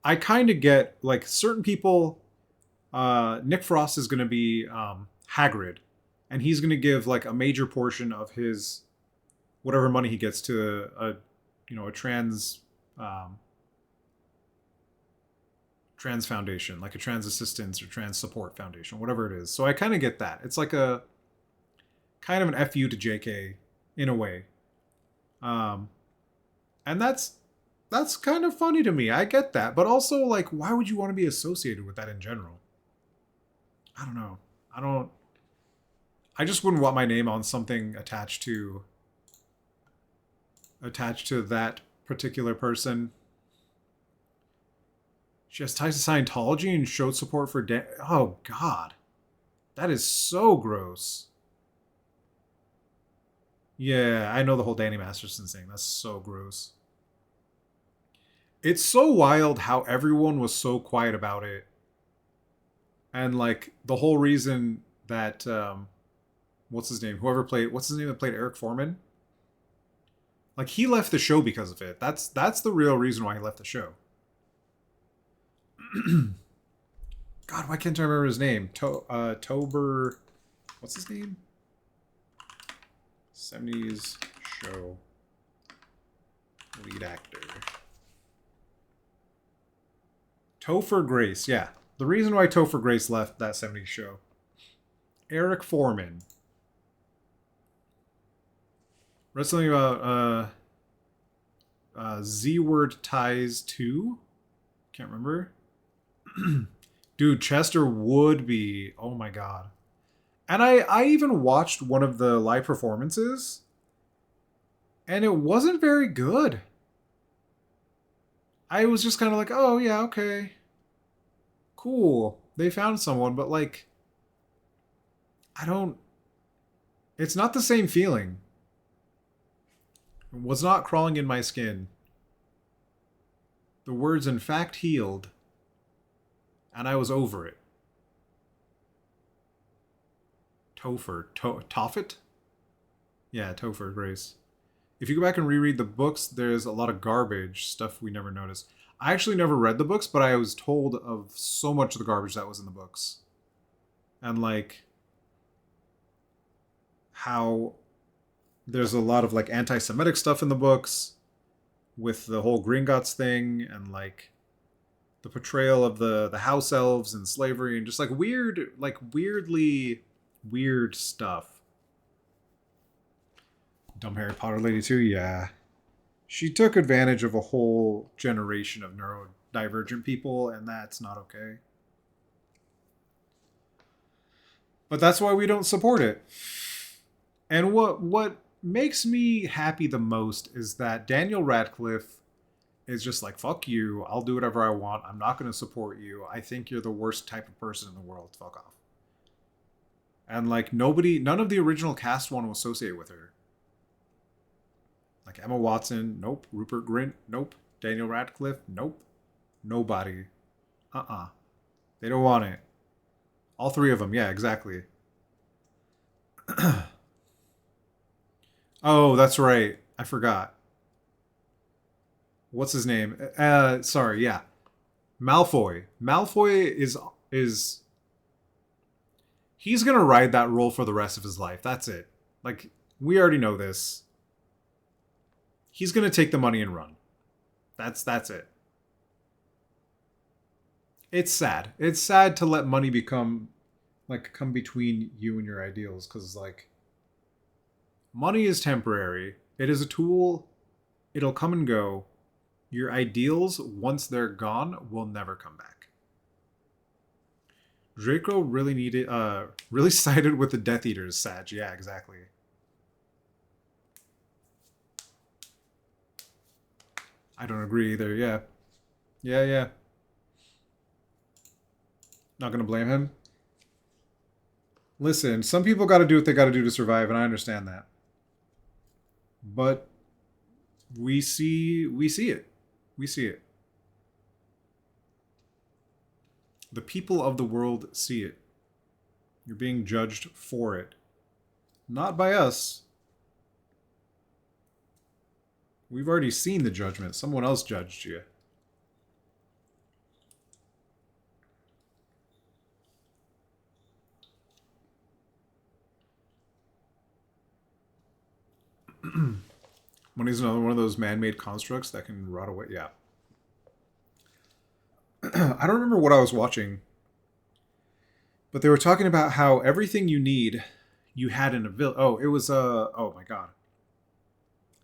I kind of get like certain people Nick Frost is going to be Hagrid and he's going to give like a major portion of his whatever money he gets to a trans foundation, like a trans assistance or trans support foundation, whatever it is. So I kind of get that. It's like a kind of an FU to JK in a way. And that's kind of funny to me. I get that, but also like, why would you want to be associated with that in general? I don't know. I just wouldn't want my name on something attached to that particular person. She has ties to Scientology and showed support for oh god. That is so gross. Yeah, I know the whole Danny Masterson thing. That's so gross. It's so wild how everyone was so quiet about it. And like the whole reason that what's his name? What's his name that played Eric Foreman? Like he left the show because of it. That's the real reason why he left the show. God, why can't I remember his name? Tober. What's his name? 70s show lead actor. Topher Grace, yeah. The reason why Topher Grace left that 70s show. Eric Foreman. Read something about Z-Word Ties 2? Can't remember. Dude, Chester would be... Oh my god. And I even watched one of the live performances. And it wasn't very good. I was just kind of like, oh yeah, okay. Cool. They found someone, but like... It's not the same feeling. It was not crawling in my skin. The words in fact healed. And I was over it. Tophet? Yeah, Topher Grace. If you go back and reread the books, there's a lot of garbage, stuff we never noticed. I actually never read the books, but I was told of so much of the garbage that was in the books. And like how there's a lot of like anti-Semitic stuff in the books with the whole Gringotts thing and like the portrayal of the house elves and slavery and just like weirdly weird stuff. Dumb Harry Potter lady too, yeah. She took advantage of a whole generation of neurodivergent people, and that's not okay. But that's why we don't support it. And what makes me happy the most is that Daniel Radcliffe is just like, fuck you, I'll do whatever I want, I'm not going to support you, I think you're the worst type of person in the world, fuck off. And like none of the original cast want to associate with her. Like Emma Watson, nope. Rupert Grint, nope. Daniel Radcliffe, nope. Nobody. They don't want it. All three of them, yeah, exactly. Oh, that's right. I forgot. What's his name? Sorry, yeah. Malfoy. Malfoy is he's gonna ride that role for the rest of his life. That's it. Like, we already know this. He's gonna take the money and run. That's it. It's sad. It's sad to let money come between you and your ideals, because like money is temporary. It is a tool. It'll come and go. Your ideals, once they're gone, will never come back. Draco really sided with the Death Eaters, Sag. Yeah, exactly. I don't agree either, yeah. Yeah. Not gonna blame him. Listen, some people gotta do what they gotta do to survive, and I understand that. But we see it. We see it. The people of the world see it. You're being judged for it. Not by us. We've already seen the judgment. Someone else judged you. Money's another one of those man-made constructs that can rot away. Yeah. I don't remember what I was watching, but they were talking about how everything you need you had in a village. Oh, it was oh my god.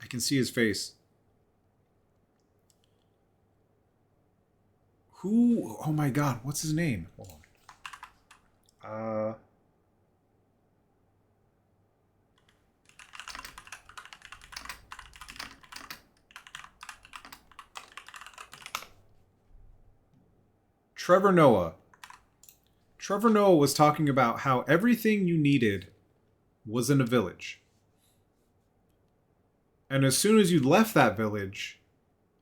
I can see his face. Who? Oh my god, what's his name? Hold on. Trevor Noah. Trevor Noah was talking about how everything you needed was in a village. And as soon as you left that village,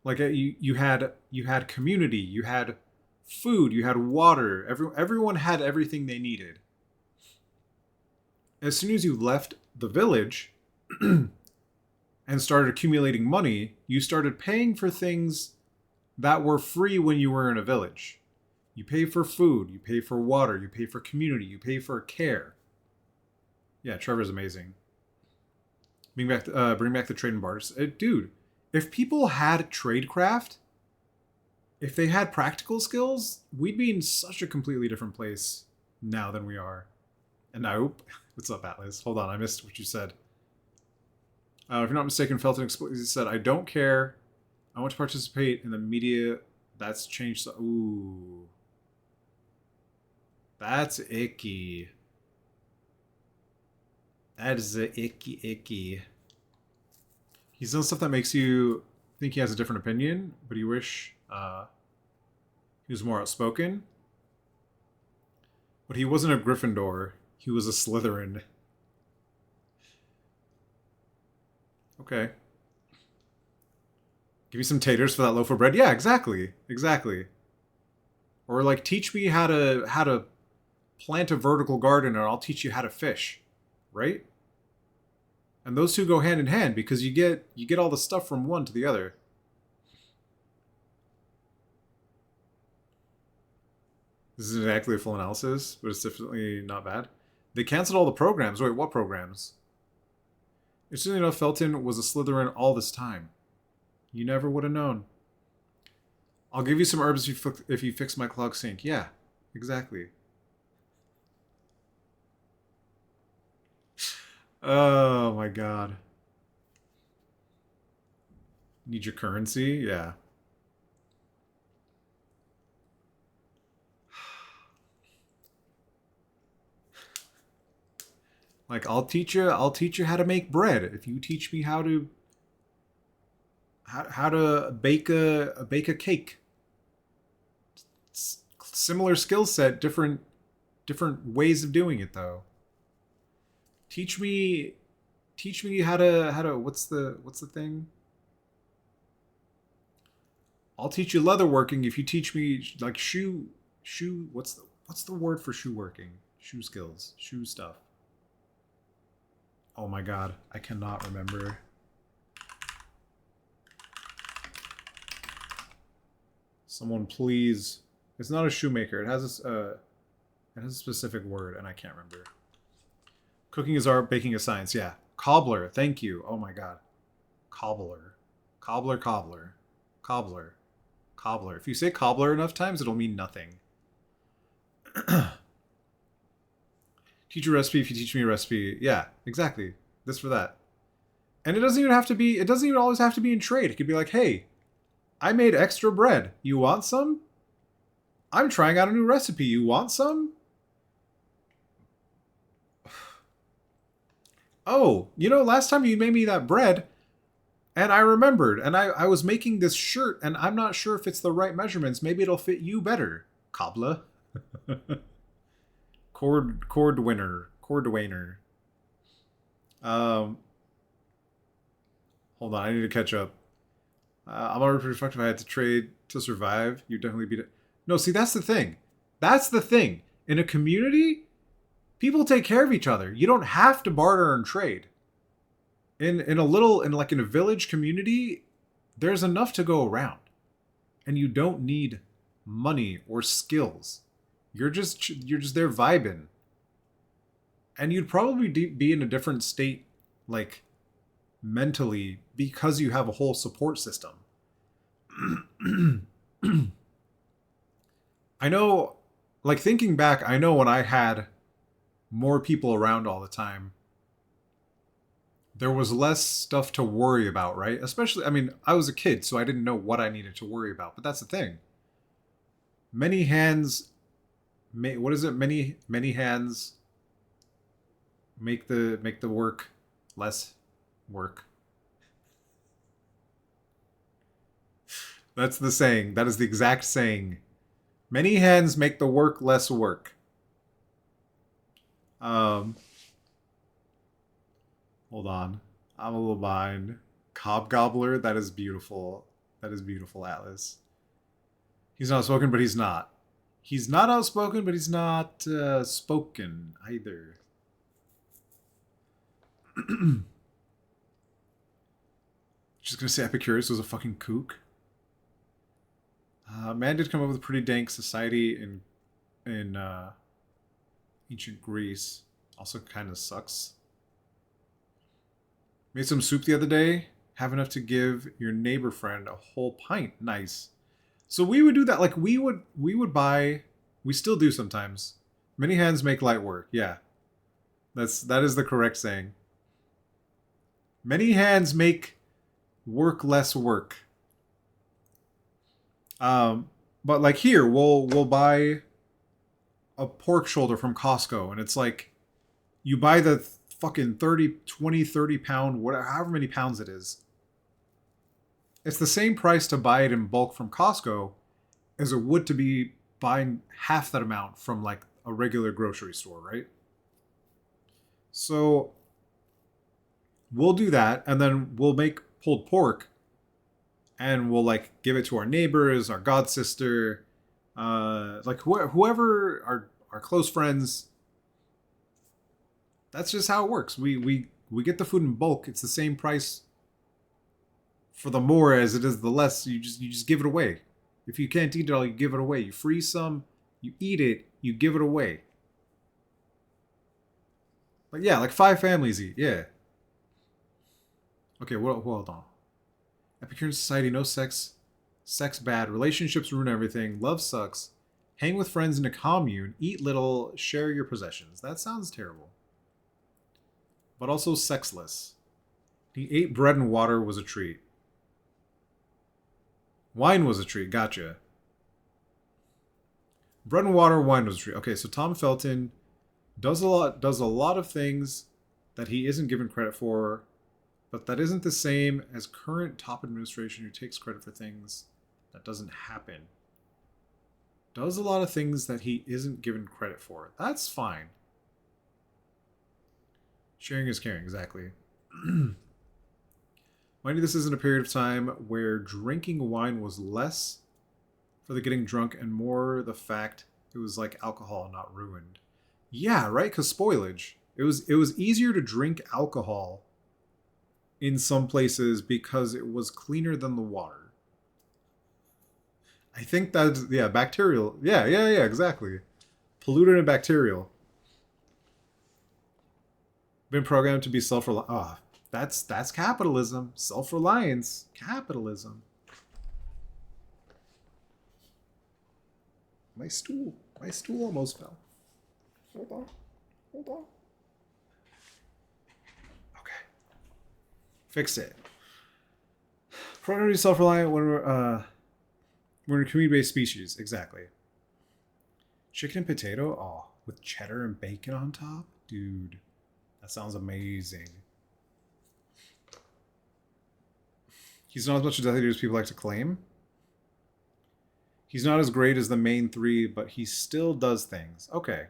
like you had community, you had food, you had water, everyone had everything they needed. As soon as you left the village and started accumulating money, you started paying for things that were free when you were in a village. You pay for food, you pay for water, you pay for community, you pay for care. Yeah, Trevor's amazing. Bring back the trade and barters. Dude, if people had tradecraft, if they had practical skills, we'd be in such a completely different place now than we are. And now, what's up, Atlas? Hold on, I missed what you said. If you're not mistaken, Felton explicitly said, I don't care. I want to participate in the media. That's changed. Ooh. That's icky. That is a icky. He's done stuff that makes you think he has a different opinion, but you wish he was more outspoken. But he wasn't a Gryffindor. He was a Slytherin. Okay. Give me some taters for that loaf of bread. Yeah, exactly. Or like teach me how to plant a vertical garden, and I'll teach you how to fish, right? And those two go hand in hand because you get all the stuff from one to the other. This is exactly a full analysis, but it's definitely not bad. They canceled all the programs. Wait, what programs? Interestingly enough, Felton was a Slytherin all this time. You never would have known. I'll give you some herbs if you fix my clogged sink. Yeah, exactly. Oh my god. Need your currency? Yeah. Like I'll teach you how to make bread if you teach me how to bake a cake. It's similar skill set, different ways of doing it though. Teach me how to what's the thing? I'll teach you leather working if you teach me like shoe what's the word for shoe working? Shoe skills, shoe stuff. Oh my god, I cannot remember. Someone please. It's not a shoemaker. It has a specific word and I can't remember. Cooking is art, baking is science. Yeah. Cobbler. Thank you. Oh my god. Cobbler. Cobbler. If you say cobbler enough times, it'll mean nothing. Teach a recipe if you teach me a recipe. Yeah, exactly. This for that. And it doesn't even always have to be in trade. It could be like, hey, I made extra bread. You want some? I'm trying out a new recipe. You want some? Oh, last time you made me that bread, and I remembered, and I was making this shirt, and I'm not sure if it's the right measurements. Maybe it'll fit you better, cobbler. Cordwainer. Hold on, I need to catch up. I'm already pretty fucked if I had to trade to survive. You definitely beat it. No, see, that's the thing. In a community, people take care of each other. You don't have to barter and trade. In a village community, there's enough to go around. And you don't need money or skills. You're just there vibing. And you'd probably be in a different state, like, mentally, because you have a whole support system. I know, like, thinking back, I know when I had more people around all the time, there was less stuff to worry about, right? Especially, I mean, I was a kid, so I didn't know what I needed to worry about. But that's the thing. Many hands, what is it? Many hands make the work less work. That's the saying. That is the exact saying. Many hands make the work less work. Um, Hold on. I'm a little behind. Cob Gobbler, that is beautiful. That is beautiful, Atlas. He's not outspoken, but he's not. He's not outspoken, but he's not spoken either. Just gonna say Epicurus was a fucking kook. Man did come up with a pretty dank society in ancient Greece. Also kind of sucks. Made some soup the other day. Have enough to give your neighbor friend a whole pint. Nice. So we would do that. Like we would buy. We still do sometimes. Many hands make light work. Yeah, that is the correct saying. Many hands make work less work. But like here, we'll buy a pork shoulder from Costco, and it's like you buy the fucking 30 pound, whatever, however many pounds it is. It's the same price to buy it in bulk from Costco as it would to be buying half that amount from like a regular grocery store, right? So we'll do that, and then we'll make pulled pork, and we'll like give it to our neighbors, our god sister, like whoever our close friends. That's just how it works. We get the food in bulk. It's the same price for the more as it is the less. You just give it away. If you can't eat it all, you give it away. You freeze some, you eat it, you give it away. Like yeah, like 5 families eat. Yeah. Okay, well, hold on. Epicurean society, no sex. Sex bad. Relationships ruin everything. Love sucks. Hang with friends in a commune. Eat little. Share your possessions. That sounds terrible. But also sexless. He ate bread and water was a treat. Wine was a treat. Gotcha. Bread and water, wine was a treat. Okay, so Tom Felton does a lot of things that he isn't given credit for, but that isn't the same as current top administration who takes credit for things that doesn't happen. Does a lot of things that he isn't given credit for. That's fine. Sharing is caring, exactly. Mind you, this isn't a period of time where drinking wine was less for the getting drunk and more the fact it was like alcohol, not ruined. Yeah, right? Because spoilage. It was easier to drink alcohol in some places because it was cleaner than the water. I think that's, yeah, bacterial. Yeah, exactly. Polluted and bacterial. Been programmed to be self-reliant. Ah, that's capitalism. Self-reliance. Capitalism. My stool almost fell. Hold on. Okay. Fixed it. Programmed to be self-reliant when we're a community-based species. Exactly. Chicken and potato? Oh, with cheddar and bacon on top? Dude. That sounds amazing. He's not as much a Death Eater as people like to claim. He's not as great as the main 3, but he still does things. Okay.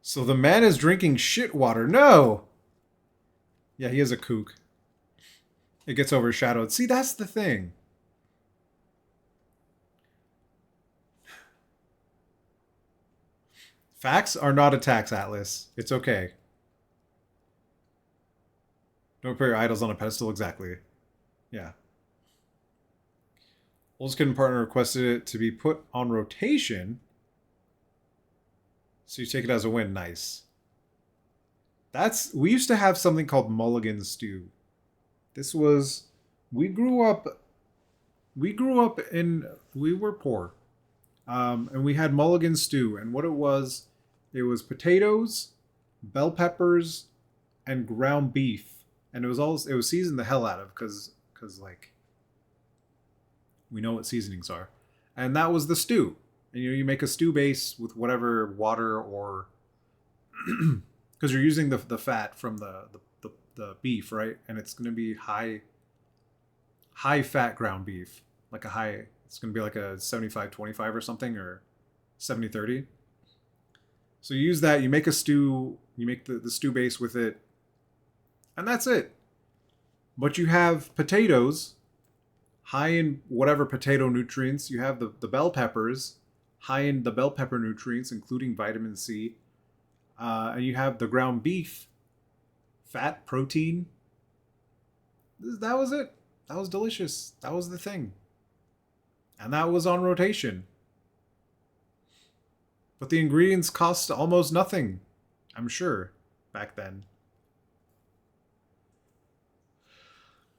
So the man is drinking shit water. No! Yeah, he is a kook. It gets overshadowed. See, that's the thing. Facts are not attacks, Atlas. It's okay. Don't put your idols on a pedestal, exactly. Yeah. Oldest Kid and Partner requested it to be put on rotation. So you take it as a win. Nice. We used to have something called Mulligan Stew. We grew up we were poor. And we had mulligan stew, and what it was potatoes, bell peppers, and ground beef, and it was seasoned the hell out of because like we know what seasonings are, and that was the stew. And you make a stew base with whatever water or because you're using the fat from the beef, right? And it's going to be high fat ground beef, like a high. It's going to be like a 75-25 or something, or 70-30. So you use that. You make a stew. You make the stew base with it, and that's it. But you have potatoes, high in whatever potato nutrients. You have the bell peppers, high in the bell pepper nutrients, including vitamin C. And you have the ground beef, fat, protein. That was it. That was delicious. That was the thing. And that was on rotation. But the ingredients cost almost nothing, I'm sure, back then.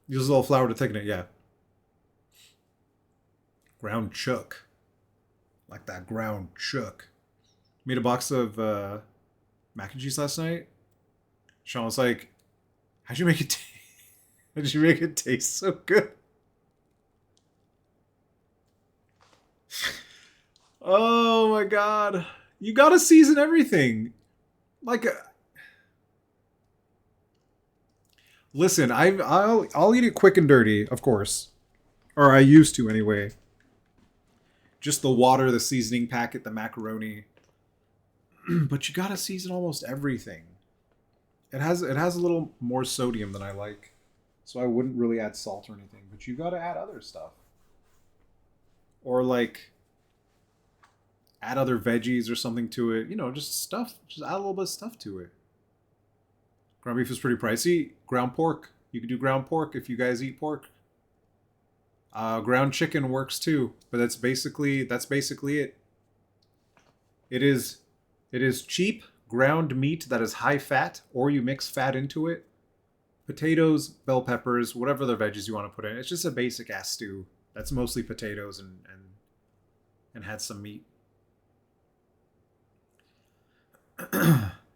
Use a little flour to thicken it, yeah. Ground chook. Like that ground chook. Made a box of mac and cheese last night. Sean was like, how'd you make it how'd you make it taste so good? Oh my god. You gotta season everything. Like listen, I'll eat it quick and dirty, of course. Or I used to anyway. Just the water, the seasoning packet, the macaroni. But you gotta season almost everything. It has a little more sodium than I like. So I wouldn't really add salt or anything. But you gotta add other stuff. Or like add other veggies or something to it. You know, just stuff. Just add a little bit of stuff to it. Ground beef is pretty pricey. Ground pork. You could do ground pork if you guys eat pork. Ground chicken works too, but that's basically it. It is cheap ground meat that is high fat, or you mix fat into it. Potatoes, bell peppers, whatever other veggies you want to put in. It's just a basic ass stew. That's mostly potatoes and had some meat.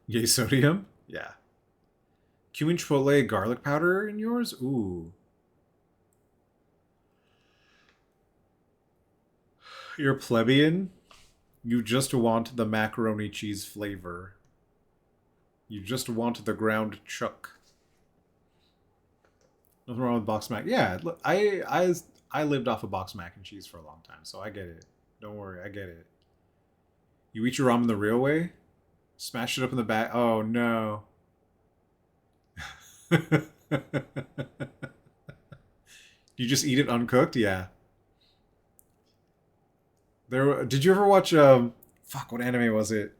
Yay sodium? Yeah. Cumin chipotle garlic powder in yours? Ooh. You're plebeian. You just want the macaroni cheese flavor. You just want the ground chuck. Nothing wrong with box mac. Yeah, I lived off of box mac and cheese for a long time, so I get it. Don't worry, I get it. You eat your ramen the real way? Smash it up in the back. Oh no. You just eat it uncooked? Yeah. Did you ever watch fuck, what anime was it?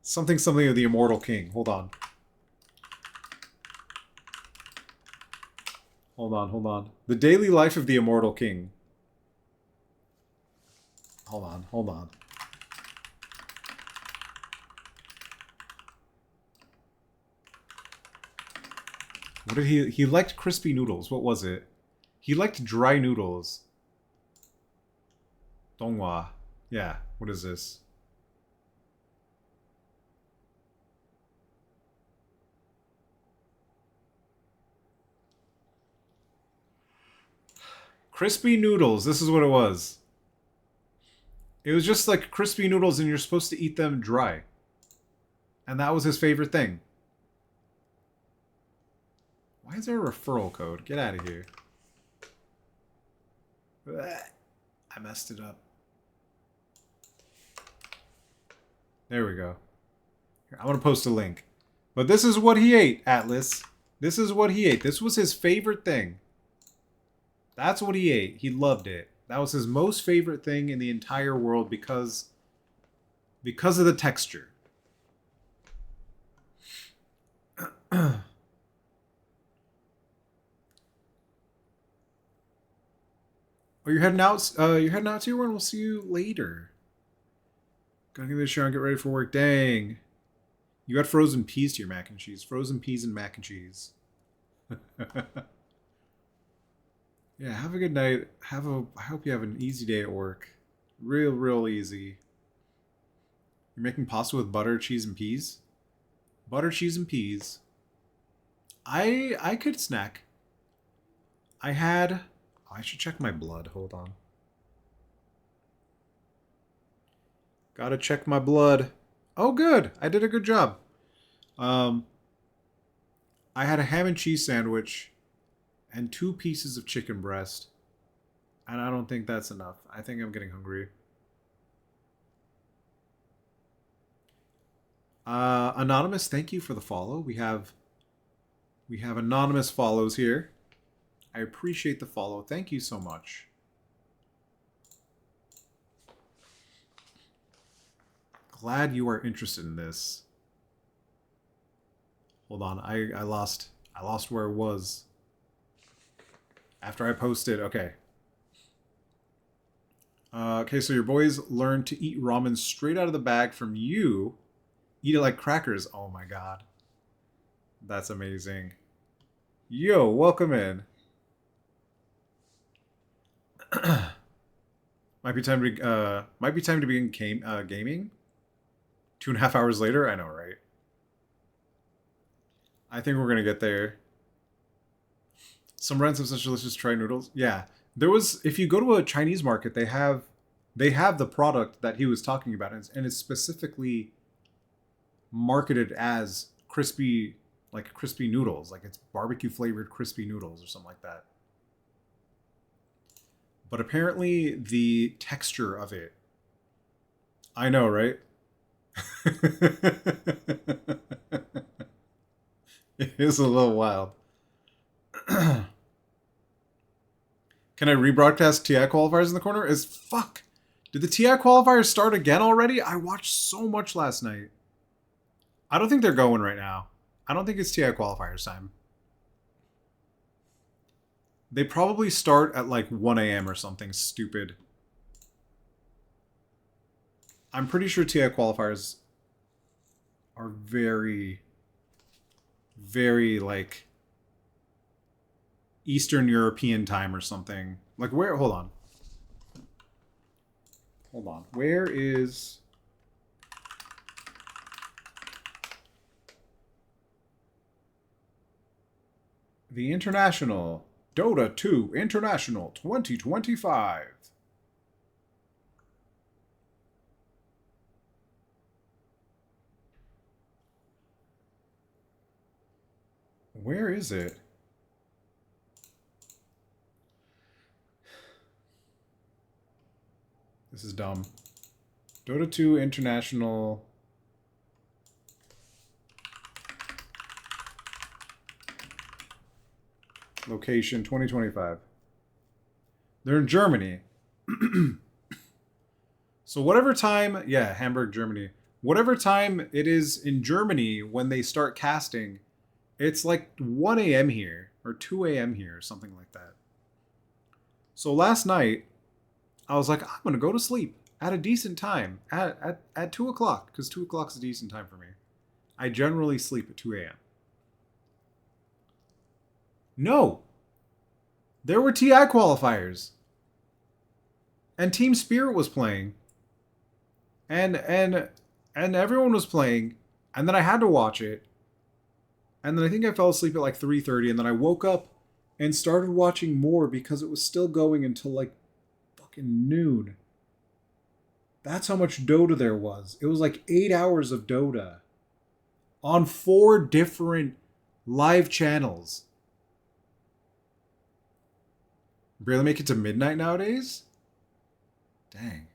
Something of the Immortal King. Hold on. Hold on. The Daily Life of the Immortal King. Hold on. What did he liked crispy noodles. What was it? He liked dry noodles. Donghua. Yeah, what is this? Crispy noodles. This is what it was. It was just like crispy noodles and you're supposed to eat them dry. And that was his favorite thing. Why is there a referral code? Get out of here. I messed it up. There we go. Here, I'm going to post a link. But this is what he ate, Atlas. This is what he ate. This was his favorite thing. That's what he ate. He loved it. That was his most favorite thing in the entire world because of the texture. Oh, you're heading out. You're heading out too, and we'll see you later. Gotta give it a shower and get ready for work. Dang, you got frozen peas to your mac and cheese. Frozen peas and mac and cheese. Yeah, have a good night. I hope you have an easy day at work. Real easy. You're making pasta with butter, cheese, and peas? Butter, cheese, and peas. I could snack. I had... Oh, I should check my blood. Hold on. Gotta check my blood. Oh, good. I did a good job. I had a ham and cheese sandwich and 2 pieces of chicken breast. And I don't think that's enough. I think I'm getting hungry. Anonymous, thank you for the follow. We have anonymous follows here. I appreciate the follow. Thank you so much. Glad you are interested in this. Hold on, I lost where it was. After I posted, okay. Okay, so your boys learned to eat ramen straight out of the bag from you. Eat it like crackers. Oh my god. That's amazing. Yo, welcome in. Might be time to begin gaming. 2.5 hours later? I know, right? I think we're gonna get there. Some brands have such delicious try noodles. Yeah. There was, if you go to a Chinese market, they have the product that he was talking about, and it's specifically marketed as crispy, like crispy noodles, like it's barbecue flavored crispy noodles or something like that. But apparently the texture of it, I know, right? It is a little wild. Can I rebroadcast TI qualifiers in the corner? Is fuck. Did the TI qualifiers start again already? I watched so much last night. I don't think they're going right now. I don't think it's TI qualifiers time. They probably start at like 1 a.m. or something stupid. I'm pretty sure TI qualifiers are very, very like Eastern European time or something. Like where? Hold on. Hold on. Where is... the International Dota 2 International 2025. Where is it? This is dumb. Dota 2 International. Location 2025. They're in Germany. So whatever time, yeah, Hamburg, Germany. Whatever time it is in Germany when they start casting, it's like 1 a.m. here or 2 a.m. here or something like that. So last night, I was like, I'm going to go to sleep at a decent time at 2 o'clock because 2 o'clock is a decent time for me. I generally sleep at 2 a.m. No. There were TI qualifiers. And Team Spirit was playing. And everyone was playing. And then I had to watch it. And then I think I fell asleep at like 3:30. And then I woke up and started watching more because it was still going until like fucking noon. That's how much Dota there was. It was like 8 hours of Dota. On 4 different live channels. Barely make it to midnight nowadays? Dang.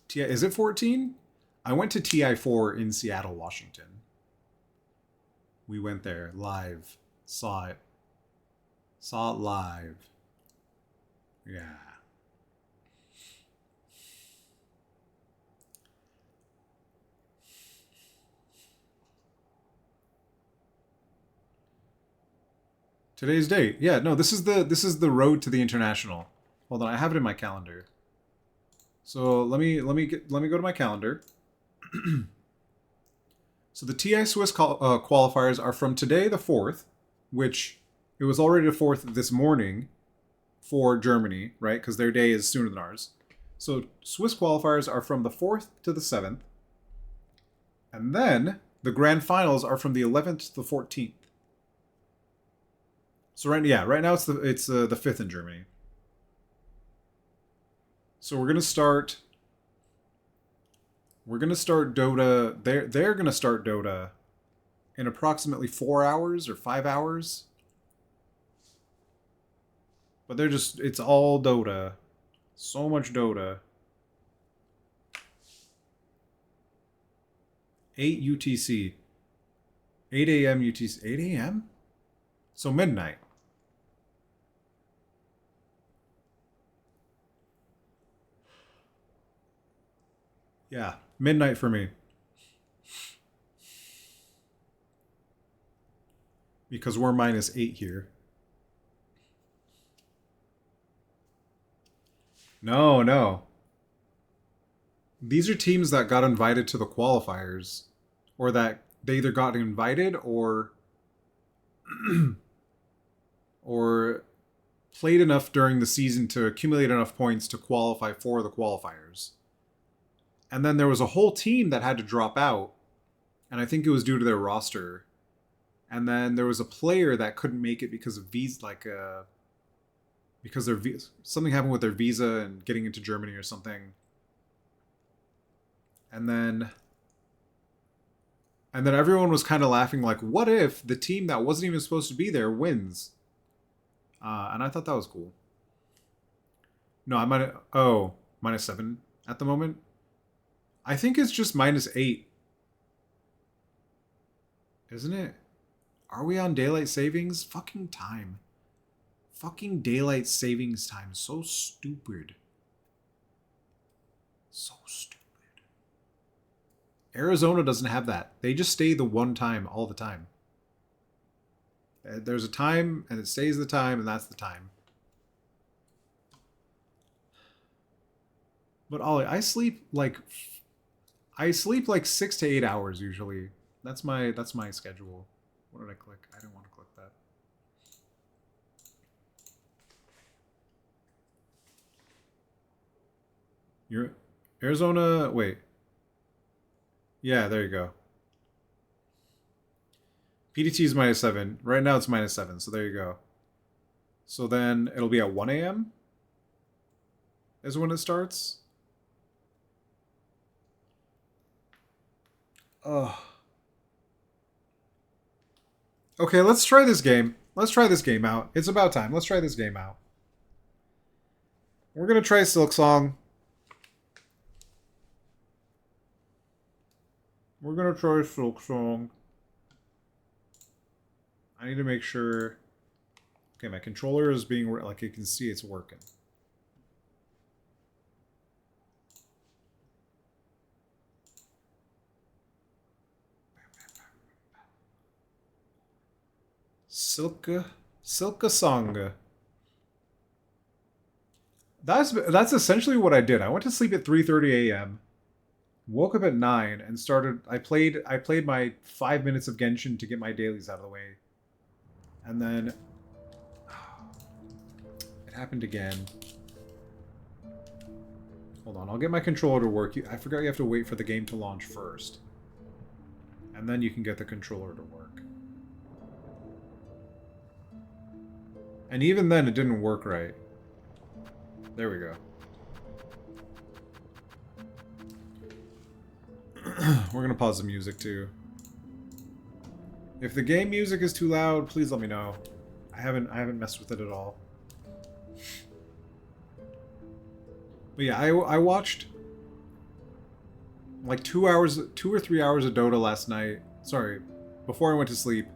TI, is it 14? I went to TI4 in Seattle, Washington. We went there live. Saw it. Saw it live. Yeah. Today's date. Yeah, no, this is the road to the international. Hold on, I have it in my calendar. So let me go to my calendar. So the TI Swiss qualifiers are from today, the 4th, which it was already the 4th this morning. for Germany, right? Because their day is sooner than ours. So Swiss qualifiers are from the 4th to the 7th. And then the grand finals are from the 11th to the 14th. So right now it's the 5th in Germany. So we're gonna start Dota. They're gonna start Dota in approximately 4 hours or 5 hours. But it's all Dota. So much Dota. 8 UTC. 8 a.m. UTC. 8 a.m.? So midnight. Yeah, midnight for me. Because we're -8 here. No. These are teams that got invited to the qualifiers. Or that they either got invited or or played enough during the season to accumulate enough points to qualify for the qualifiers. And then there was a whole team that had to drop out, and I think it was due to their roster. And then there was a player that couldn't make it because of because something happened with their visa and getting into Germany or something. And then everyone was kind of laughing, like, what if the team that wasn't even supposed to be there wins? And I thought that was cool. No, I might. Oh, -7 at the moment. I think it's just -8. Isn't it? Are we on daylight savings? Fucking time. Fucking daylight savings time. So stupid. So stupid. Arizona doesn't have that. They just stay the one time all the time. There's a time, and it stays the time, and that's the time. But Ollie, I sleep like 6 to 8 hours usually. That's my schedule. What did I click? I didn't want to click that. You're Arizona. Wait. Yeah, there you go. PDT is -7. Right now it's -7, so there you go. So then it'll be at 1 a.m. is when it starts. Ugh. Okay, let's try this game. Let's try this game out. It's about time. Let's try this game out. We're gonna try Silksong. We're gonna try Silksong. I need to make sure. Okay, my controller is being like you can see it's working. Silksong. That's essentially what I did. I went to sleep at 3:30 a.m. Woke up at 9 and started. I played my 5 minutes of Genshin to get my dailies out of the way, and then it happened again. Hold on, I'll get my controller to work. I forgot you have to wait for the game to launch first, and then you can get the controller to work. And even then, it didn't work right. There we go. We're gonna pause the music too. If the game music is too loud, please let me know. I haven't messed with it at all. But yeah, I watched like 2 or 3 hours of Dota last night. Sorry, before I went to sleep,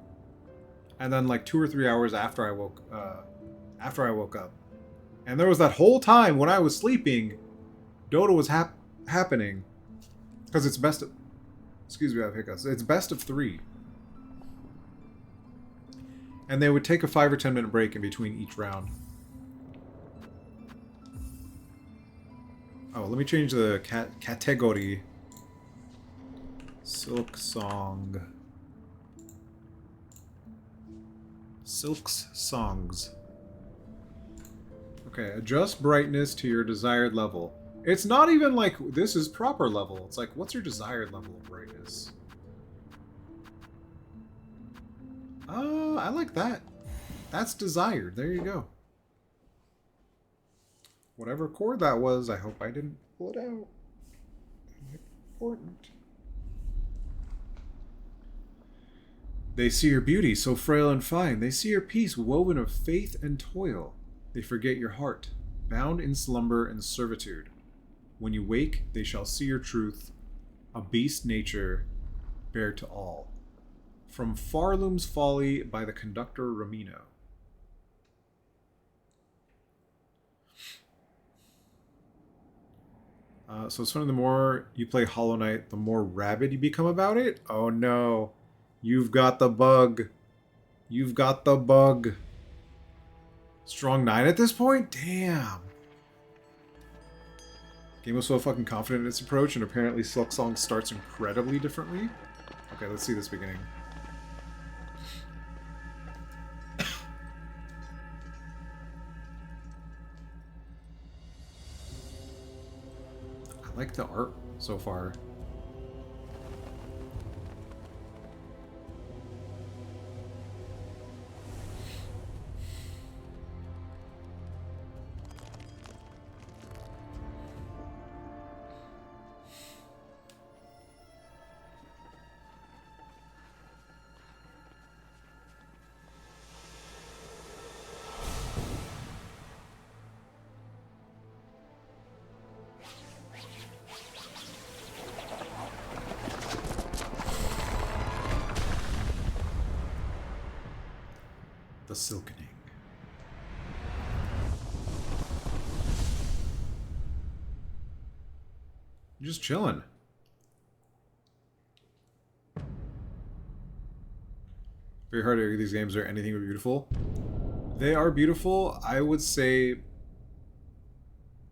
and then like 2 or 3 hours after I woke up. And there was that whole time when I was sleeping, Dota was happening. Because it's best of... Excuse me, I have hiccups. It's best of 3. And they would take a 5 or 10 minute break in between each round. Oh, let me change the category. Silksong. Silks songs. Okay, adjust brightness to your desired level. It's not even like this is proper level. It's like, what's your desired level of brightness? I like that. That's desired. There you go. Whatever chord that was, I hope I didn't pull it out. Important. They see your beauty, so frail and fine. They see your peace, woven of faith and toil. They forget your heart, bound in slumber and servitude. When you wake, they shall see your truth, a beast nature, bare to all. From Farloom's Folly by the conductor Ramino. So it's funny, the more you play Hollow Knight, the more rabid you become about it. Oh no. You've got the bug. You've got the bug. Strong 9 at this point? Damn. Game was so fucking confident in its approach, and apparently Silksong starts incredibly differently. Okay, let's see this beginning. I like the art so far. The Silkening. You're just chilling. Very hard to argue these games are anything but beautiful. They are beautiful. I would say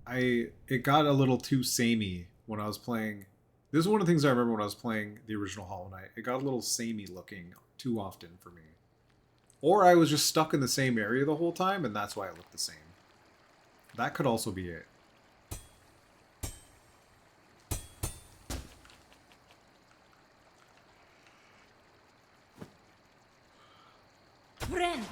it got a little too samey when I was playing. This is one of the things I remember when I was playing the original Hollow Knight. It got a little samey looking too often for me. Or I was just stuck in the same area the whole time, and that's why it looked the same. That could also be it. Friend.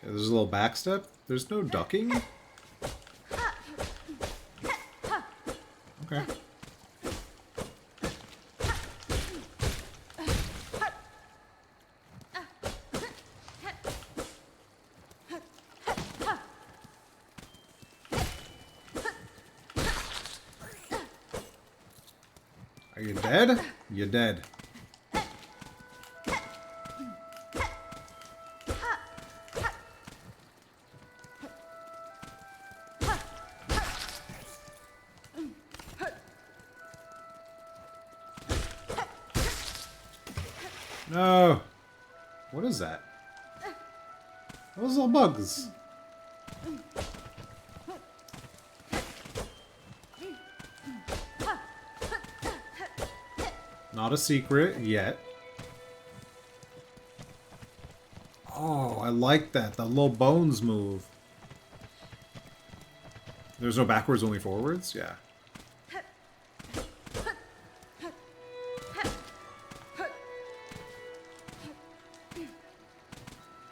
There's a little backstep. There's no ducking. Okay. Are you dead? You're dead. No! What is that? Those little bugs. Not a secret yet. Oh, I like that. The little bones move. There's no backwards, only forwards? Yeah.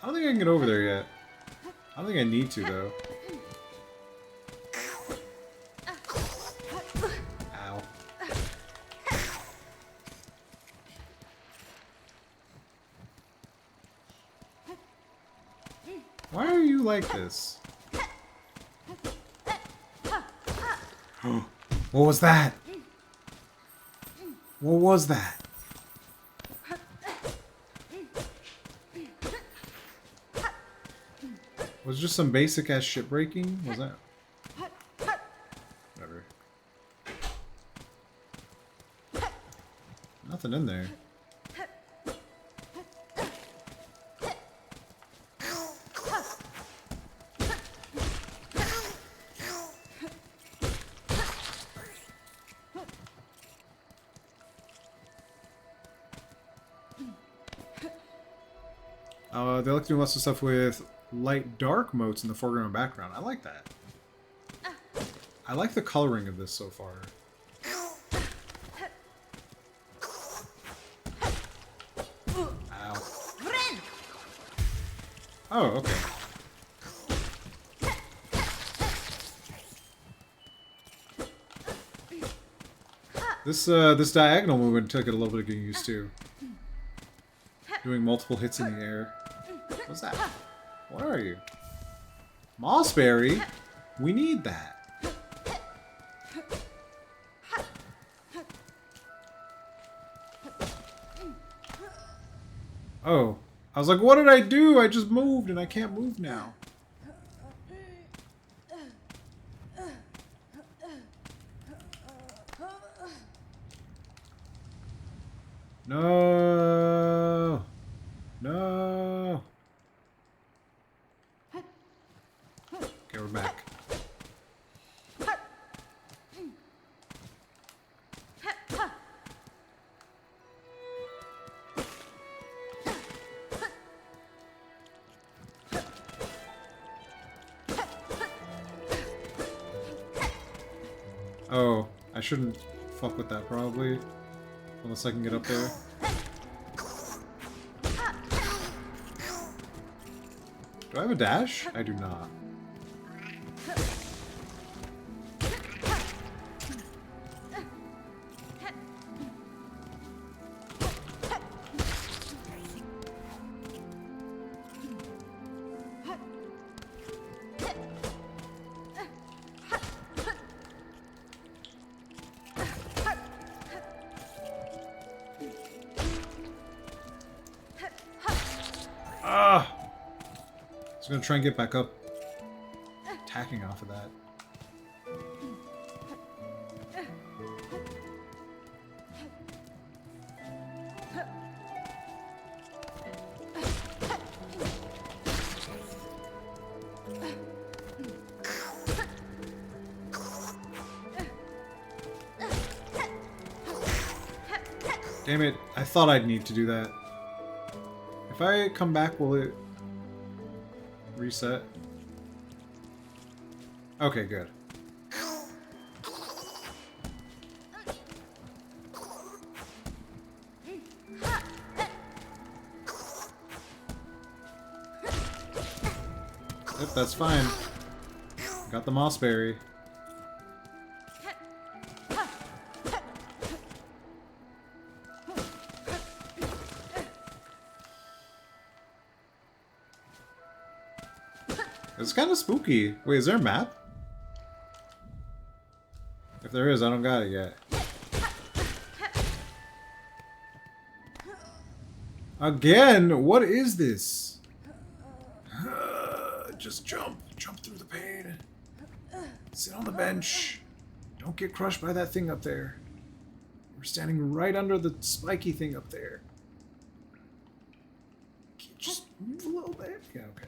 I don't think I can get over there yet. I don't think I need to, though. Ow. Why are you like this? What was that? What was that? Was it just some basic ass shit breaking? Was that? Whatever. Nothing in there. They like to do lots of stuff with light-dark modes in the foreground and background. I like that. I like the coloring of this so far. Ow. Oh, okay. This diagonal movement took it a little bit of getting used to. Doing multiple hits in the air. What's that? What are you? Mossberry? We need that. Oh. I was like, what did I do? I just moved and I can't move now. No. No. Okay, we're back. Oh, I shouldn't fuck with that probably. Unless I can get up there. Do I have a dash? I do not. Ah! I was gonna try and get back up. Attacking off of that. Damn it, I thought I'd need to do that. If I come back, will it reset? Okay, good. Yep, that's fine. Got the mossberry. It's kind of spooky. Wait, is there a map? If there is, I don't got it yet. Again? What is this? Just jump. Jump through the pain. Sit on the bench. Don't get crushed by that thing up there. We're standing right under the spiky thing up there. Can you just move a little bit? Yeah, okay.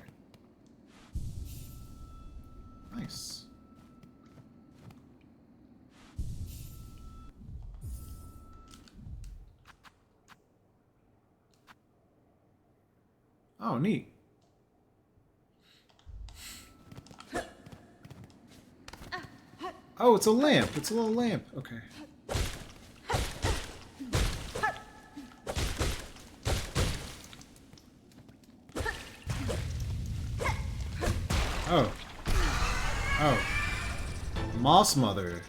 Nice. Oh, neat. Oh, it's a lamp. It's a little lamp. Okay. Oh. Oh. Moss Mother.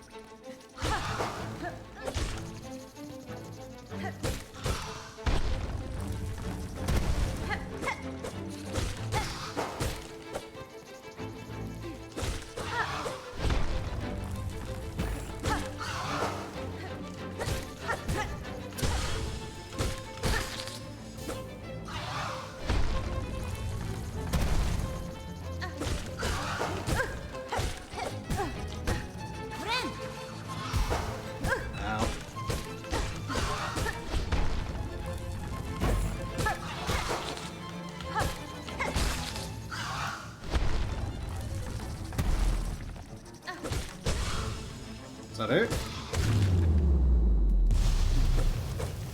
Is that it?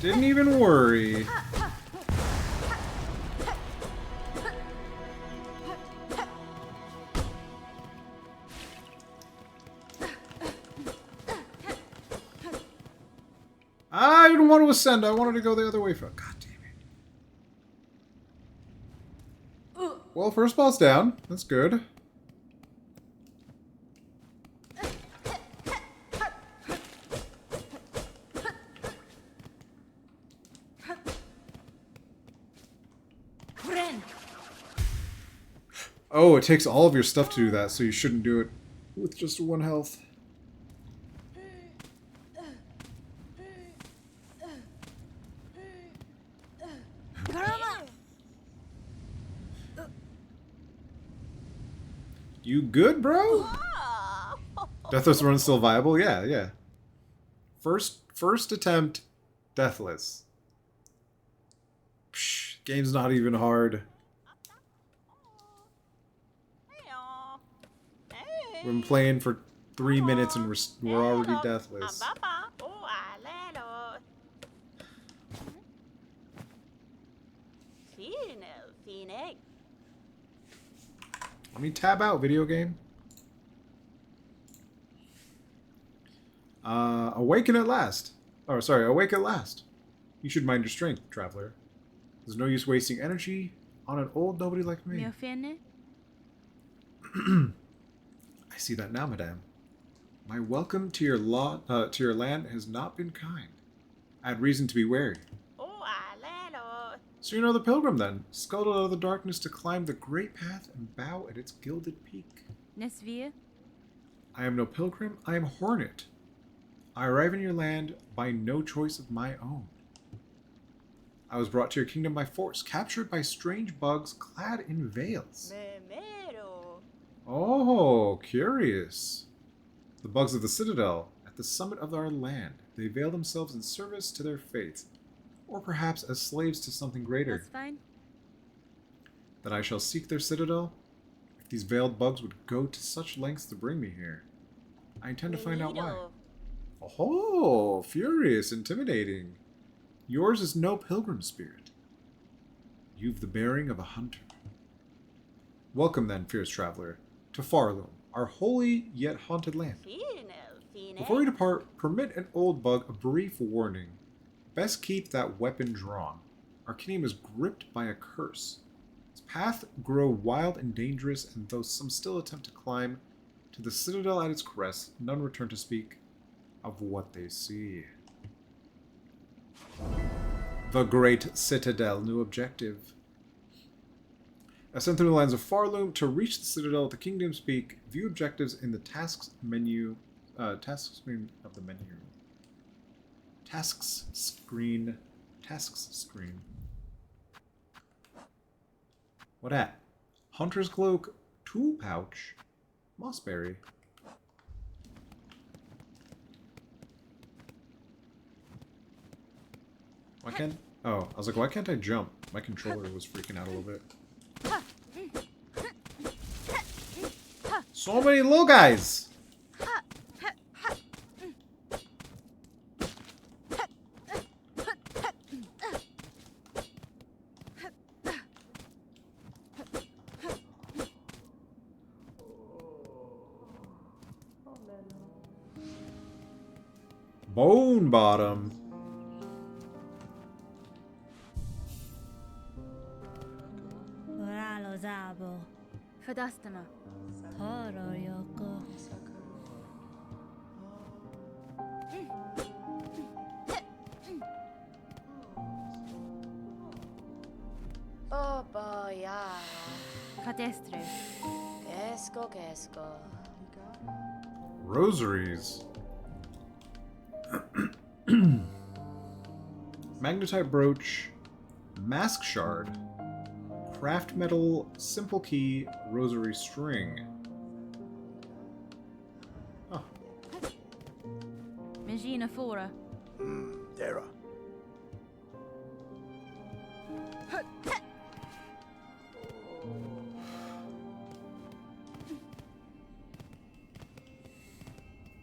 Didn't even worry. I didn't want to ascend. I wanted to go the other way. God damn it. Well, first boss down. That's good. Oh, it takes all of your stuff to do that, so you shouldn't do it with just 1 health. You good, bro? Deathless run still viable? Yeah, yeah. First attempt, deathless. Psh, game's not even hard. We've been playing for 3 minutes and we're already deathless. Let me tab out, video game. Awaken at last. Oh, sorry, awake at last. You should mind your strength, traveler. There's no use wasting energy on an old nobody like me. I see that now, madame. My welcome to your land has not been kind. I had reason to be wary. So you know the pilgrim, then, scuttled out of the darkness to climb the great path and bow at its gilded peak. I am no pilgrim, I am hornet. I arrive in your land by no choice of my own. I was brought to your kingdom by force, captured by strange bugs clad in veils. Oh, curious. The bugs of the citadel, at the summit of our land, they veil themselves in service to their fates, or perhaps as slaves to something greater. That's fine. That I shall seek their citadel? If these veiled bugs would go to such lengths to bring me here, I intend to find out why. Oh, furious, intimidating. Yours is no pilgrim spirit. You've the bearing of a hunter. Welcome then, fierce traveler, to Farloom, our holy yet haunted land. Before we depart, permit an old bug a brief warning. Best keep that weapon drawn. Our kingdom is gripped by a curse. Its path grow wild and dangerous, and though some still attempt to climb to the citadel at its crest, none return to speak of what they see. The Great Citadel, new objective. Ascend through the lands of Farloom to reach the citadel at the Kingdom's Peak. View objectives in the tasks menu. Tasks screen of the menu. Tasks screen. Tasks screen. What at? Hunter's Cloak, Tool Pouch, Mossberry. Why can't... Oh, I was like, why can't I jump? My controller was freaking out a little bit. So many little guys! Bone Bottom. Fadastama. Oh boy, yeah. Cadestre. Quesco. Rosaries. Magnetite brooch, mask shard, craft metal, simple key, rosary string. Oh. Megina fora. Dara.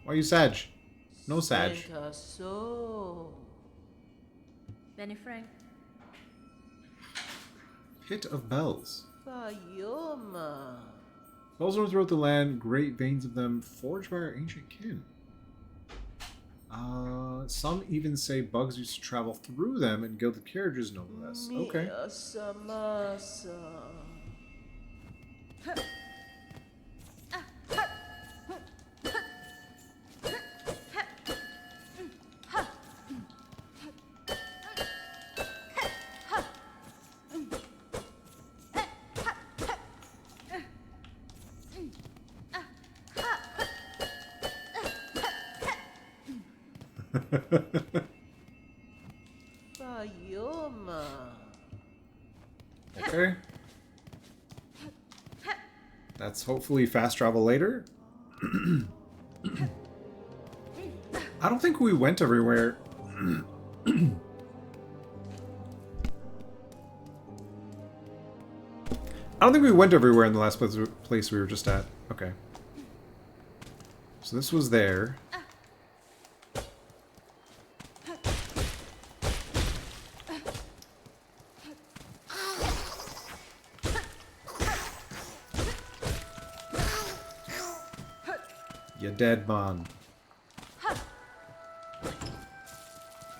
Why are you Sag? No Sag. Benny Frank. Pit of bells. Fayuma. Bells run throughout the land, great veins of them, forged by our ancient kin. Some even say bugs used to travel through them and gilded carriages no less. Okay. Mia samasa. Bayoma. Okay. That's hopefully fast travel later. I don't think we went everywhere. I don't think we went everywhere in the last place we were just at. Okay. So this was there. You dead man.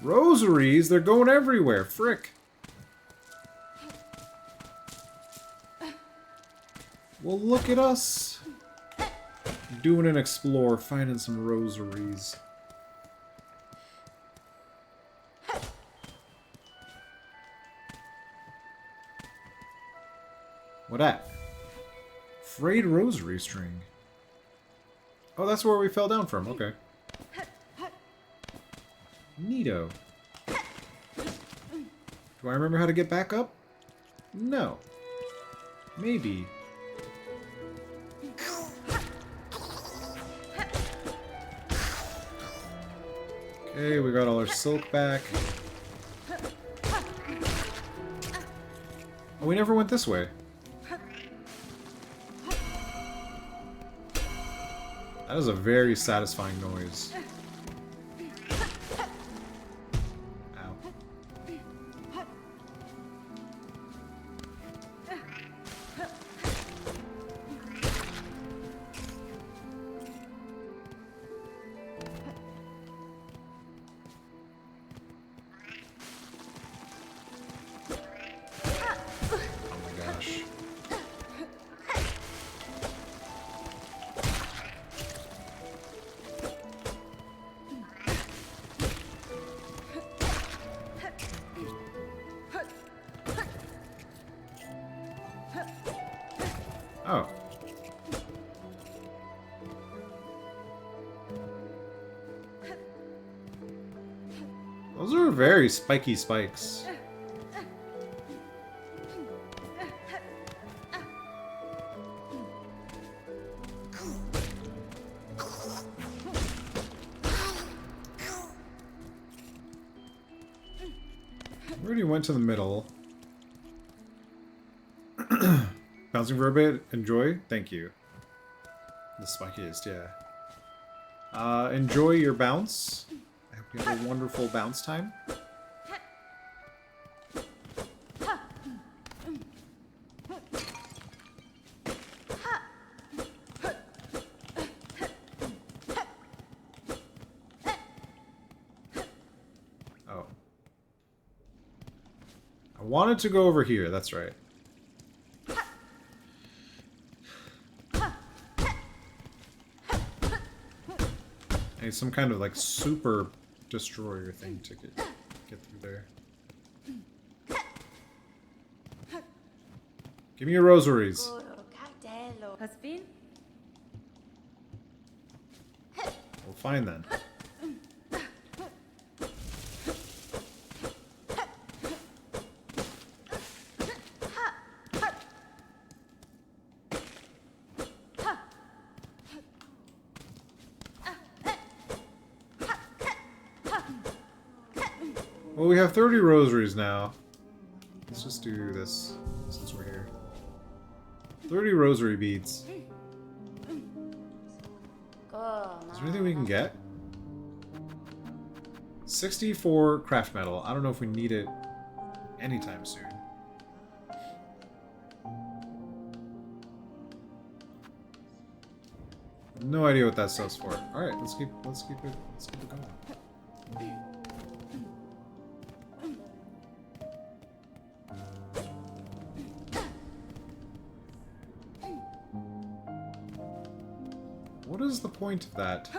Rosaries? They're going everywhere. Frick. Well, look at us. Doing an explore, finding some rosaries. What at? Frayed rosary string. Oh, that's where we fell down from. Okay. Neato. Do I remember how to get back up? No. Maybe. Okay, we got all our silk back. Oh, we never went this way. That is a very satisfying noise. Ow. Oh my gosh. Oh. Those are very spiky spikes. We already went to the middle. Bouncing for a bit. Enjoy. Thank you. The spikiest, yeah. Enjoy your bounce. I hope you have a wonderful bounce time. Oh. I wanted to go over here, that's right. I need some kind of like super destroyer thing to get through there. Give me your rosaries. Coro cartello. Has been? Well, fine then. Well, we have 30 rosaries now. Let's just do this since we're here. 30 rosary beads. Is there anything we can get? 64 craft metal. I don't know if we need it anytime soon. No idea what that sells for. All right, let's keep it going. What is the point of that?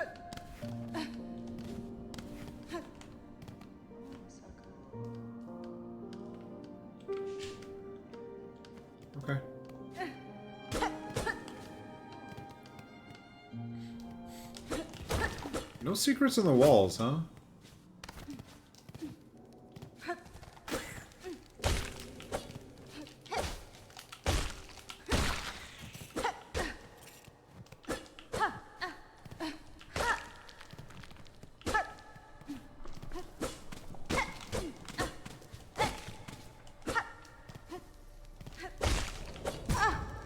Okay. No secrets in the walls, huh?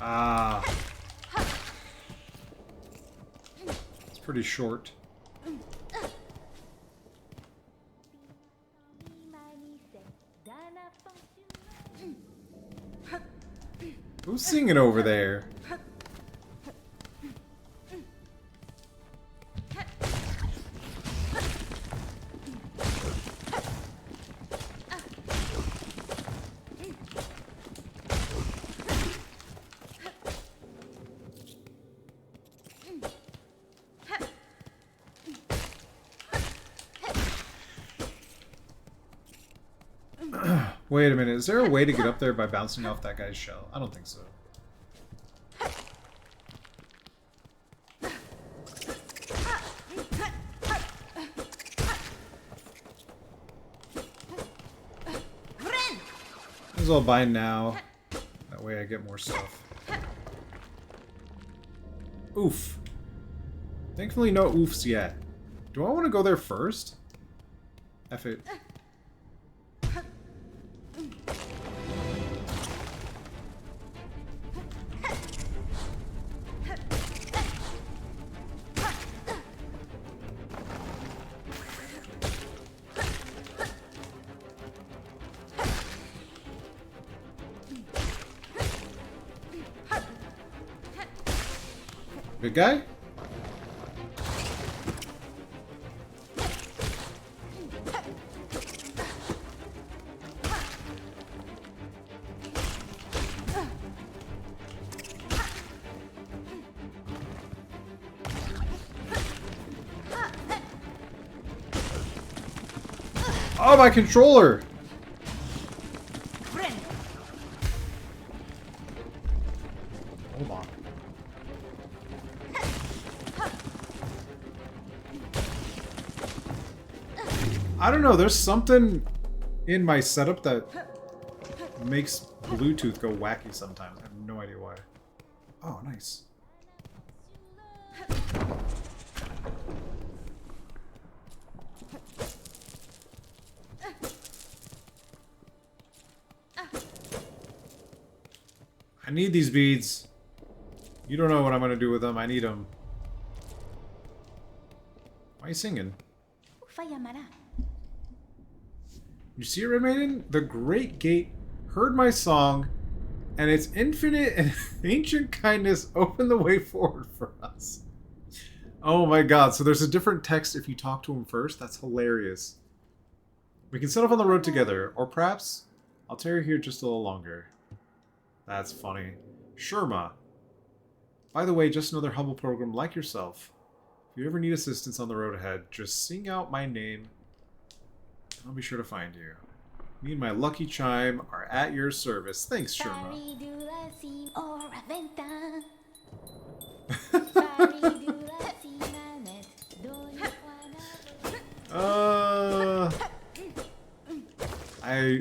Ah. It's pretty short. Who's singing over there? Wait a minute, is there a way to get up there by bouncing off that guy's shell? I don't think so. Might as well buy now. That way I get more stuff. Oof. Thankfully no oofs yet. Do I want to go there first? F it. Good guy? Oh, my controller! Hold on. I don't know, there's something in my setup that makes Bluetooth go wacky sometimes. I have no idea why. Oh, nice. I need these beads. You don't know what I'm gonna do with them. I need them. Why are you singing? You see it, Red Maiden? The Great Gate heard my song, and its infinite and ancient kindness opened the way forward for us. Oh my god, so there's a different text if you talk to him first? That's hilarious. We can set off on the road together, or perhaps I'll tarry here just a little longer. That's funny. Sherma. By the way, just another humble pilgrim like yourself. If you ever need assistance on the road ahead, just sing out my name, and I'll be sure to find you. Me and my lucky chime are at your service. Thanks, Sherma.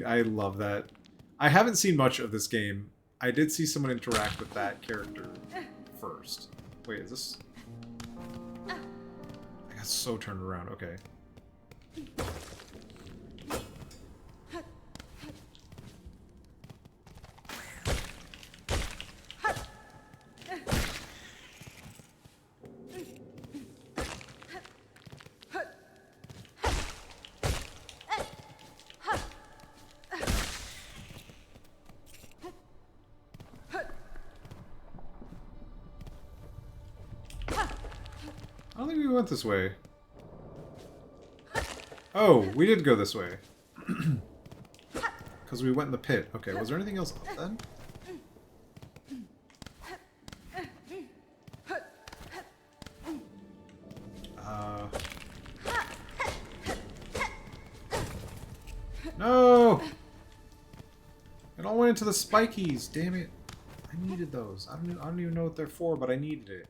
I love that. I haven't seen much of this game. I did see someone interact with that character first. Wait, is this... I got so turned around. Okay. I don't think we went this way. Oh, we did go this way. Because we went in the pit. Okay, was there anything else up then? No! It all went into the spikies, damn it. I needed those. I don't even know what they're for, but I needed it.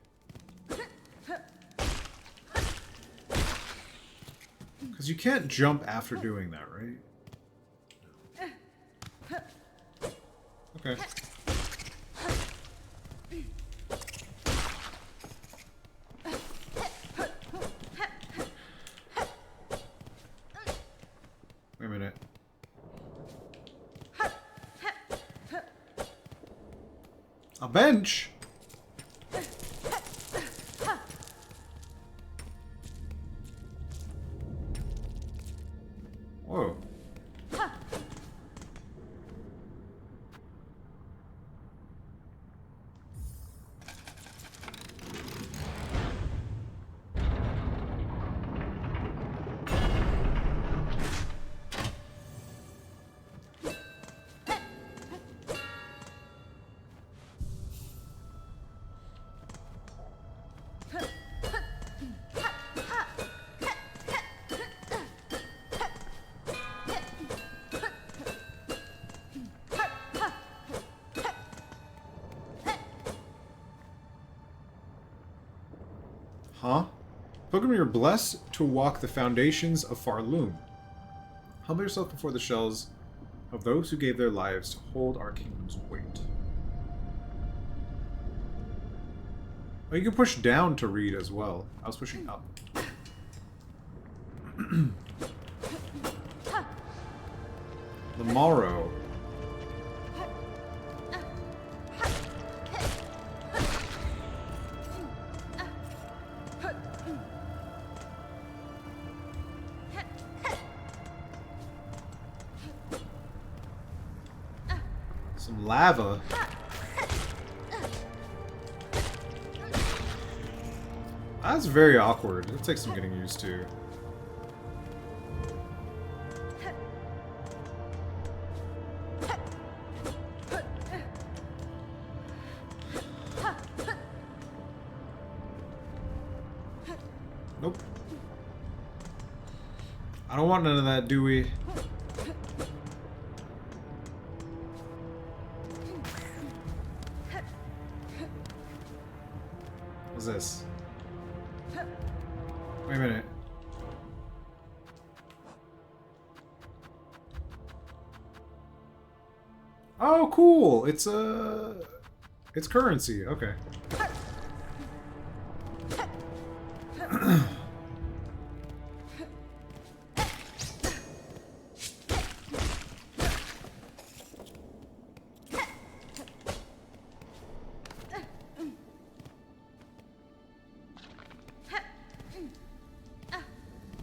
Because you can't jump after doing that, right? Okay. Wait a minute. A bench? Whoa. Huh? Pilgrim, you're blessed to walk the foundations of Farloom. Humble yourself before the shells of those who gave their lives to hold our kingdom's weight. Oh, you can push down to read as well. I was pushing up. The Morrow. Some lava. That's very awkward. It takes some getting used to. Nope. I don't want none of that, do we? What's this? Wait a minute. Oh, cool! It's currency. Okay.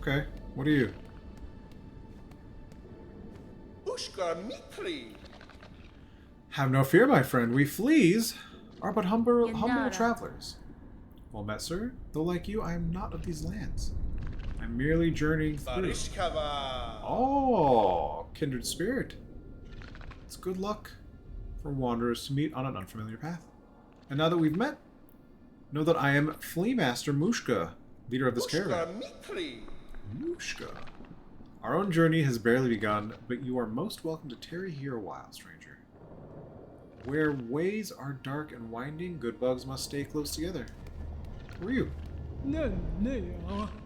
Okay, what are you? Ushka Mitri. Have no fear, my friend. We fleas are but humble Yanara. travelers. Well met, sir. Though like you, I am not of these lands. I'm merely journeying through. Barishkava. Oh, kindred spirit. It's good luck for wanderers to meet on an unfamiliar path. And now that we've met, know that I am Flea Master Mushka, leader of this caravan. Ushka Mitri. Mushka. Our own journey has barely begun, but you are most welcome to tarry here a while, stranger. Where ways are dark and winding, good bugs must stay close together. Who are you?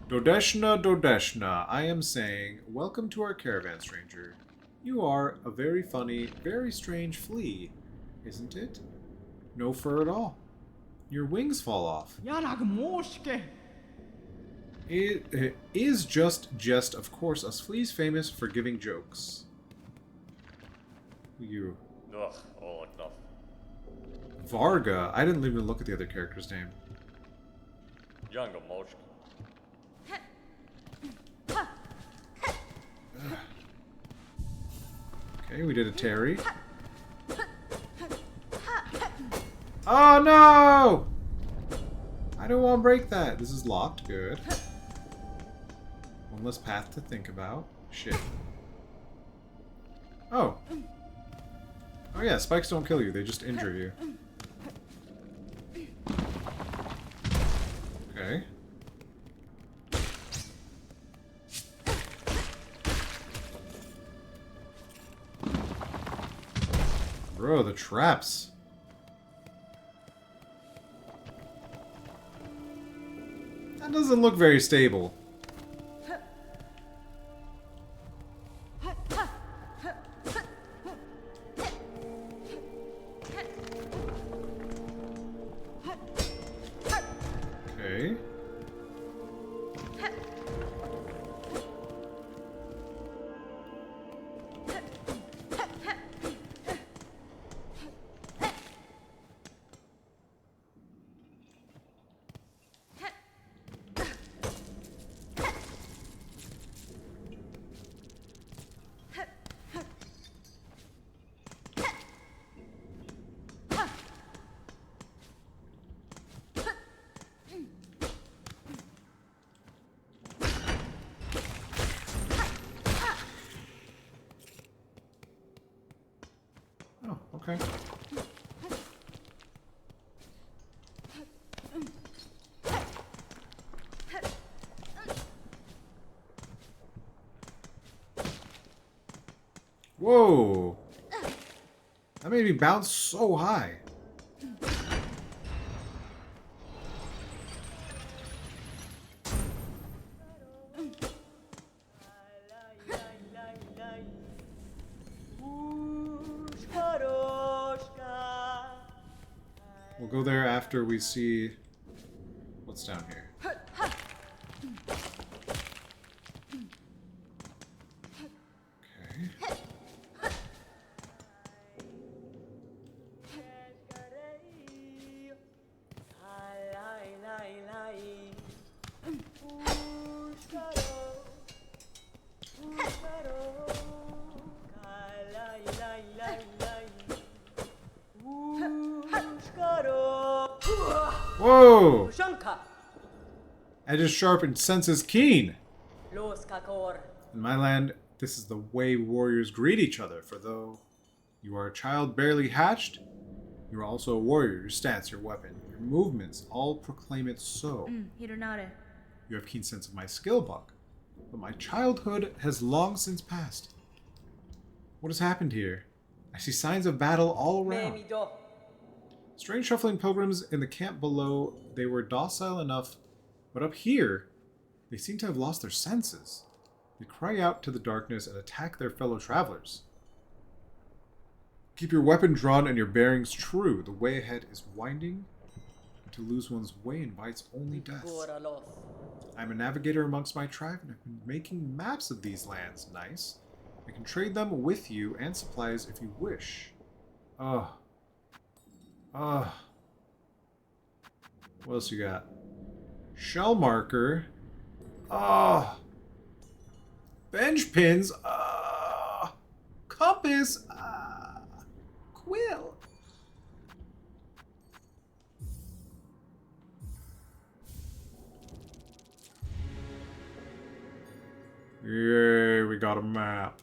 Dodeshna, Dodeshna, I am saying, welcome to our caravan, stranger. You are a very funny, very strange flea, isn't it? No fur at all. Your wings fall off. It is just jest, of course, us fleas famous for giving jokes. You. Ugh, oh no. Varga. I didn't even look at the other character's name. Younger Moshka. Okay, we did a Terry. Oh no! I don't want to break that. This is locked. Good. One less path to think about. Shit. Oh. Oh yeah, spikes don't kill you, they just injure you. Okay. Bro, the traps. That doesn't look very stable. Okay. Oh, okay. Whoa! That made me bounce so high. We'll go there after we see what's down here. Okay. Whoa! I just sharpened senses keen. In my land, this is the way warriors greet each other, for though you are a child barely hatched, you are also a warrior. Your stance, your weapon, your movements all proclaim it so. Hironare. You have keen sense of my skill, Buck, but my childhood has long since passed. What has happened here? I see signs of battle all around. Strange shuffling pilgrims in the camp below, they were docile enough, but up here, they seem to have lost their senses. They cry out to the darkness and attack their fellow travelers. Keep your weapon drawn and your bearings true. The way ahead is winding, and to lose one's way invites only death. I'm a navigator amongst my tribe, and I've been making maps of these lands. Nice. I can trade them with you and supplies if you wish. Ugh. Ugh. What else you got? Shell marker. Ugh. Bench pins. Compass. Quill. Yay, we got a map.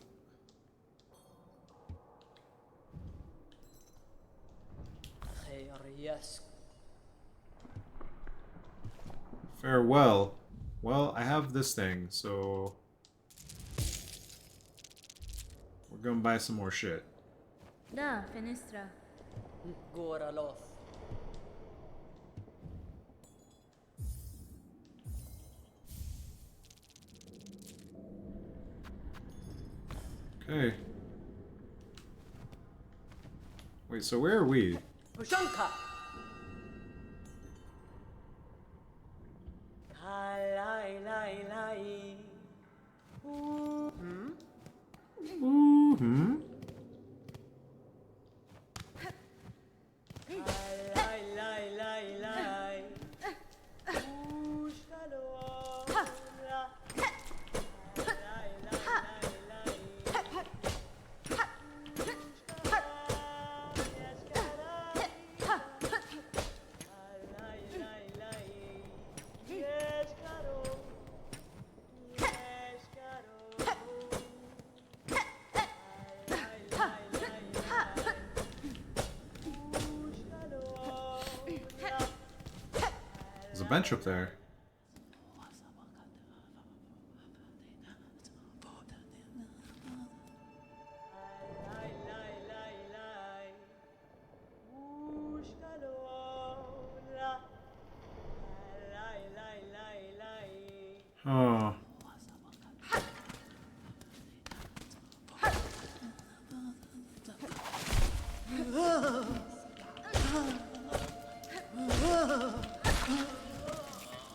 Farewell. Well, I have this thing, so we're gonna buy some more shit. Da, Fenestra. Okay. Wait, so where are we? Mm-hmm. bench up there. Oh.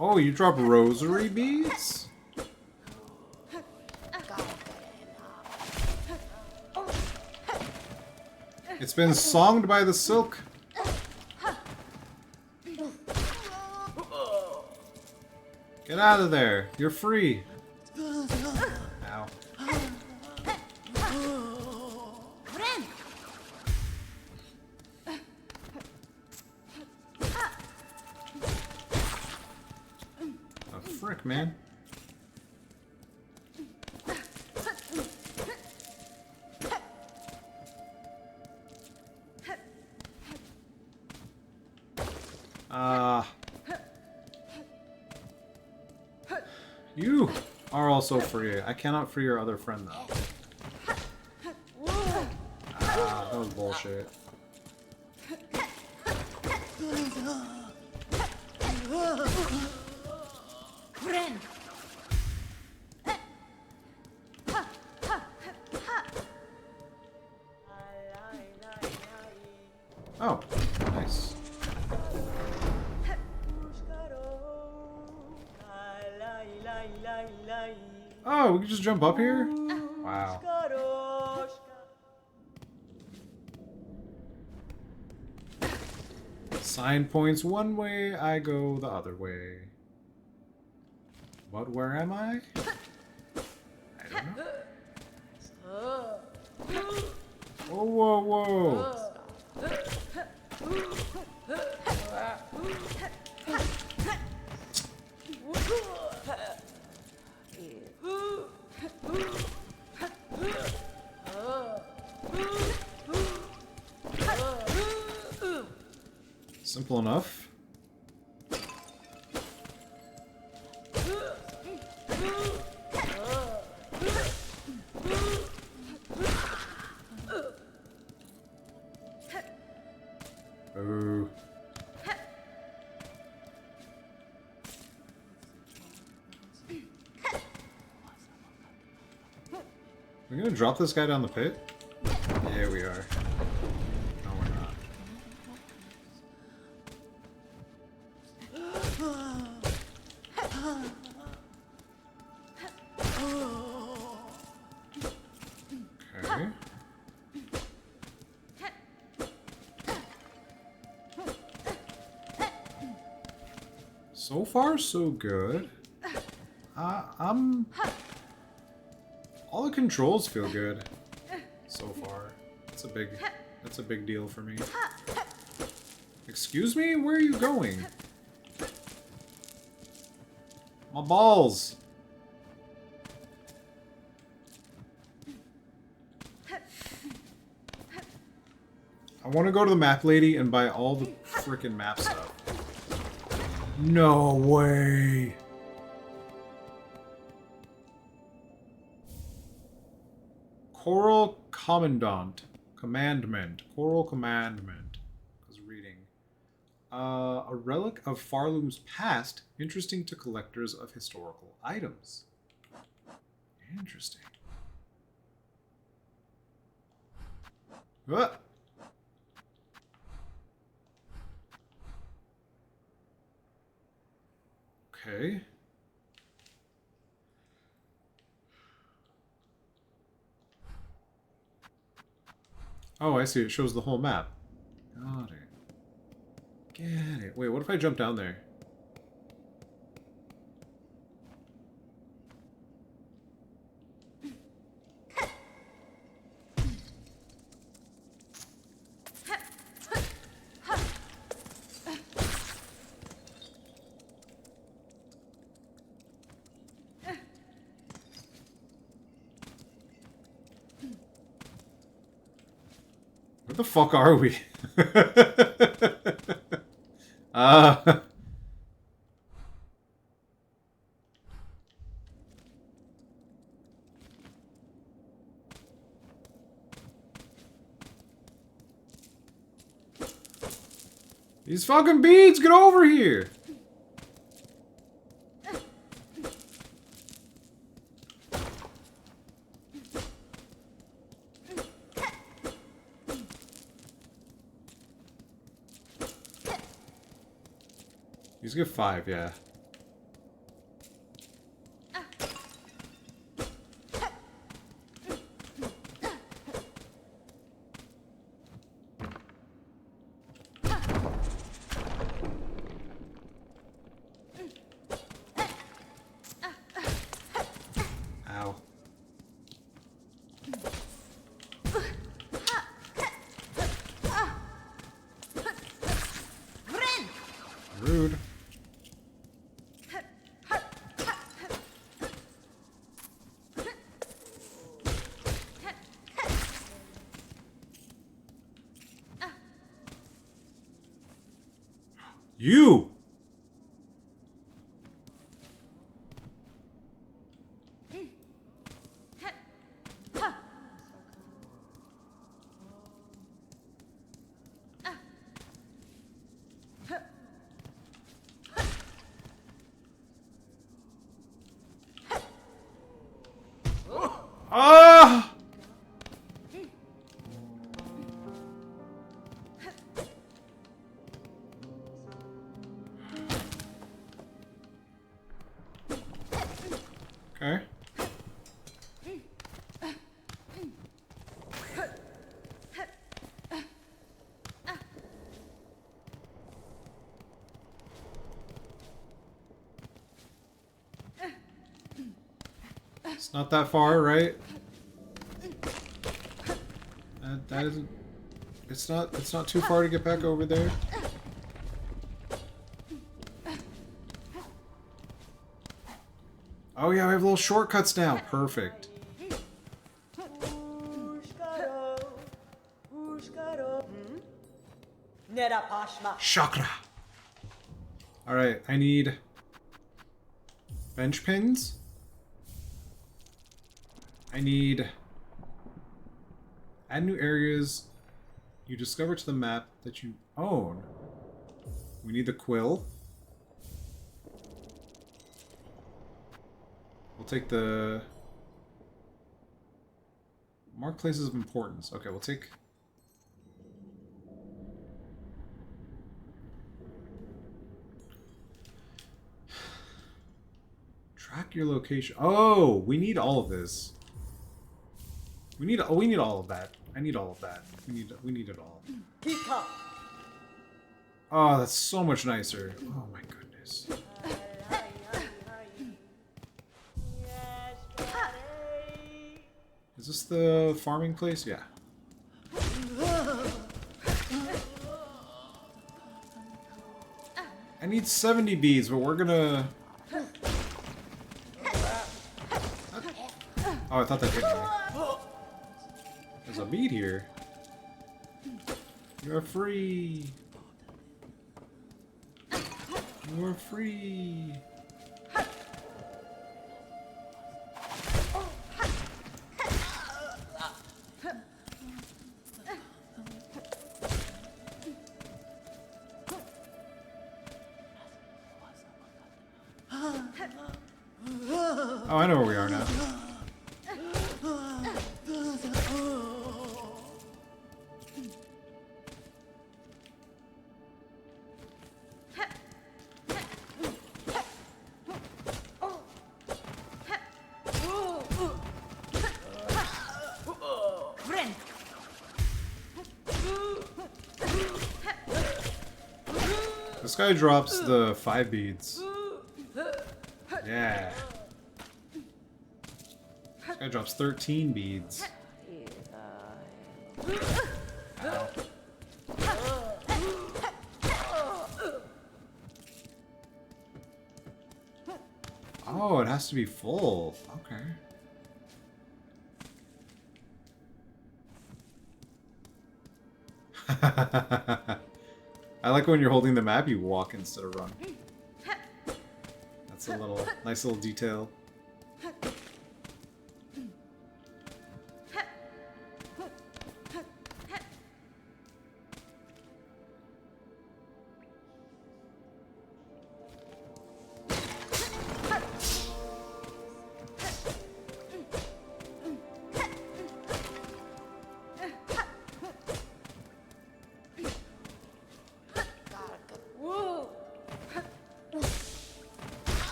Oh, you drop rosary beads? It's been songed by the silk. Get out of there. You're free. Ow. Oh, frick, man. You are also free. I cannot free your other friend, though. Ah, that was bullshit. Oh, nice. Oh, we can just jump up here? Wow. Sign points one way, I go the other way. But where am I? I don't know. Whoa, whoa, whoa. Simple enough. Ooh. We're gonna drop this guy down the pit? Yeah, we are. No, we're not. Okay. So far, so good. All the controls feel good so far. That's a big deal for me. Excuse me? Where are you going? My balls! I want to go to the map lady and buy all the freaking map stuff. No way! Choral Commandant. Commandment. Choral Commandment. I was reading. A relic of Farloom's past, interesting to collectors of historical items. Interesting. Ah! Okay. Oh, I see. It shows the whole map. Got it. Get it. Wait, what if I jump down there? Where the fuck are we? These fucking beads, get over here! He's get 5, yeah. Ow. Rude. You! Ah! Okay. It's not that far, right? That isn't. It's not too far to get back over there. Oh yeah, we have little shortcuts now. Perfect. Chakra. All right, I need bench pins. I need add new areas you discover to the map that you own. We need the quill. We'll take the mark places of importance. Okay, we'll take track your location. Oh, we need all of this. We need all of that. I need all of that. We need it all. Oh, that's so much nicer. Oh my goodness. Is this the farming place? Yeah. I need 70 beads, but we're gonna... Oh, I thought that hit me. There's a bead here. You're free. You're free. Oh, I know where we are now. This guy drops the 5 beads. Yeah. This guy drops 13 beads. Ow. Oh, it has to be full. Okay. I like when you're holding the map, you walk instead of run. That's a little nice little detail.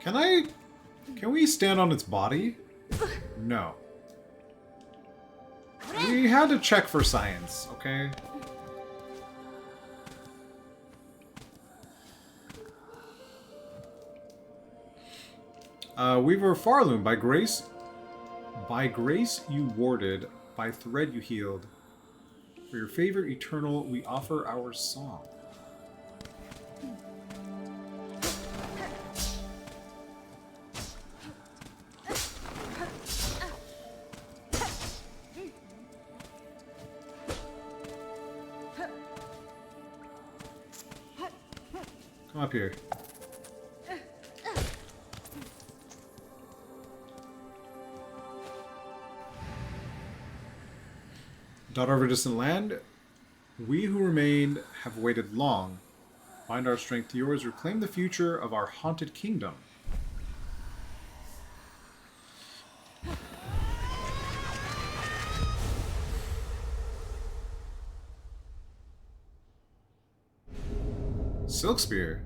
Can we stand on its body? No. We had to check for science, okay? Weaver of Farloom, by grace you warded, by thread you healed. For your favor eternal, we offer our song. Come up here. Daughter of a distant land, we who remained have waited long. Bind our strength to yours, reclaim the future of our haunted kingdom. Silk Spear.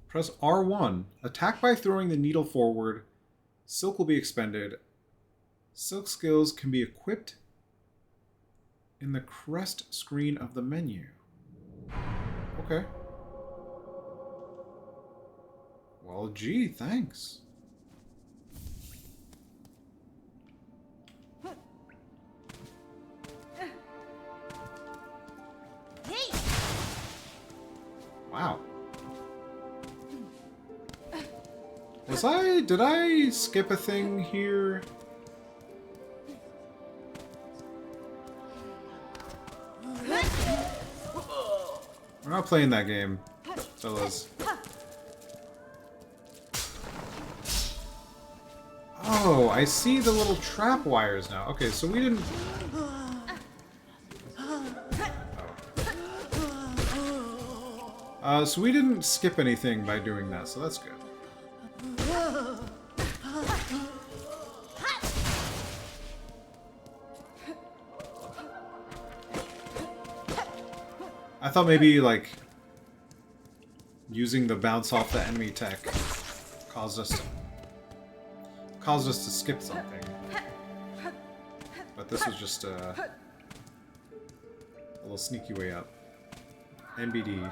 Press R1. Attack by throwing the needle forward. Silk will be expended. Silk skills can be equipped in the crest screen of the menu. Okay. Well, gee, thanks. Wow. Did I skip a thing here? We're not playing that game, fellas. Oh, I see the little trap wires now. Okay, so we didn't... so we didn't skip anything by doing that, so that's good. I thought maybe, like, using the bounce off the enemy tech caused us to skip something. But this was just a little sneaky way up. NBD.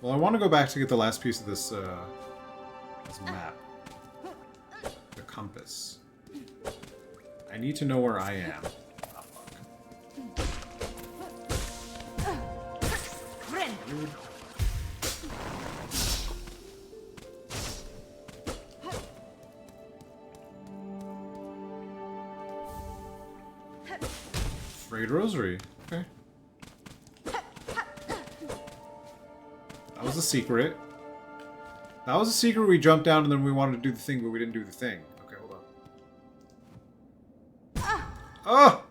Well, I want to go back to get the last piece of this map. The compass. I need to know where I am. Oh, fuck. Frayed Rosary. Okay. That was a secret. That was a secret. We jumped down and then we wanted to do the thing, but we didn't do the thing. Okay, hold on. Oh!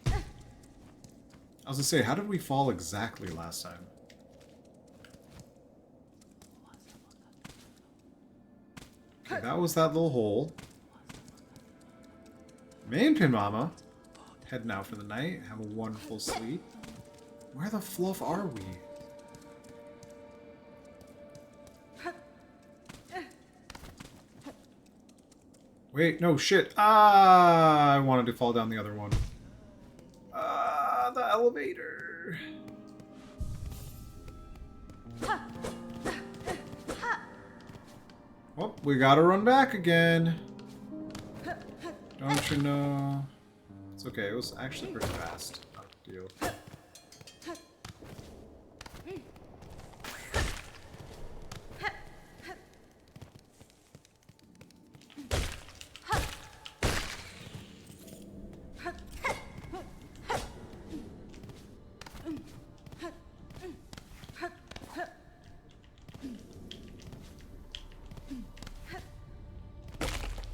I was gonna say, how did we fall exactly last time? Okay, that was that little hole. Mainpin Mama. Heading out for the night. Have a wonderful sleep. Where the fluff are we? Wait, no, shit. Ah, I wanted to fall down the other one. Ah, the elevator. Well, we gotta run back again. Don't you know? It's okay, it was actually pretty fast. Not a big deal.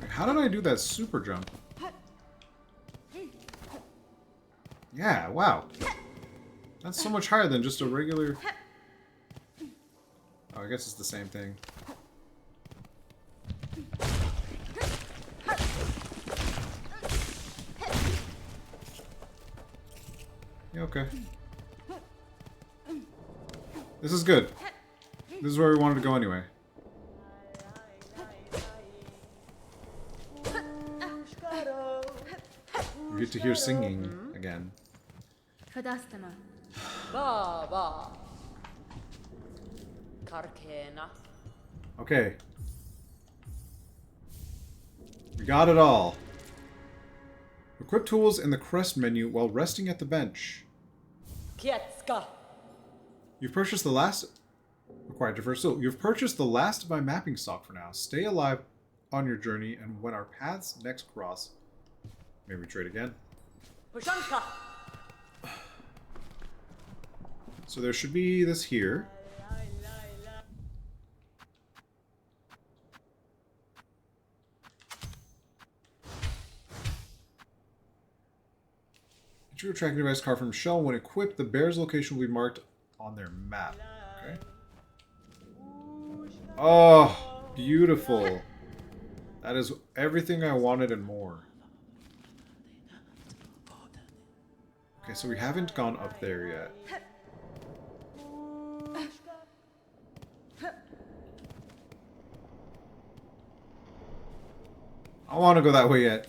How did I do that super jump? Yeah, wow. That's so much higher than just a regular... Oh, I guess it's the same thing. Yeah, okay. This is good. This is where we wanted to go anyway. We get to hear singing again. Fadastama. Baba. Karkena. Okay. We got it all. Equip tools in the crest menu while resting at the bench. Kietska. You've purchased the last... Acquired your first tool. You've purchased the last of my mapping stock for now. Stay alive on your journey, and when our paths next cross... Maybe we trade again. Pushanka. So there should be this here. Enter your tracking device card from Shell. When equipped, the bear's location will be marked on their map. Okay. Oh, beautiful. That is everything I wanted and more. Okay, so we haven't gone up there yet. I want to go that way yet.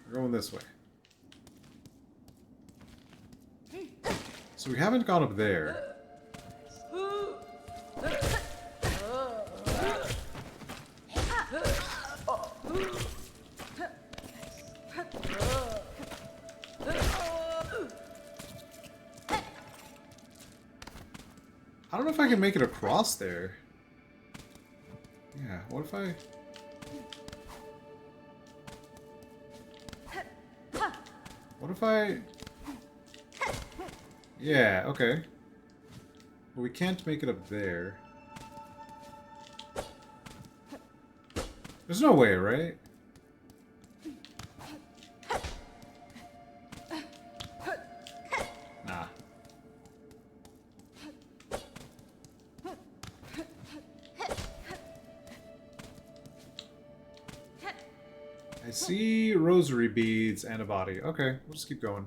We're going this way. So we haven't gone up there. I don't know if I can make it across there. Yeah, what if I... What if I... Yeah, okay. But we can't make it up there. There's no way, right? Nah. I see rosary beads and a body. Okay, we'll just keep going.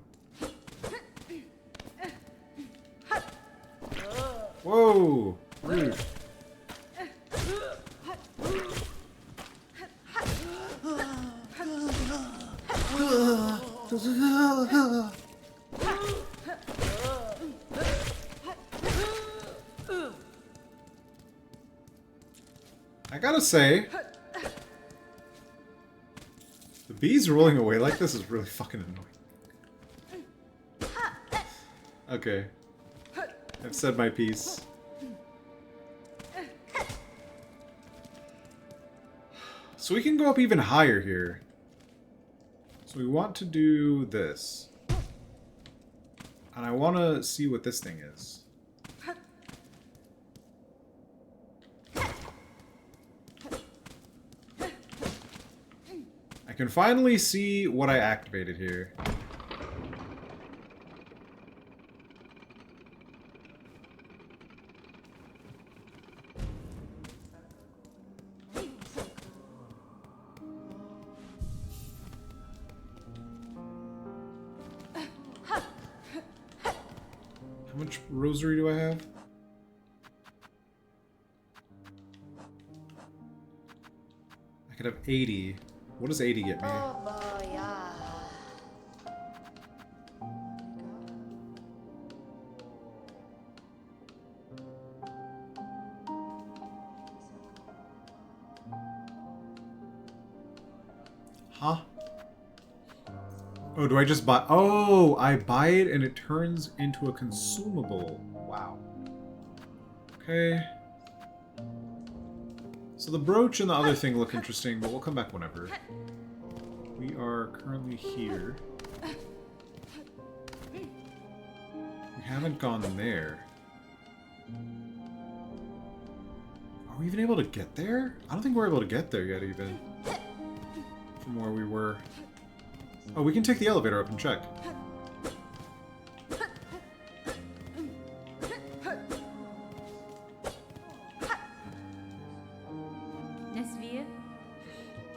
Whoa! Rude. I gotta say, the bees rolling away like this is really fucking annoying. Okay. I've said my piece. So we can go up even higher here. So we want to do this. And I want to see what this thing is. I can finally see what I activated here. How much rosary do I have? I could have 80. What does 80 get me? Oh boy, yeah. Huh? Oh, do I just buy... Oh, I buy it and it turns into a consumable. Wow. Okay. So the brooch and the other thing look interesting, but we'll come back whenever. We are currently here. We haven't gone there. Are we even able to get there? I don't think we're able to get there yet, even. From where we were. Oh, we can take the elevator up and check. Nesvia.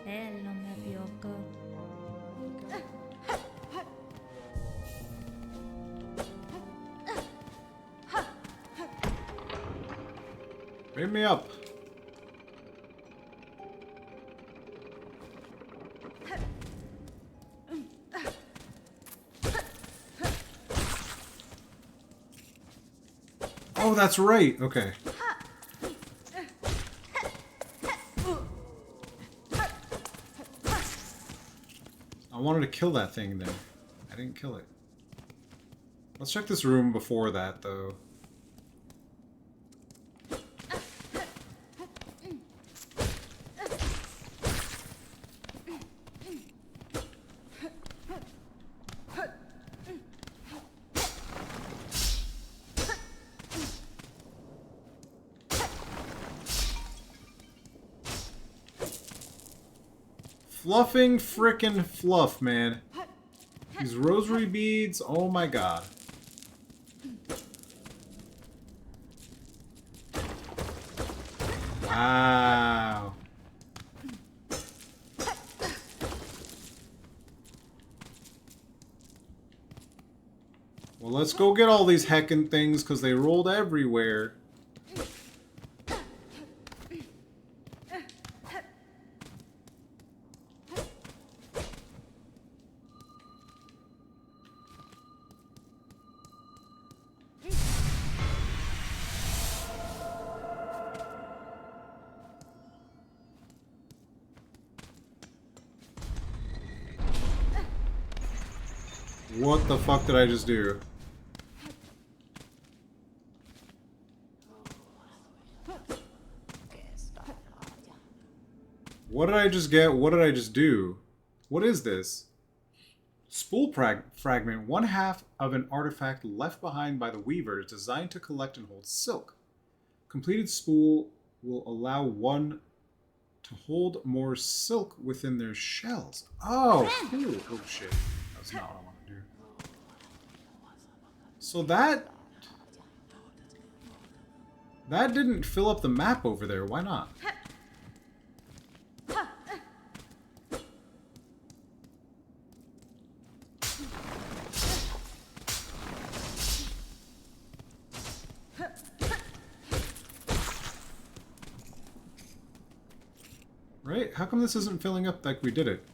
Bello mio biocco. Hit me up. Oh, that's right. Okay. I wanted to kill that thing then. I didn't kill it. Let's check this room before that, though. Fluffing frickin' fluff, man. These rosary beads, oh my god. Wow. Well, let's go get all these heckin' things because they rolled everywhere. What the fuck did I just do? What did I just get? What did I just do? What is this? Spool fragment, one half of an artifact left behind by the weavers designed to collect and hold silk. Completed spool will allow one to hold more silk within their shells. Oh, cool. Oh shit. That's not what I want to do. So that didn't fill up the map over there. Why not? Right? How come this isn't filling up like we did it?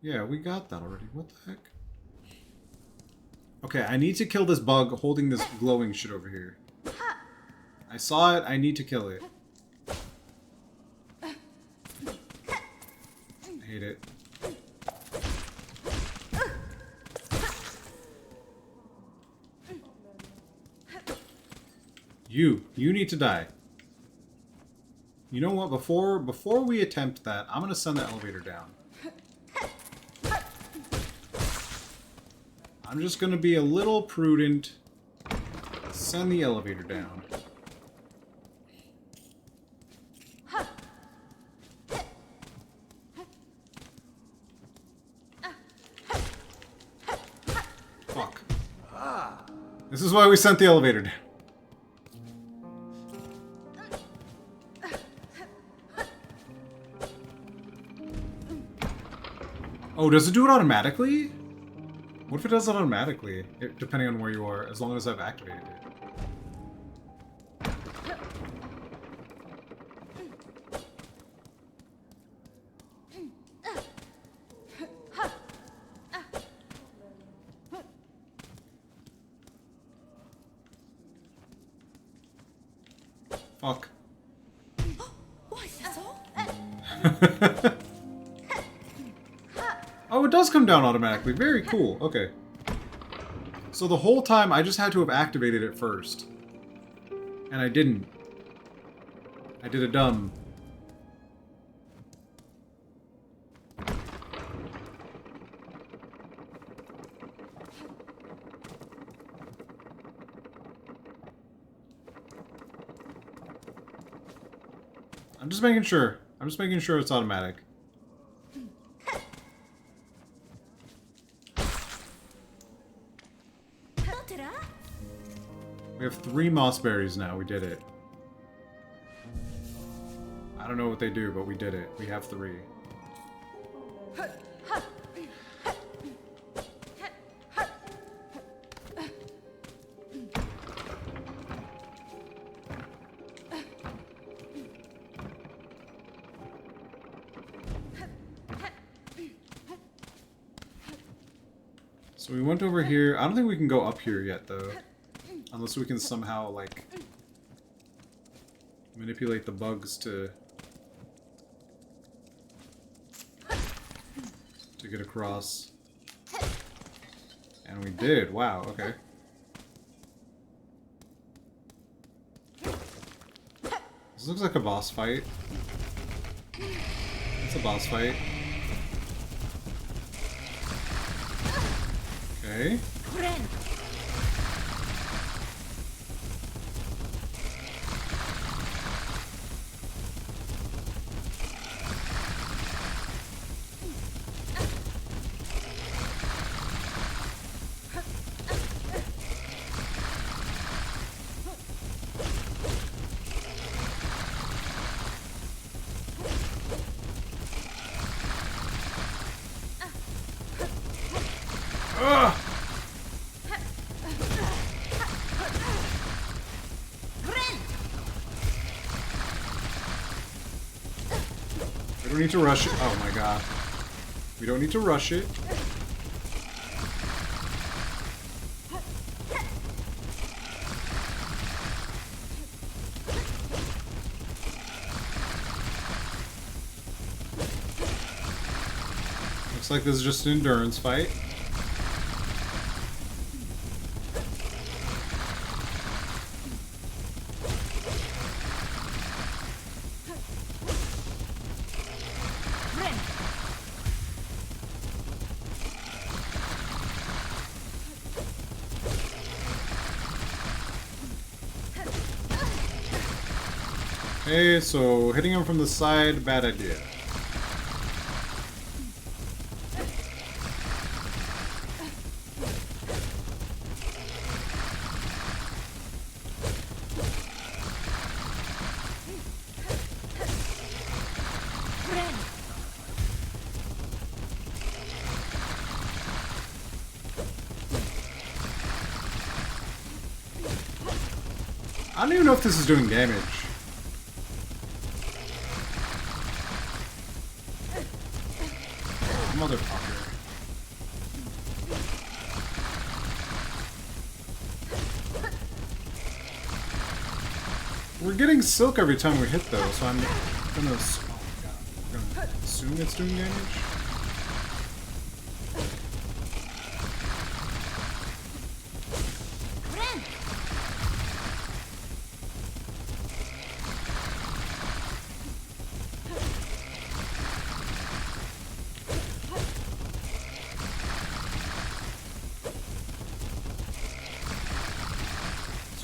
Yeah, we got that already. What the heck? Okay, I need to kill this bug holding this glowing shit over here. I saw it. I need to kill it. I hate it. You need to die. You know what? Before we attempt that, I'm gonna send the elevator down. I'm just gonna be a little prudent. Send the elevator down. Fuck. This is why we sent the elevator down. Oh, does it do it automatically? What if it does it automatically, depending on where you are, as long as I've activated it? Fuck. Oh, it does come down automatically. Very cool. Okay. So the whole time I just had to have activated it first. And I didn't. I did a dumb. I'm just making sure. I'm just making sure it's automatic. We have 3 moss berries now. We did it. I don't know what they do, but we did it. We have 3. So we went over here. I don't think we can go up here yet, though. Unless we can somehow, like, manipulate the bugs to get across. And we did. Wow, okay. This looks like a boss fight. It's a boss fight. Okay. Ugh! We don't need to rush it. Oh my god. We don't need to rush it. Looks like this is just an endurance fight. Okay, so hitting him from the side, bad idea. I don't even know if this is doing damage. Motherfucker. We're getting silk every time we hit though, so I'm gonna... Oh my god. I'm gonna assume it's doing damage.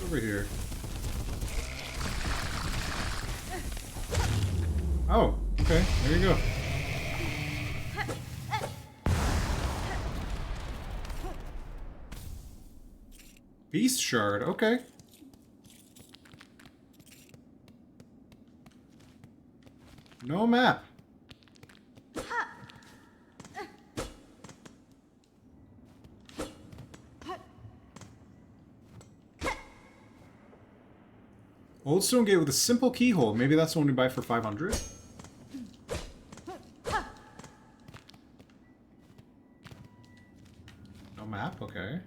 Over here. Oh, okay. There you go. Beast shard. Okay. No map. Old stone gate with a simple keyhole. Maybe that's the one we buy for 500. No map? Okay.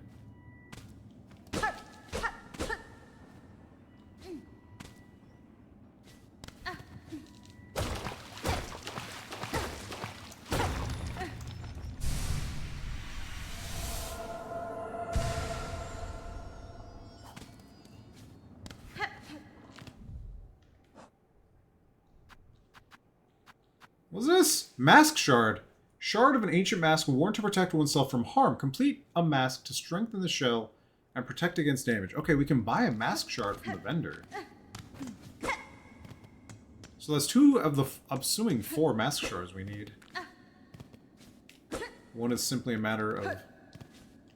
What's this? Mask shard. Shard of an ancient mask worn to protect oneself from harm. Complete a mask to strengthen the shell and protect against damage. Okay, we can buy a mask shard from the vendor. So that's 2 of the, I'm assuming 4 mask shards we need. One is simply a matter of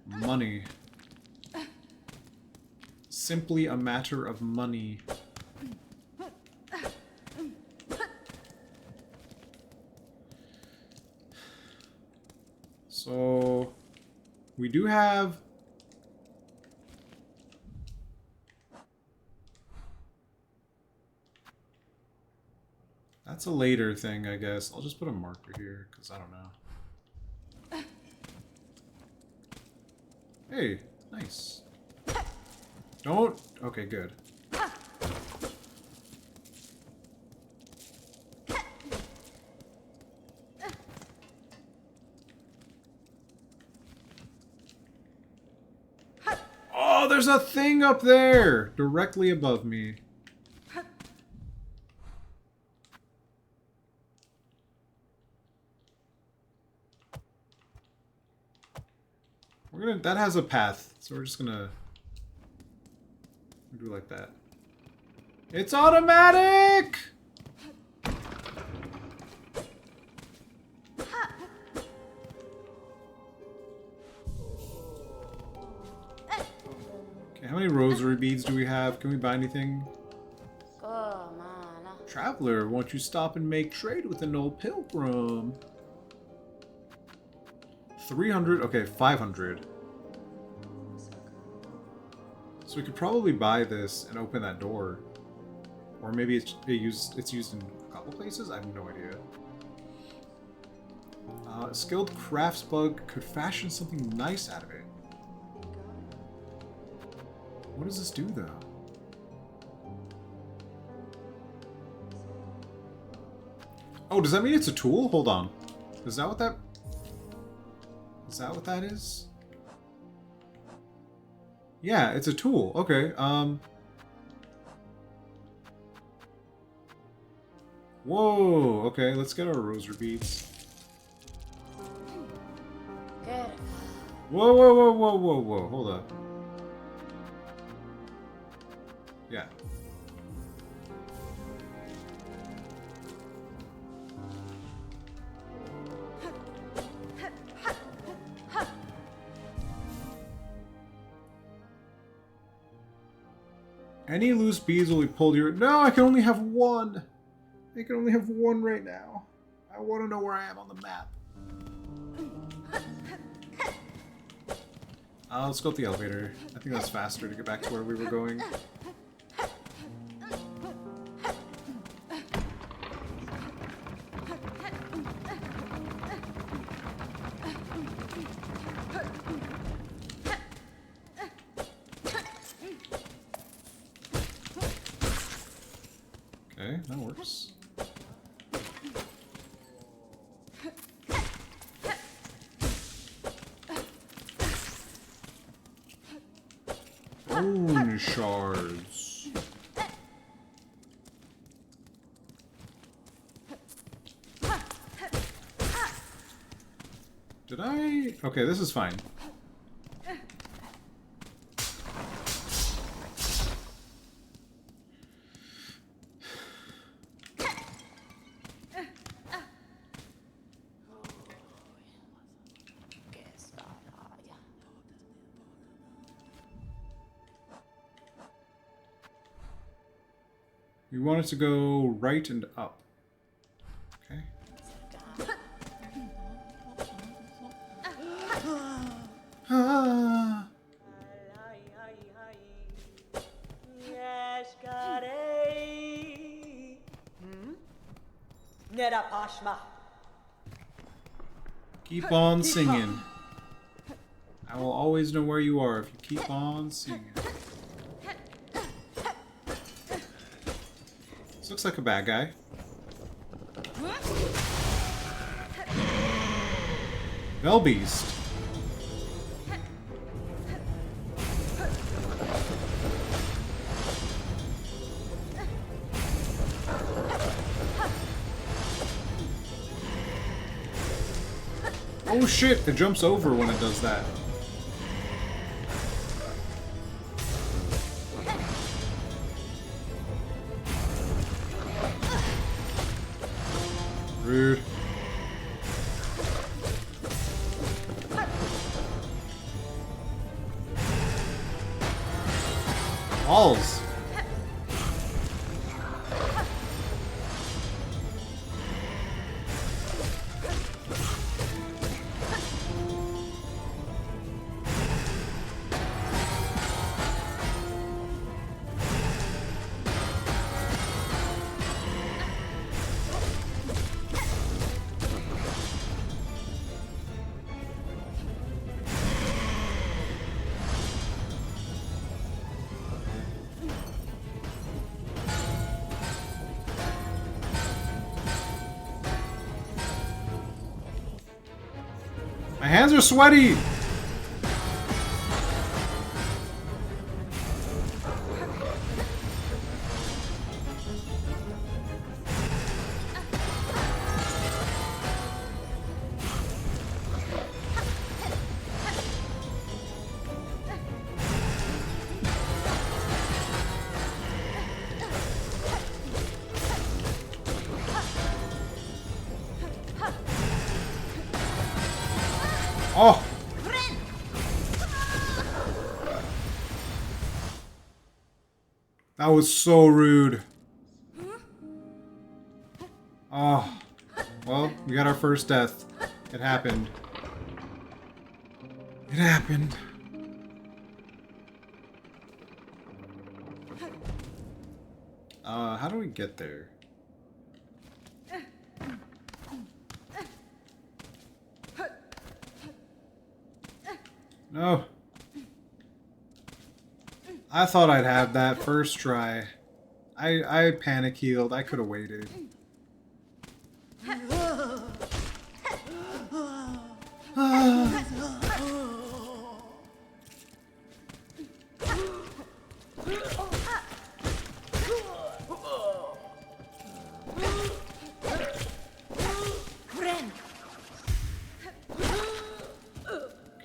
money. Simply a matter of money. So we do have... That's a later thing, I guess. I'll just put a marker here, because I don't know. Hey, nice. Don't... Okay, good. Oh, there's a thing up there! Directly above me. We're gonna... That has a path, so we're just gonna... do it like that. It's automatic! Okay, how many rosary beads do we have? Can we buy anything? Go, mana. Traveler, won't you stop and make trade with an old pilgrim? 300? Okay, 500. So we could probably buy this and open that door. Or maybe it's used in a couple places? I have no idea. A skilled crafts bug could fashion something nice out of it. What does this do, though? Oh, does that mean it's a tool? Hold on. Is that what that... Is that what that is? Yeah, it's a tool. Okay, Whoa, okay, let's get our rosary beads. Get Whoa, whoa, whoa, whoa, whoa, whoa, hold up. Yeah. Any loose beads will be pulled here. No, I can only have one. I can only have one right now. I want to know where I am on the map. Let's go up the elevator. I think that's faster to get back to where we were going. Okay, that works. Bone shards. Did I? Okay, this is fine. We want it to go right and up. Okay. Ah. Nera Pashma. Keep on singing. I will always know where you are if you keep on singing. This looks like a bad guy. Velbeast. Oh shit, it jumps over when it does that. Rude. Balls. My hands are sweaty! Oh! That was so rude. Oh. Well, we got our first death. It happened. It happened. How do we get there? No. I thought I'd have that first try. I panic healed. I could have waited.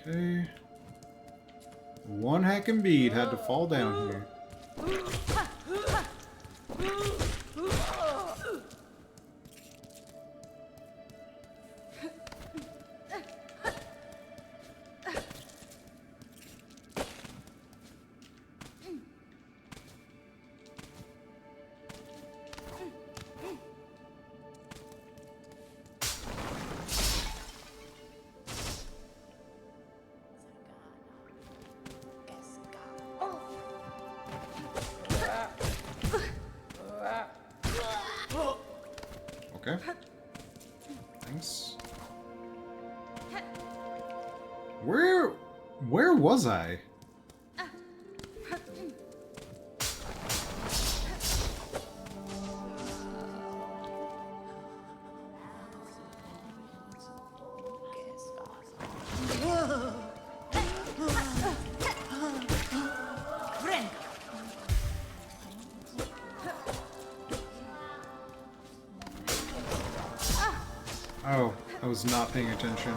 Okay. One heckin' bead had to fall down here. Okay. Thanks. Where was I? Oh, I was not paying attention.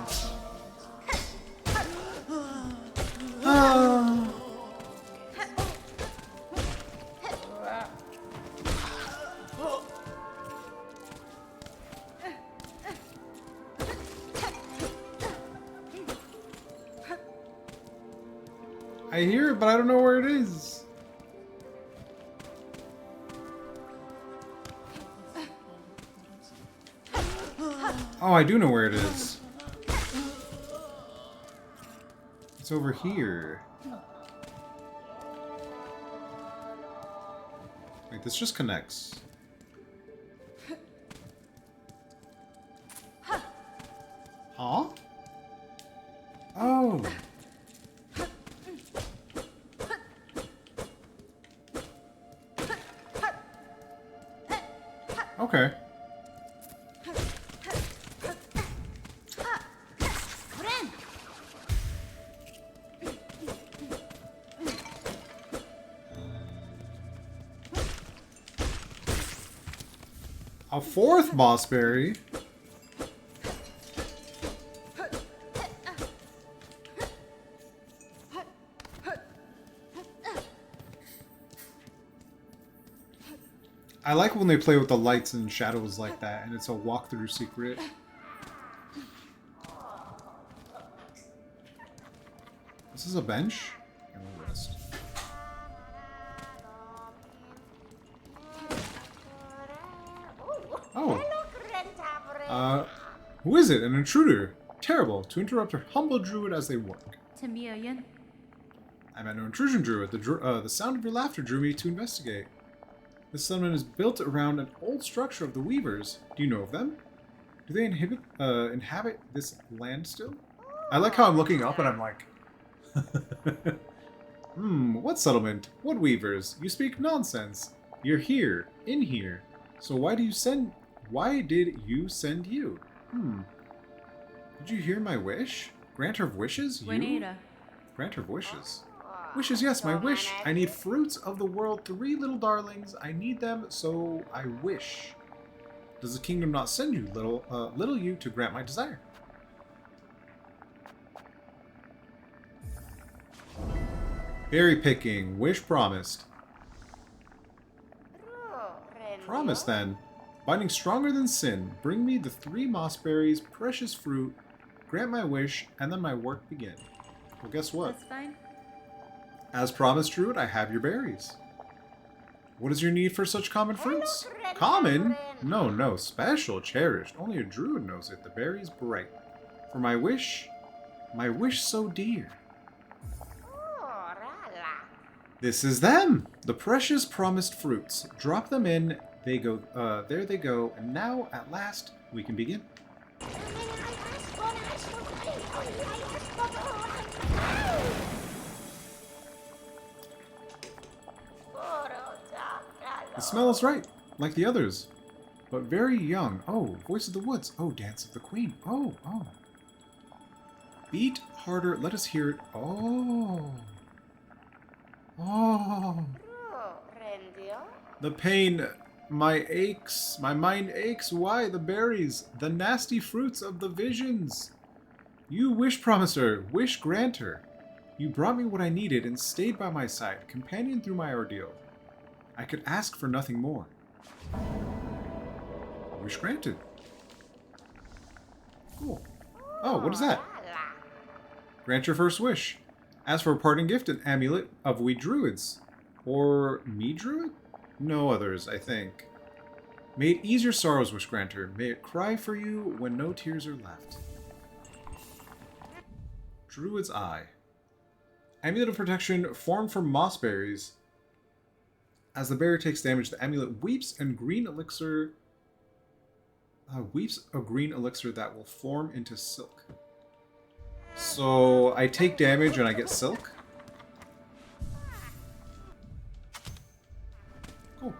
I hear it, but I don't know where it is. Oh, I do know where it is. It's over here. Wait, this just connects. Huh? Oh. Okay. A fourth boss berry? I like when they play with the lights and shadows like that, and it's a walkthrough secret. This is a bench? And we'll rest. Oh. Who is it? An intruder? Terrible. To interrupt her humble druid as they work. Tamilian. I'm at no intrusion, druid. The sound of your laughter drew me to investigate. This settlement is built around an old structure of the Weavers. Do you know of them? Do they inhabit this land still? I like how I'm looking up and I'm like... what settlement? What Weavers? You speak nonsense. You're here. In here. So why did you send you? Did you hear my wish? Granter of wishes? You? Buenera. Granter of wishes. Wishes, yes, my wish. I need fruits of the world, 3 little darlings. I need them, so I wish. Does the kingdom not send you, little you, to grant my desire? Berry picking. Wish promised. Promise, then. Binding stronger than sin. Bring me the 3 moss berries, precious fruit. Grant my wish, and then my work begin. Well, guess what? That's fine. As promised, Druid, I have your berries. What is your need for such common fruits? Common? No, no, special, cherished. Only a druid knows it. The berries bright. For my wish so dear. This is them! The precious promised fruits. Drop them in. They go, there they go. And now, at last, we can begin. The smell is right, like the others, but very young. Oh, voice of the woods. Oh, dance of the queen. Oh, oh. Beat harder. Let us hear it. Oh. Oh. The pain. My aches. My mind aches. Why? The berries. The nasty fruits of the visions. You wish promiser. Wish granter. You brought me what I needed and stayed by my side, companion through my ordeal. I could ask for nothing more. Wish granted. Cool. Oh, what is that? Grant your first wish. Ask for a parting gift, an amulet of we druids. Or me druid? No others, I think. May it ease your sorrows, wish granter. May it cry for you when no tears are left. Druid's Eye. Amulet of protection formed from moss berries. As the berry takes damage, the amulet weeps and green elixir weeps a green elixir that will form into silk. So I take damage and I get silk. Cool.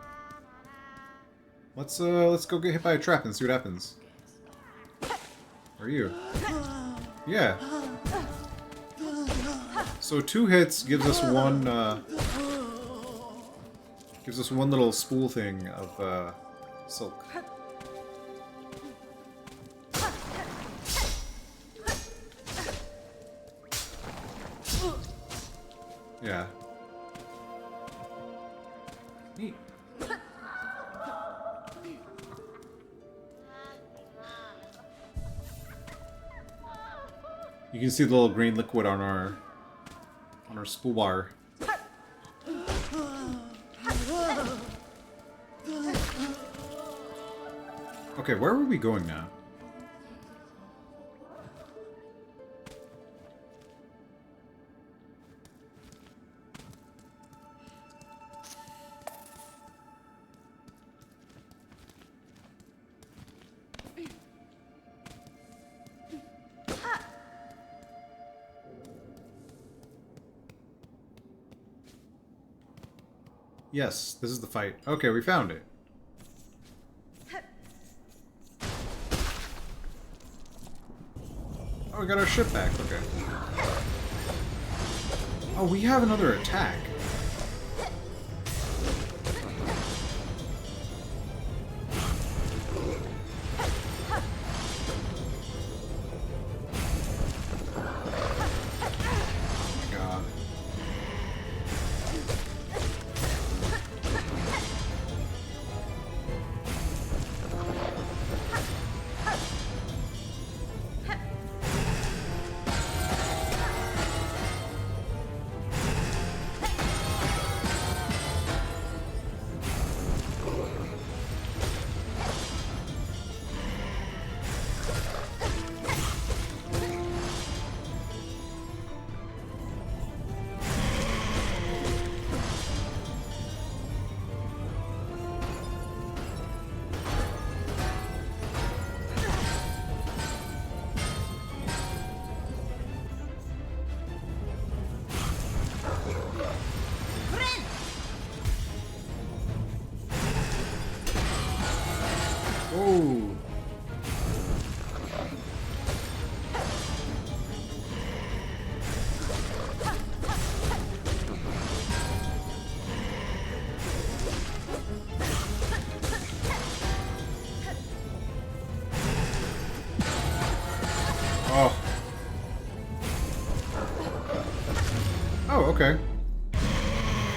Let's go get hit by a trap and see what happens. Where are you? Yeah. So 2 hits gives us one. Gives us one little spool thing of silk. Yeah. Neat. You can see the little green liquid on our spool bar. Okay, where are we going now? Yes, this is the fight. Okay, we found it. Oh, we got our ship back. Okay. Oh, we have another attack. Oh. Oh, okay.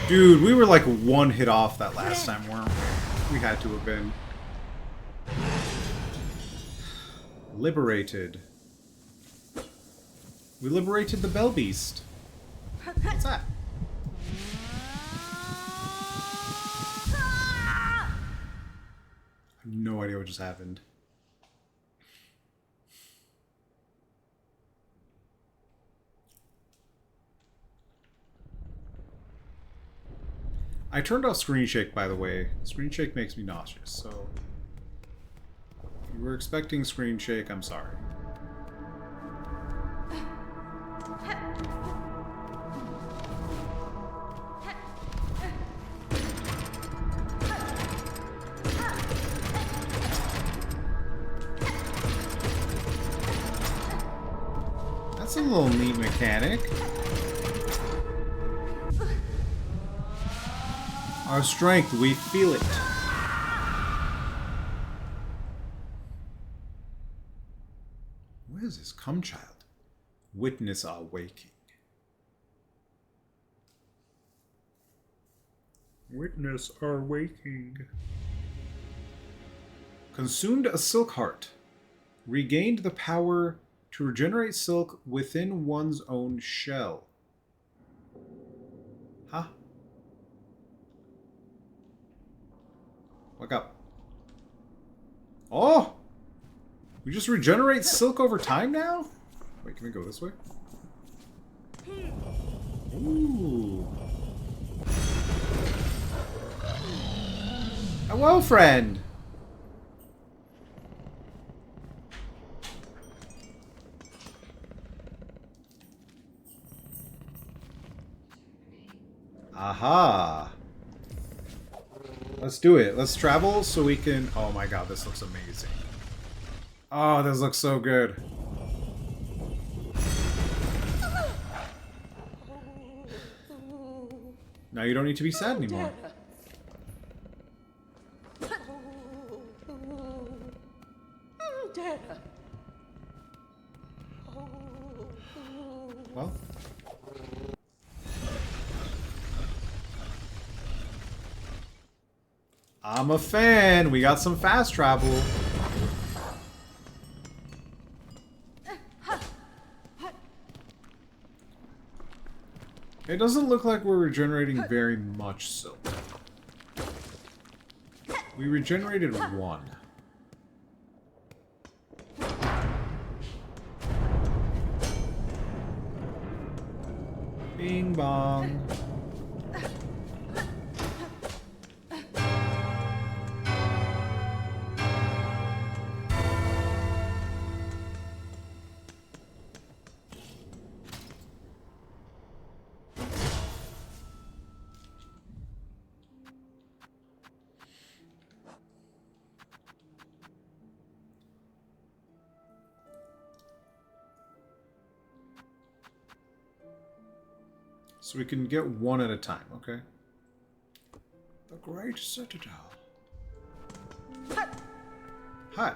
Dude, we were like one hit off that last time, weren't we? We had to have been. Liberated. We liberated the Bell Beast. What's that? I have no idea what just happened. I turned off screen shake, by the way. Screen shake makes me nauseous, so... If you were expecting screen shake, I'm sorry. That's a little neat mechanic. Our strength, we feel it. Where is this? Come, child. Witness our waking. Witness our waking. Consumed a silk heart. Regained the power to regenerate silk within one's own shell. Huh? Wake up. Oh! We just regenerate silk over time now? Wait, can we go this way? Ooh. Hello, friend! Aha! Let's do it. Let's travel so we can... Oh my god, this looks amazing. Oh, this looks so good. Now you don't need to be sad anymore. Well... I'm a fan. We got some fast travel. It doesn't look like we're regenerating very much silk. We regenerated 1. Bing bong. So we can get 1 at a time, okay? The Great Citadel. Hi.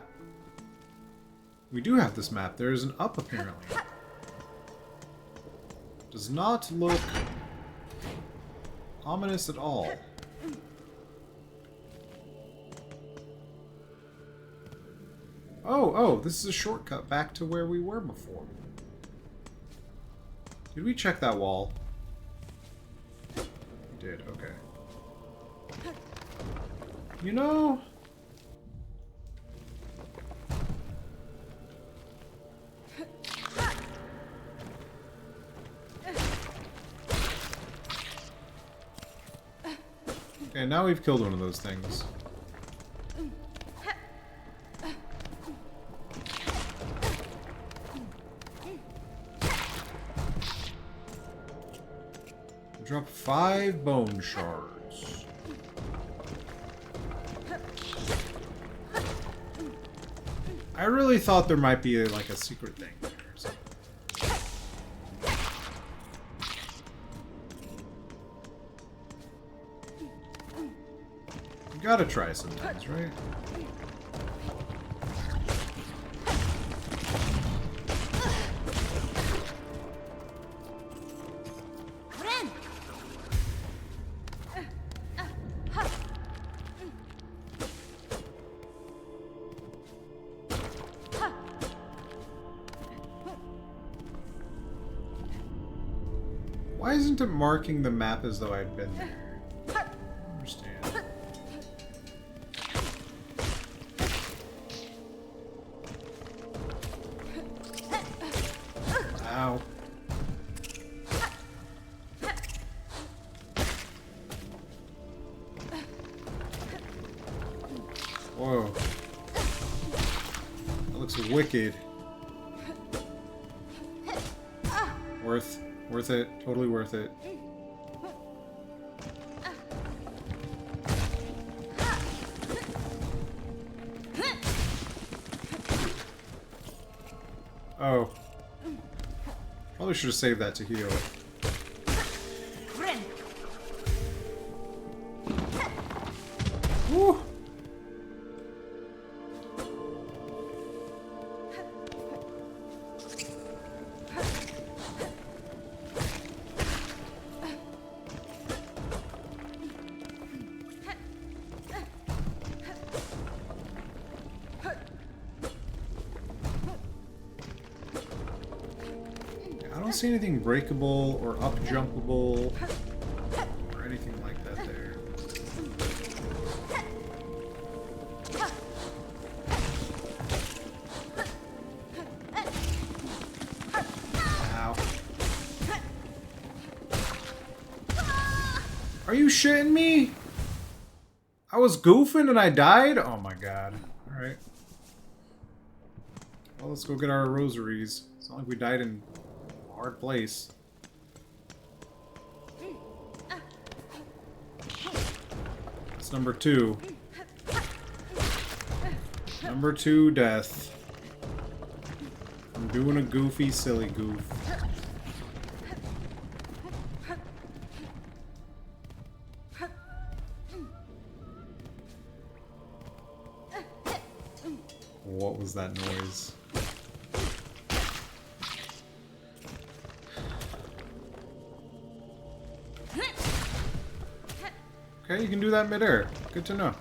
We do have this map. There is an up, apparently. Does not look ominous at all. Oh, this is a shortcut back to where we were before. Did we check that wall? We did, okay. You know... Okay, now we've killed one of those things. Drop 5 bone shards. I really thought there might be like a secret thing there or something. You gotta try sometimes, right? Why isn't it marking the map as though I'd been there? I don't understand. Ow. Whoa. That looks wicked. Worth it. Totally worth it. Oh. Probably should have saved that to heal. Woo! I don't see anything breakable or up jumpable or anything like that there. Ow. Are you shitting me? I was goofing and I died? Oh my god. Alright. Well, let's go get our rosaries. It's not like we died in a hard place. It's number 2. Number 2 death. I'm doing a goofy, silly goof. What was that noise? Okay, you can do that midair. Good to know.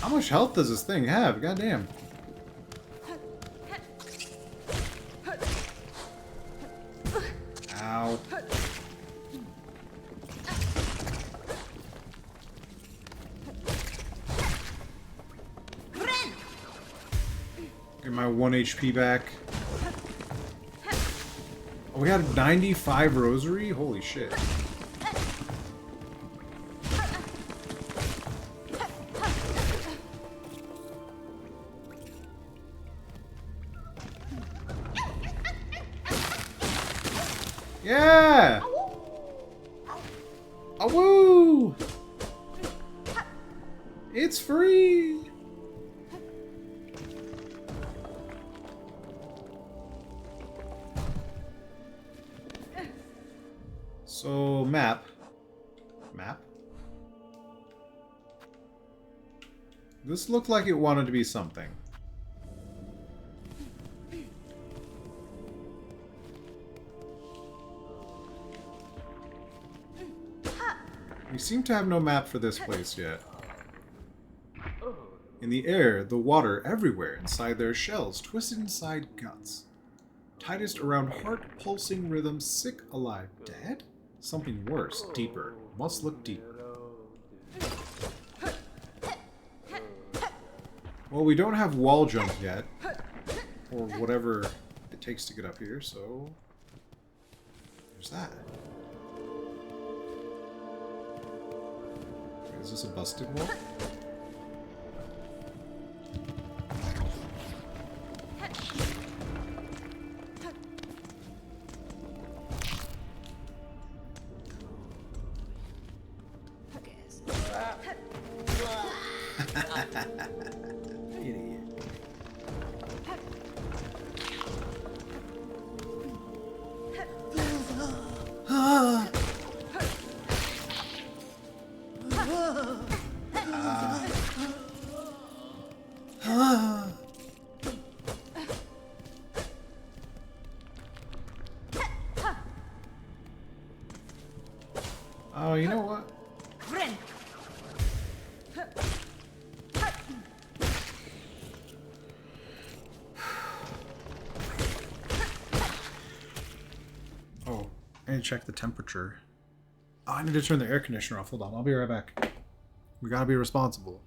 How much health does this thing have? Goddamn. Ow. Get my 1 HP back. Oh, we had 95 rosary? Holy shit. Yeah! Awoo! It's free! So, map. Map? This looked like it wanted to be something. We seem to have no map for this place yet. In the air, the water everywhere inside their shells, twisted inside guts. Tightest around heart-pulsing rhythm, sick, alive, dead? Something worse, deeper. Must look deeper. Well, we don't have wall jump yet. Or whatever it takes to get up here, so... There's that. Is this a busted wall? Idiot. Oh, you know what? I need to check the temperature. Oh, I need to turn the air conditioner off. Hold on, I'll be right back. We gotta be responsible.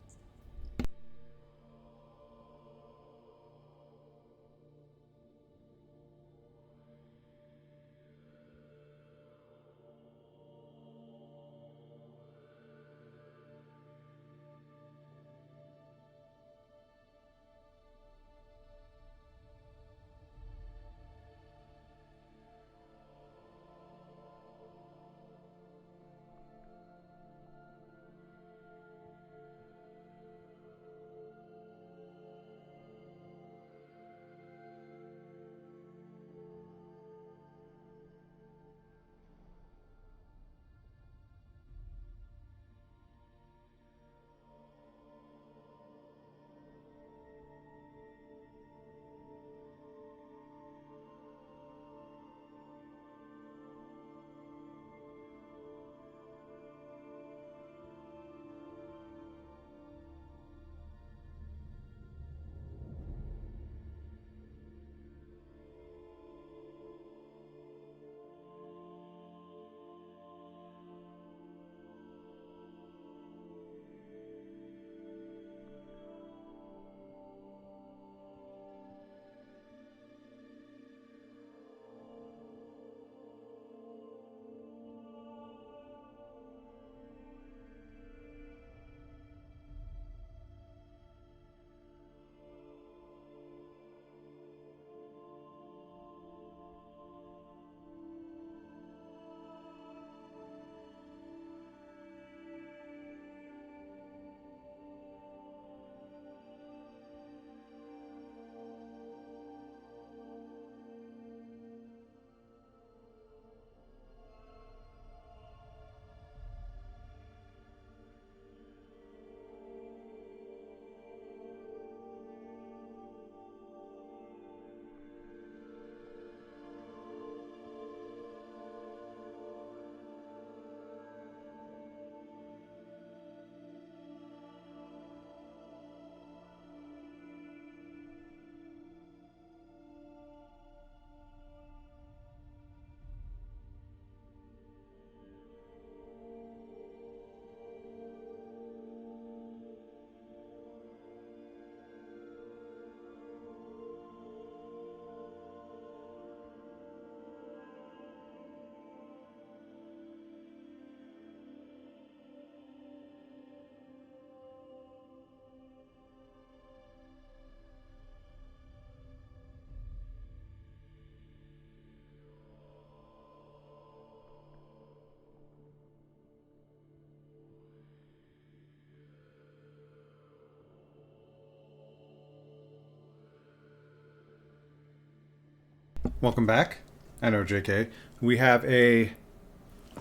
Welcome back. I know, JK. We have a...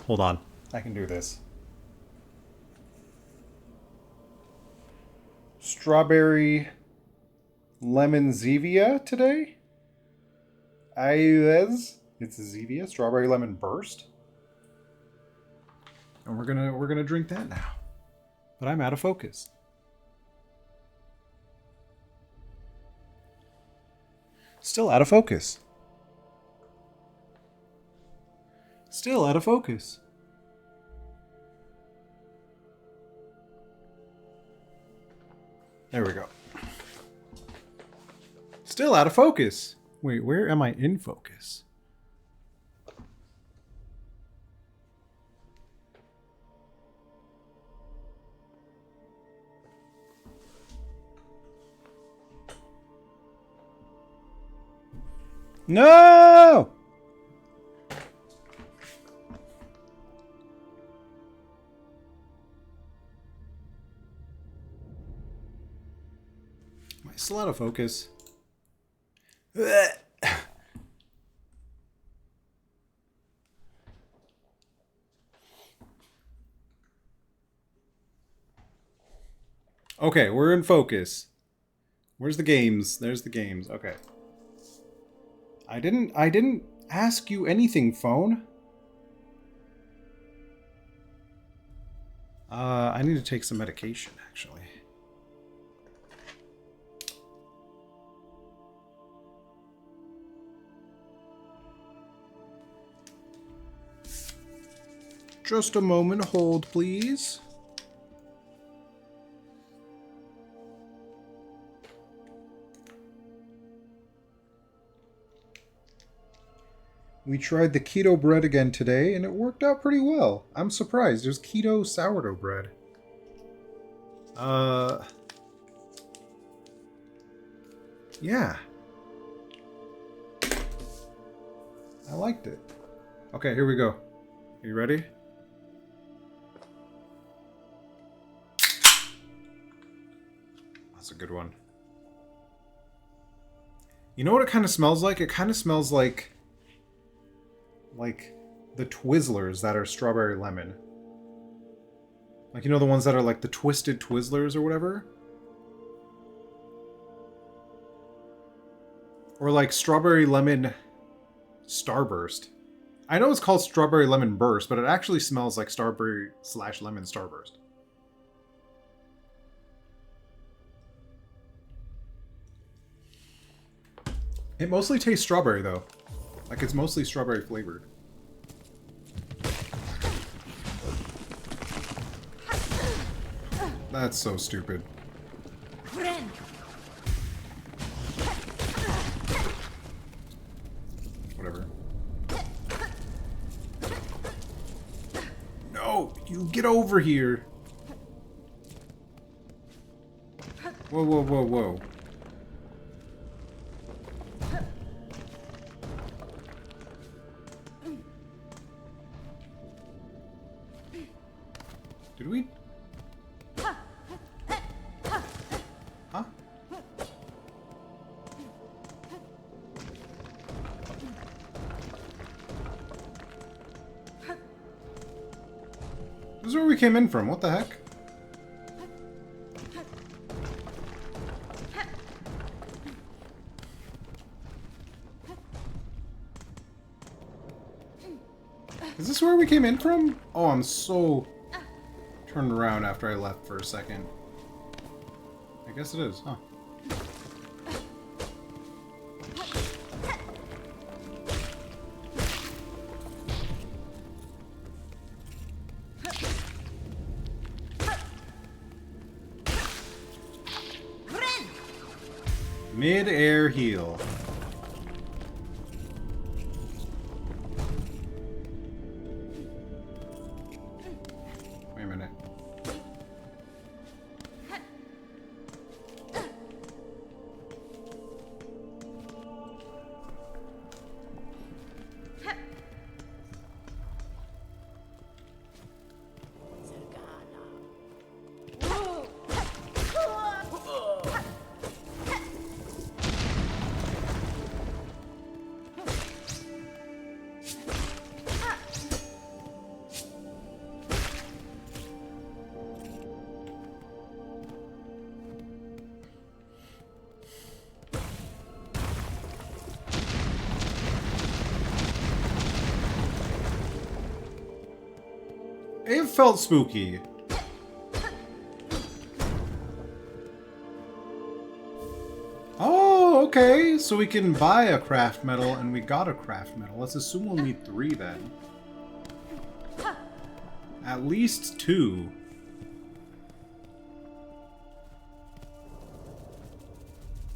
Hold on. I can do this. Strawberry lemon Zevia today. It's Zevia, strawberry lemon burst. And we're gonna drink that now. But I'm out of focus. Still out of focus. Still out of focus. There we go. Still out of focus. Wait, where am I in focus? No! Am I still out of focus? Okay, we're in focus. Where's the games? There's the games. Okay. I didn't ask you anything, phone. I need to take some medication, actually. Just a moment, hold please. We tried the keto bread again today, and it worked out pretty well. I'm surprised. There's keto sourdough bread. Yeah. I liked it. Okay, here we go. Are you ready? That's a good one. You know what it kind of smells like? It kind of smells like the Twizzlers that are strawberry lemon. Like, you know the ones that are like the twisted Twizzlers or whatever? Or like strawberry lemon Starburst. I know it's called strawberry lemon burst, but it actually smells like strawberry / lemon Starburst. It mostly tastes strawberry though. Like it's mostly strawberry flavored. That's so stupid. Whatever. No! You get over here! Whoa, whoa, whoa, whoa. Did we? Huh? This is where we came in from. What the heck? Is this where we came in from? Oh, I'm so turned around after I left for a second. I guess it is, huh? Mid-air heal. Wait a minute. It felt spooky. Oh, okay. So we can buy a craft metal, and we got a craft metal. Let's assume we'll need 3 then. At least 2.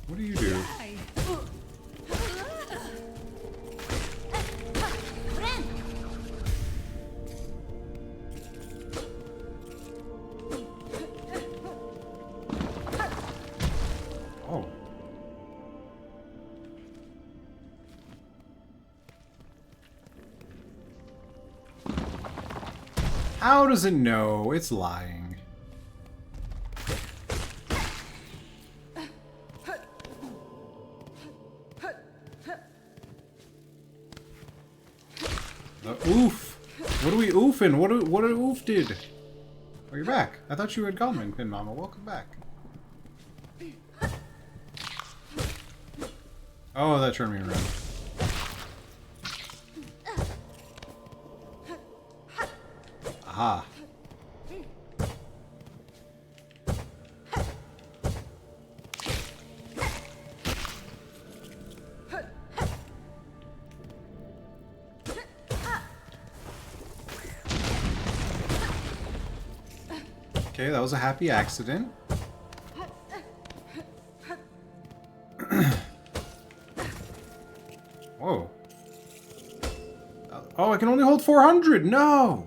What do you do? Oh. How does it know? It's lying. The oof. What are we oofing? What oof did? Oh, you're back. I thought you had gone, Pin Mama. Welcome back. Oh, that turned me around. Aha. Okay, that was a happy accident. Whoa. Oh, I can only hold 400! No!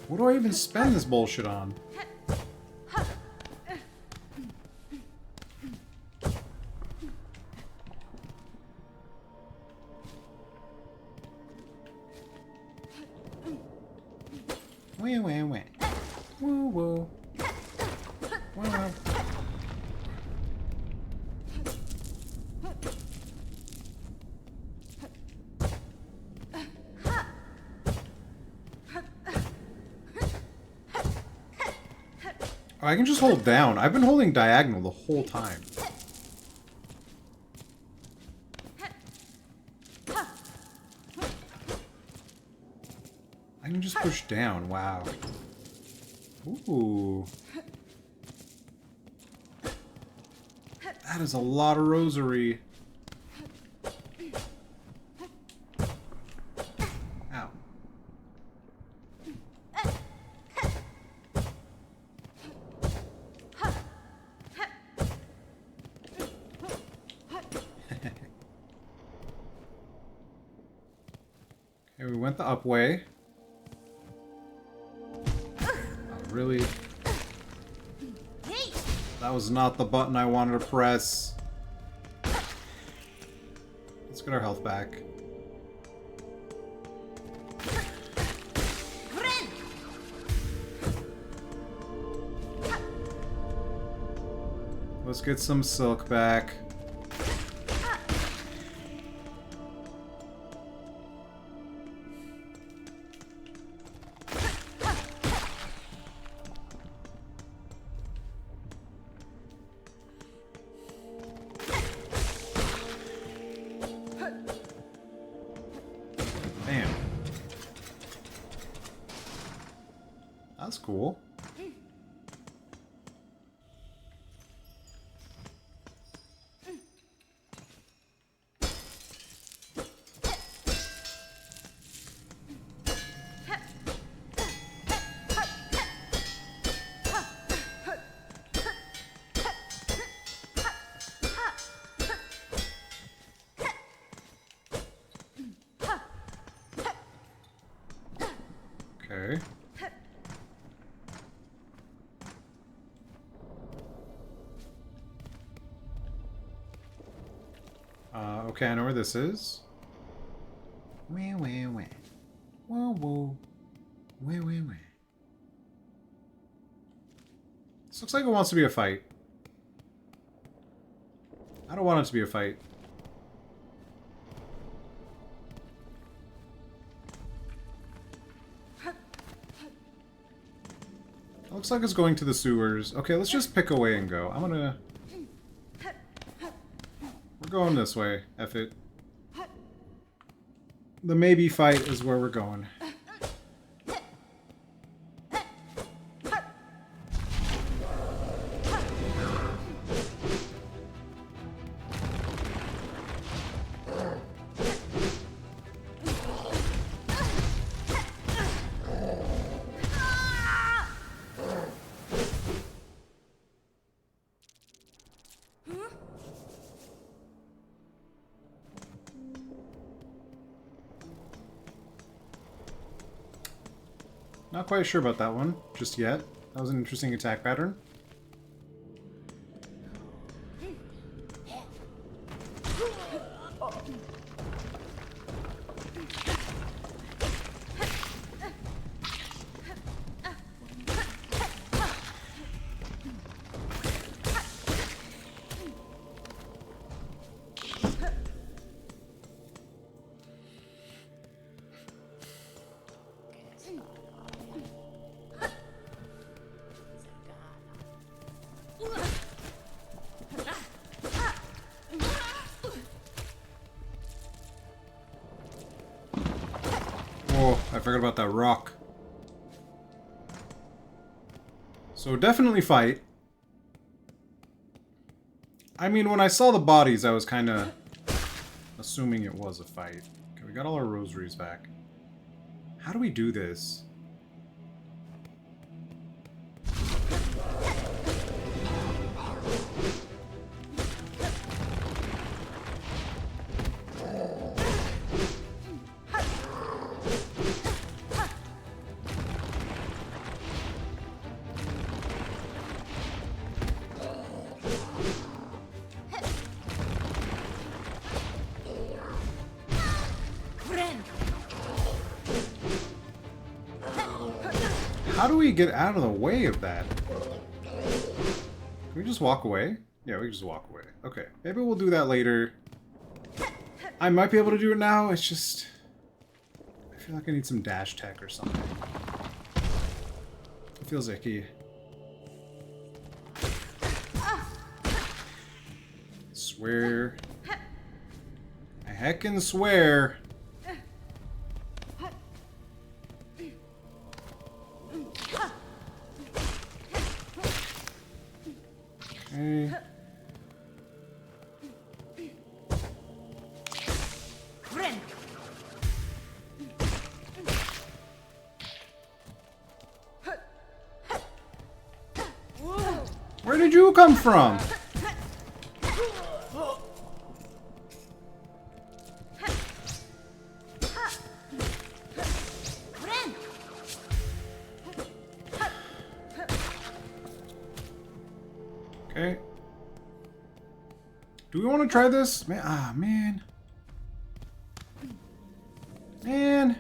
What do I even spend this bullshit on? Wah, wah, wah. Woo, woo. Wah, wah. Oh, I can just hold down. I've been holding diagonal the whole time. I can just push down. Wow. Ooh. That is a lot of rosary. Ow. Okay, we went the up way. Oh, really? That was not the button I wanted to press. Let's get our health back. Let's get some silk back. Damn. That's cool. Okay. Okay, I know where this is. Wah, wah, wah. Whoa, whoa. Wah, wah, wah. This looks like it wants to be a fight. I don't want it to be a fight. It looks like it's going to the sewers. Okay, let's just pick away and go. I'm gonna... We're going this way. F it. The maybe fight is where we're going. Not quite sure about that one just yet. That was an interesting attack pattern. Oh, I forgot about that rock. So definitely fight. I mean, when I saw the bodies, I was kind of assuming it was a fight. Okay, we got all our rosaries back. How do we do this? How do we get out of the way of that? Can we just walk away? Yeah, we can just walk away. Okay, maybe we'll do that later. I might be able to do it now, it's just... I feel like I need some dash tech or something. It feels icky. Swear. I heckin' swear. Okay. Where did you come from? Okay. Do we want to try this? Man, man. Man.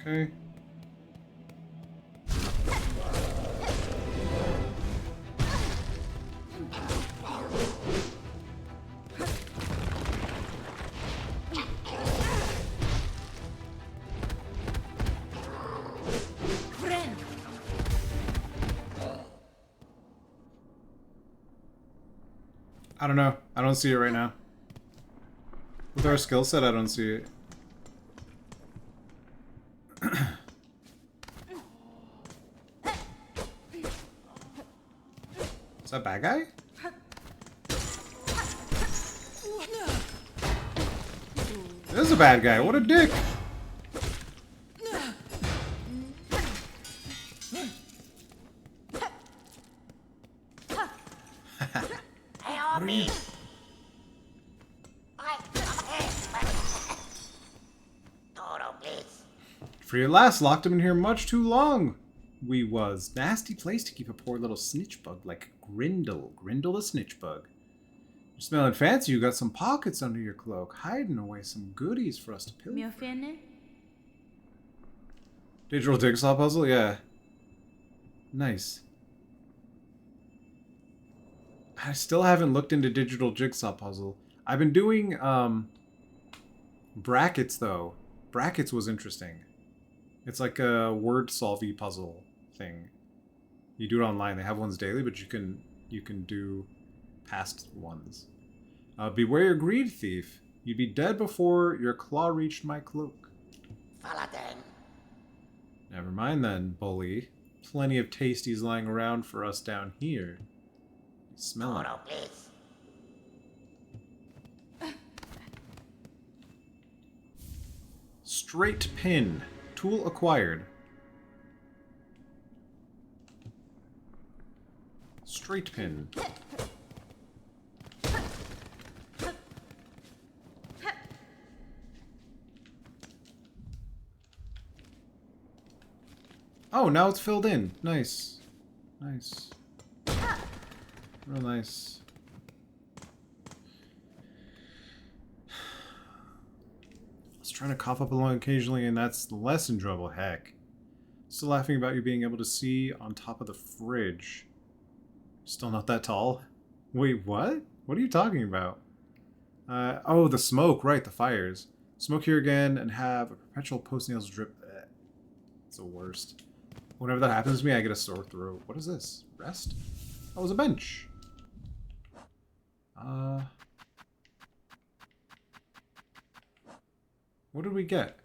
Okay. I don't know. I don't see it right now. With our skill set, I don't see it. Is that a bad guy? This is a bad guy. What a dick. What are you? For your last, locked him in here much too long. We was. Nasty place to keep a poor little snitch bug like Grindle. Grindle the snitch bug. You're smelling fancy. You got some pockets under your cloak, hiding away some goodies for us to pilfer. Miofene? Digital jigsaw puzzle? Yeah. Nice. I still haven't looked into digital jigsaw puzzle. I've been doing, brackets, though. Brackets was interesting. It's like a word solvey puzzle thing. You do it online. They have ones daily, but you can do past ones. Beware your greed, thief. You'd be dead before your claw reached my cloak. Never mind then, bully. Plenty of tasties lying around for us down here. Smell it. Straight pin. Tool acquired. Straight pin. Oh, now it's filled in. Nice. Nice. Real nice. I was trying to cough up along occasionally, and that's less enjoyable. Heck. Still laughing about you being able to see on top of the fridge. Still not that tall? Wait, what? What are you talking about? Oh, the smoke. Right, the fires. Smoke here again and have a perpetual post-nails drip. It's the worst. Whenever that happens to me, I get a sore throat. What is this? Rest? Oh, it was a bench. What did we get?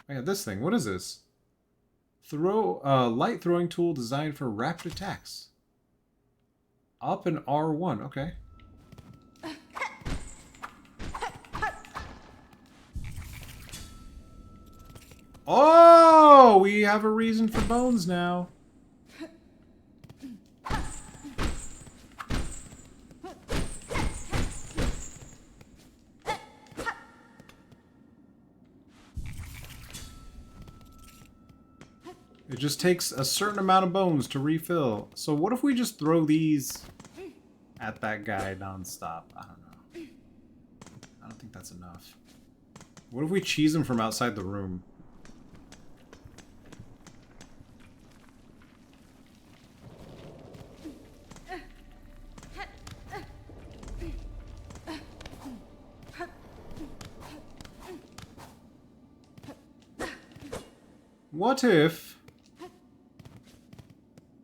I got this thing. What is this? Light throwing tool designed for rapid attacks. Up and R1. Okay. Oh, we have a reason for bones now. It just takes a certain amount of bones to refill. So what if we just throw these at that guy nonstop? I don't know. I don't think that's enough. What if we cheese him from outside the room? What if...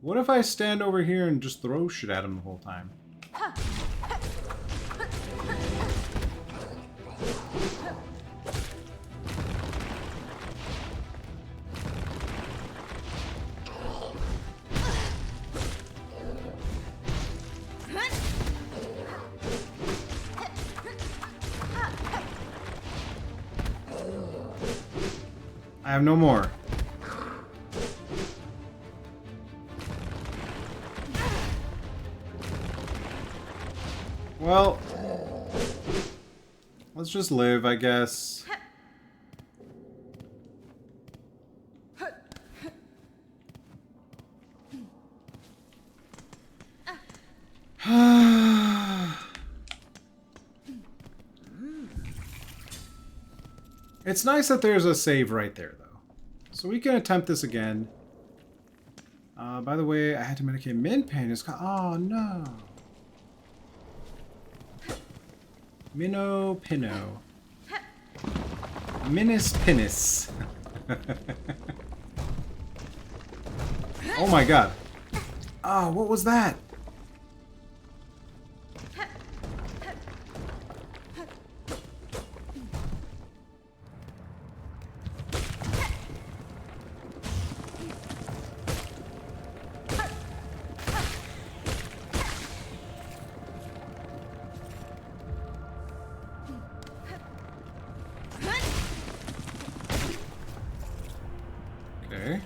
What if I stand over here and just throw shit at him the whole time? I have no more. Well, let's just live, I guess. It's nice that there's a save right there, though. So we can attempt this again. By the way, I had to medicate Min Pain. It's called... Oh, no. Minnow Pinno. Minis Pinnis. Oh my god. Ah, what was that? Okay.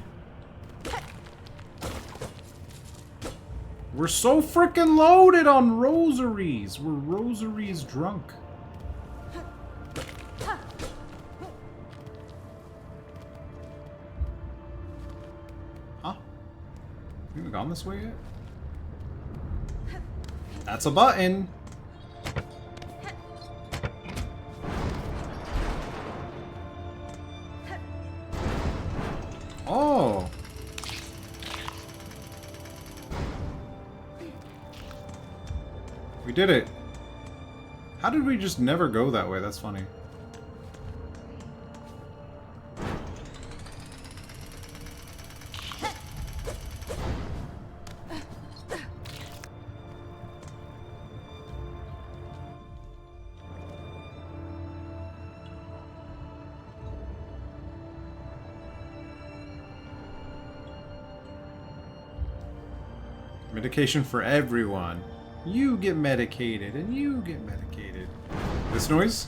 We're so freaking loaded on rosaries. We're rosaries drunk. Huh? We haven't gone this way yet? That's a button. Oh. We did it. How did we just never go that way? That's funny. Medication for everyone. You get medicated, and you get medicated. This noise?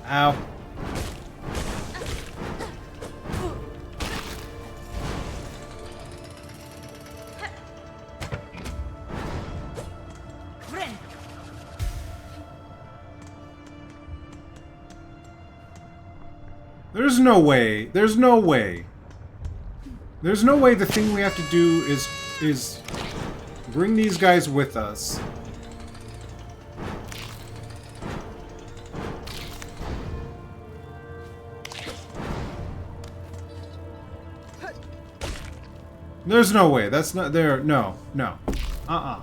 Ow. There's no way. There's no way. There's no way the thing we have to do is bring these guys with us. There's no way. That's not there. No. No. Uh-uh.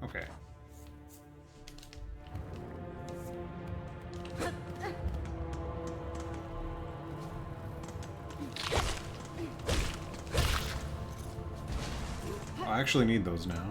Okay. I actually need those now.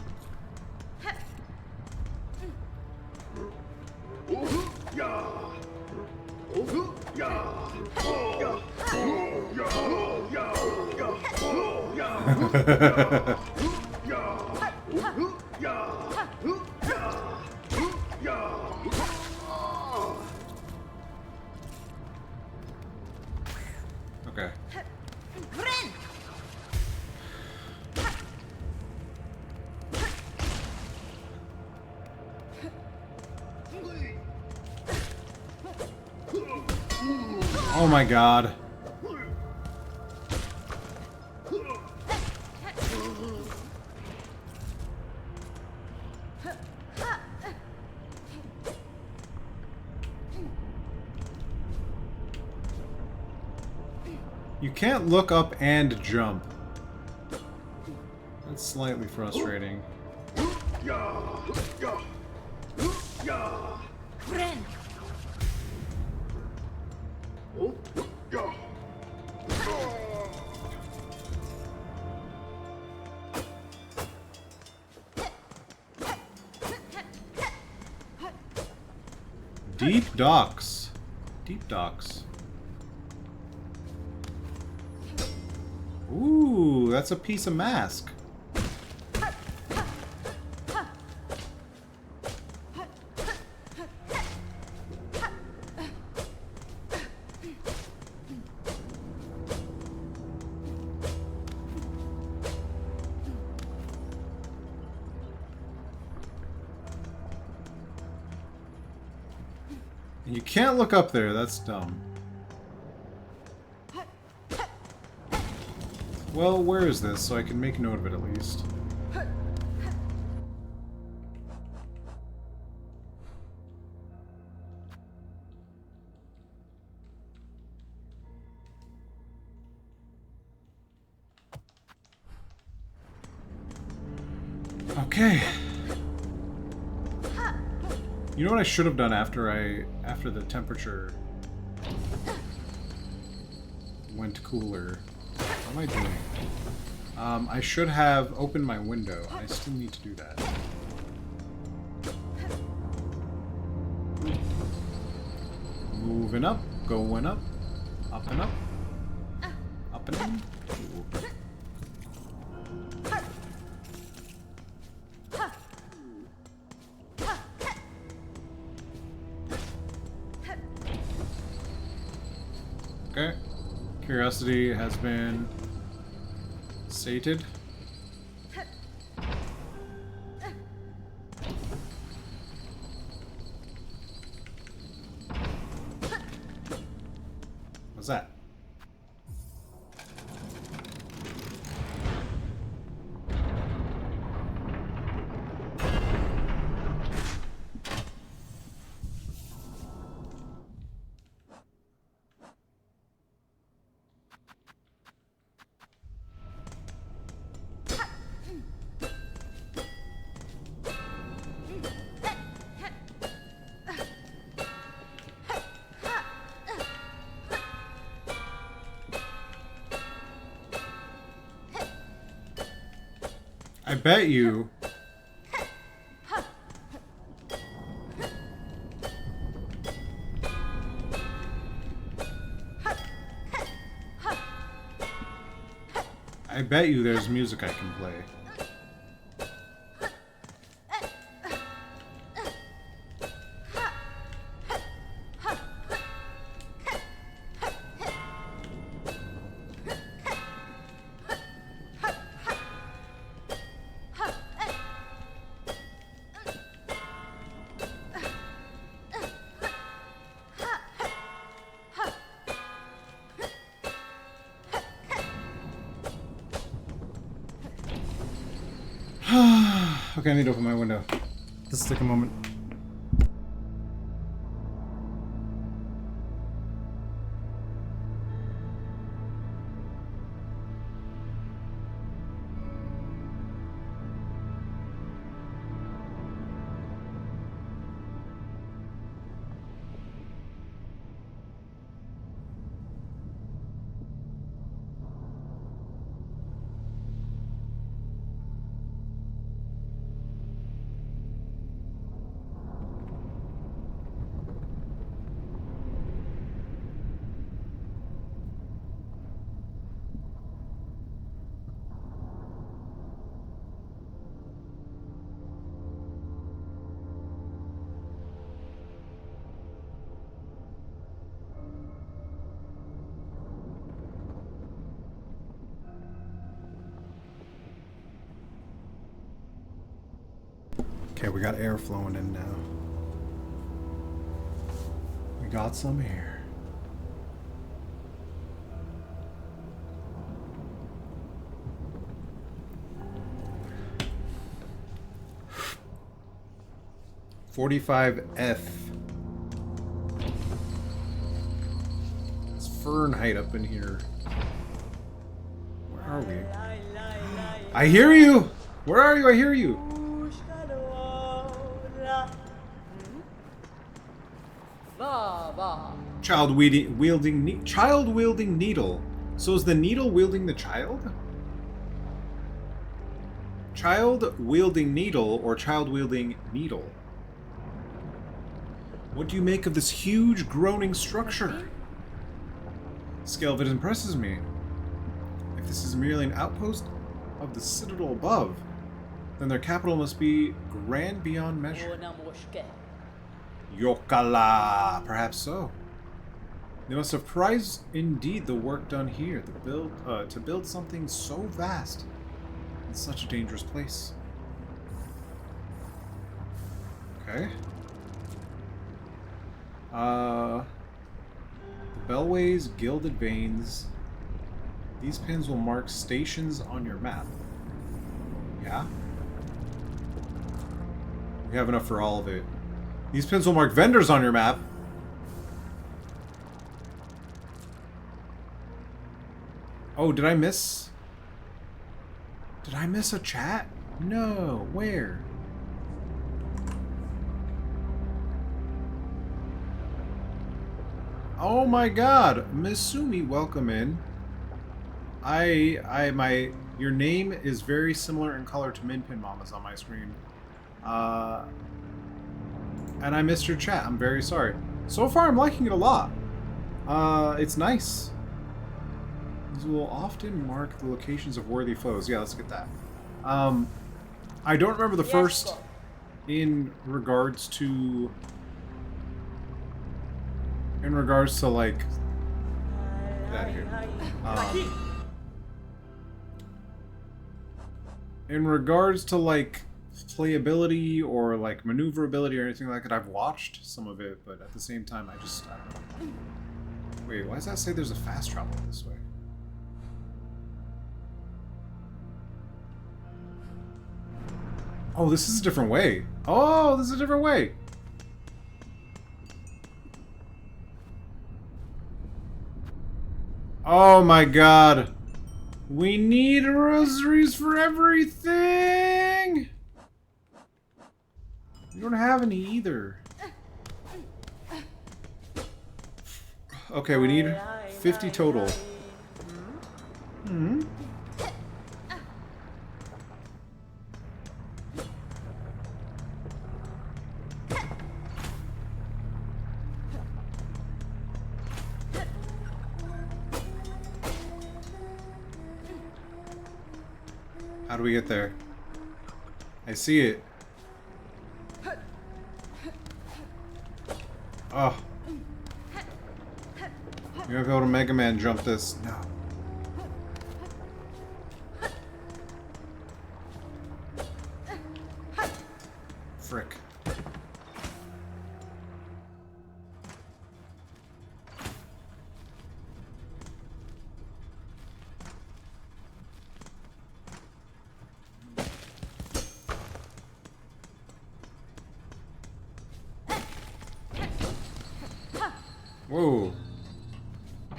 Oh my god. You can't look up and jump. That's slightly frustrating. Friend. Deep docks. Deep docks. Ooh, that's a piece of mask. You can't look up there, that's dumb. Well, where is this, so I can make note of it at least? Okay. You know what I should have done after the temperature went cooler? What am I doing? I should have opened my window. I still need to do that. Moving up, going up, and up, up and in. Ooh. Okay. Curiosity has been sated. What's that? I bet you... I bet you there's music I can play. Okay, I need to open my window. This will take a moment. Okay, we got air flowing in now. We got some air. 45F. It's Fahrenheit up in here. Where are we? I hear you! Where are you? I hear you! Child wielding needle. So is the needle wielding the child? Child wielding needle or child wielding needle? What do you make of this huge groaning structure? The scale of it impresses me. If this is merely an outpost of the citadel above, then their capital must be grand beyond measure. Yokala! Perhaps so. They must have prized indeed the work done here to build something so vast in such a dangerous place. Okay. The Bellway's gilded veins. These pins will mark stations on your map. Yeah? We have enough for all of it. These pins will mark vendors on your map. Oh, did I miss? Did I miss a chat? No, where? Oh my god, Misumi, welcome in. Your name is very similar in color to Minpin Mama's on my screen. And I missed your chat. I'm very sorry. So far, I'm liking it a lot. It's nice. These will often mark the locations of worthy foes. Yeah, let's get that. I don't remember the first in regards to like get out of here. In regards to like playability or like maneuverability or anything like that, I've watched some of it, but at the same time, I don't know. Wait, why does that say there's a fast travel this way? Oh, this is a different way. Oh, this is a different way. Oh my god. We need rosaries for everything! We don't have any either. Okay, we need 50 total. Hmm. How do we get there? I see it. Oh. You might be able to Mega Man jump this. No. Frick. Whoa.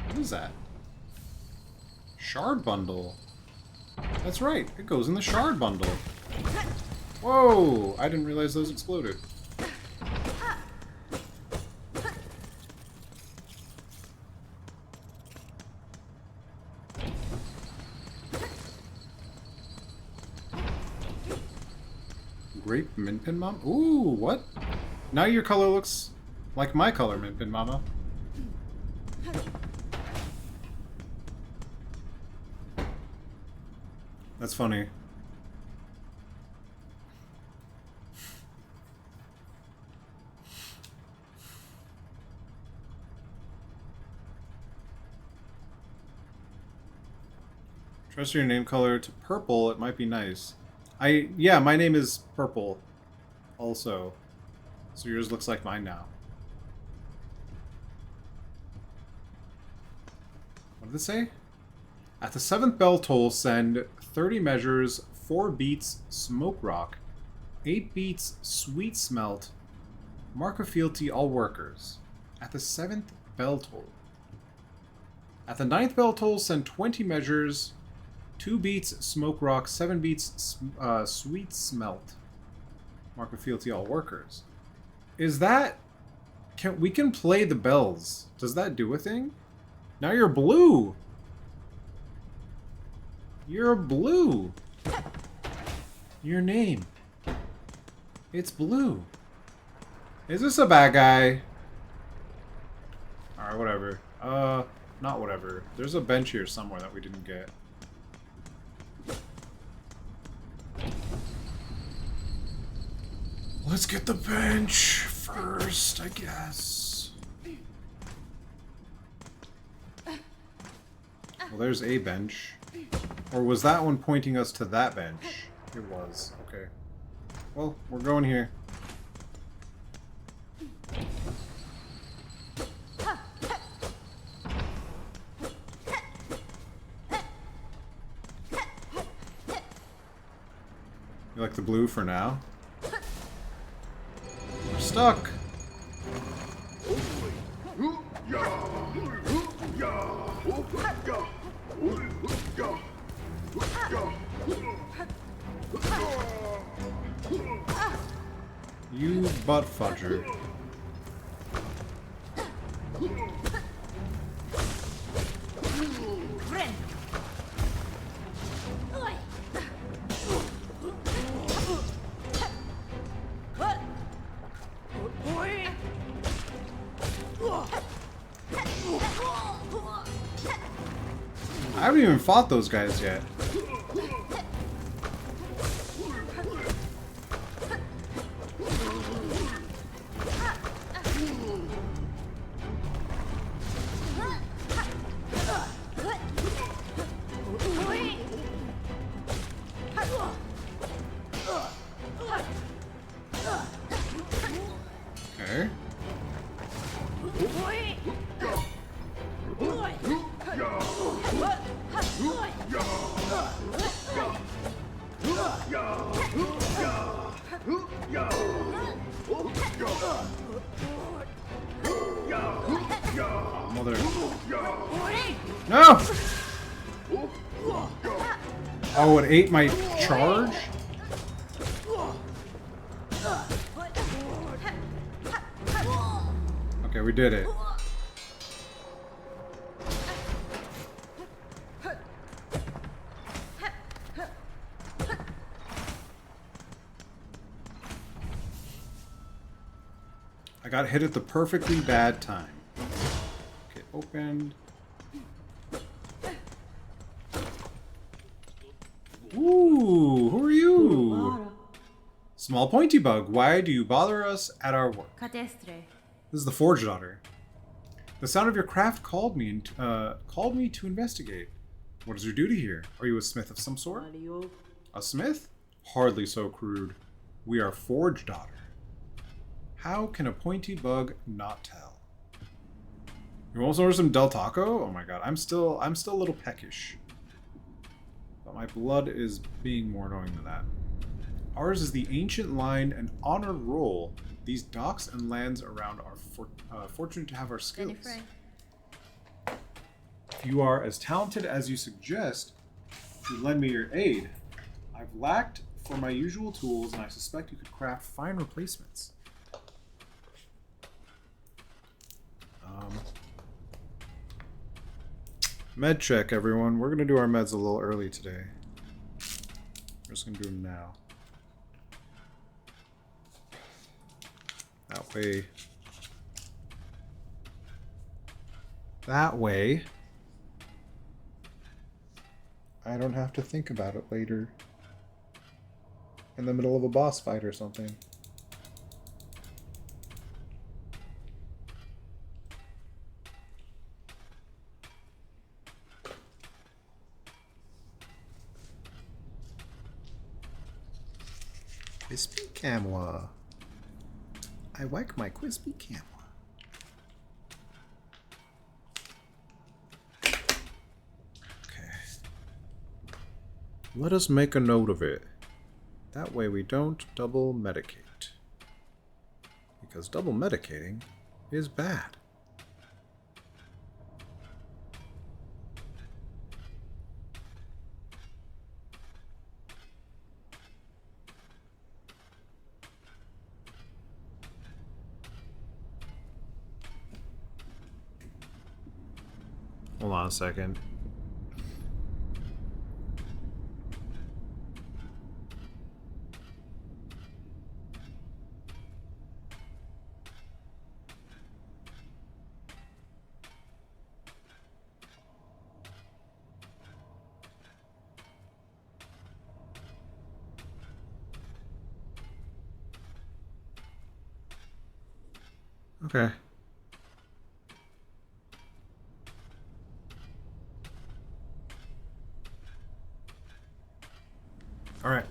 What is that? Shard bundle. That's right. It goes in the shard bundle. Whoa! I didn't realize those exploded. Grape Minpin Mom? Ooh, what? Now your color looks like my color, Minpin Mama. That's funny. Trust your name color to purple, it might be nice. Yeah, my name is purple also. So yours looks like mine now. What did it say? At the 7th bell toll, send 30 measures, 4 beats smoke rock, 8 beats sweet smelt, Mark of fealty, all workers. At the 7th bell toll. At the 9th bell toll, send 20 measures, 2 beats smoke rock, 7 beats sweet smelt. Mark of fealty, all workers. Is that... we can play the bells. Does that do a thing? Now you're blue! You're blue! Your name. It's blue. Is this a bad guy? Alright, whatever. Not whatever. There's a bench here somewhere that we didn't get. Let's get the bench first, I guess. Well, there's a bench. Or was that one pointing us to that bench? It was. Okay. Well, we're going here. You like the blue for now? We're stuck! You butt fudger. I haven't even fought those guys yet. Okay. Mother. No! Oh, it ate my charge? Okay, we did it. I got hit at the perfectly bad time. Okay, opened. Ooh, who are you? Small pointy bug, why do you bother us at our work? Cadestre. This is the Forge Daughter. The sound of your craft called me to investigate. What is your duty here? Are you a smith of some sort? A smith? Hardly so crude. We are Forge Daughter. How can a pointy bug not tell? You also order some Del Taco? Oh my god, I'm still a little peckish. But my blood is being more annoying than that. Ours is the ancient line and honored role. These docks and lands around are fortunate to have our skills. If you are as talented as you suggest, you lend me your aid. I've lacked for my usual tools, and I suspect you could craft fine replacements. Med check, everyone. We're gonna do our meds a little early today. We're just gonna do them now. That way, I don't have to think about it later. In the middle of a boss fight or something. Crispy camera. I like my crispy camera. Okay. Let us make a note of it. That way we don't double medicate. Because double medicating is bad. Hold on a second. Okay. Alright.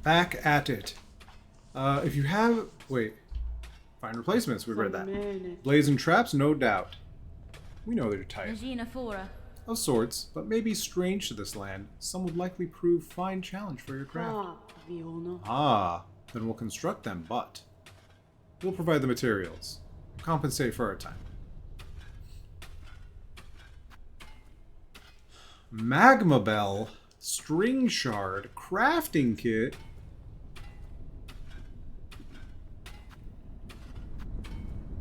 Back at it. If you have... Wait. Find replacements. We read that. Blazing traps, no doubt. We know they're tight. Nagina Fora. Of sorts, but maybe strange to this land. Some would likely prove fine challenge for your craft. Ah, then we'll construct them, but... We'll provide the materials. Compensate for our time. Magma Bell, String Shard, Crafting Kit.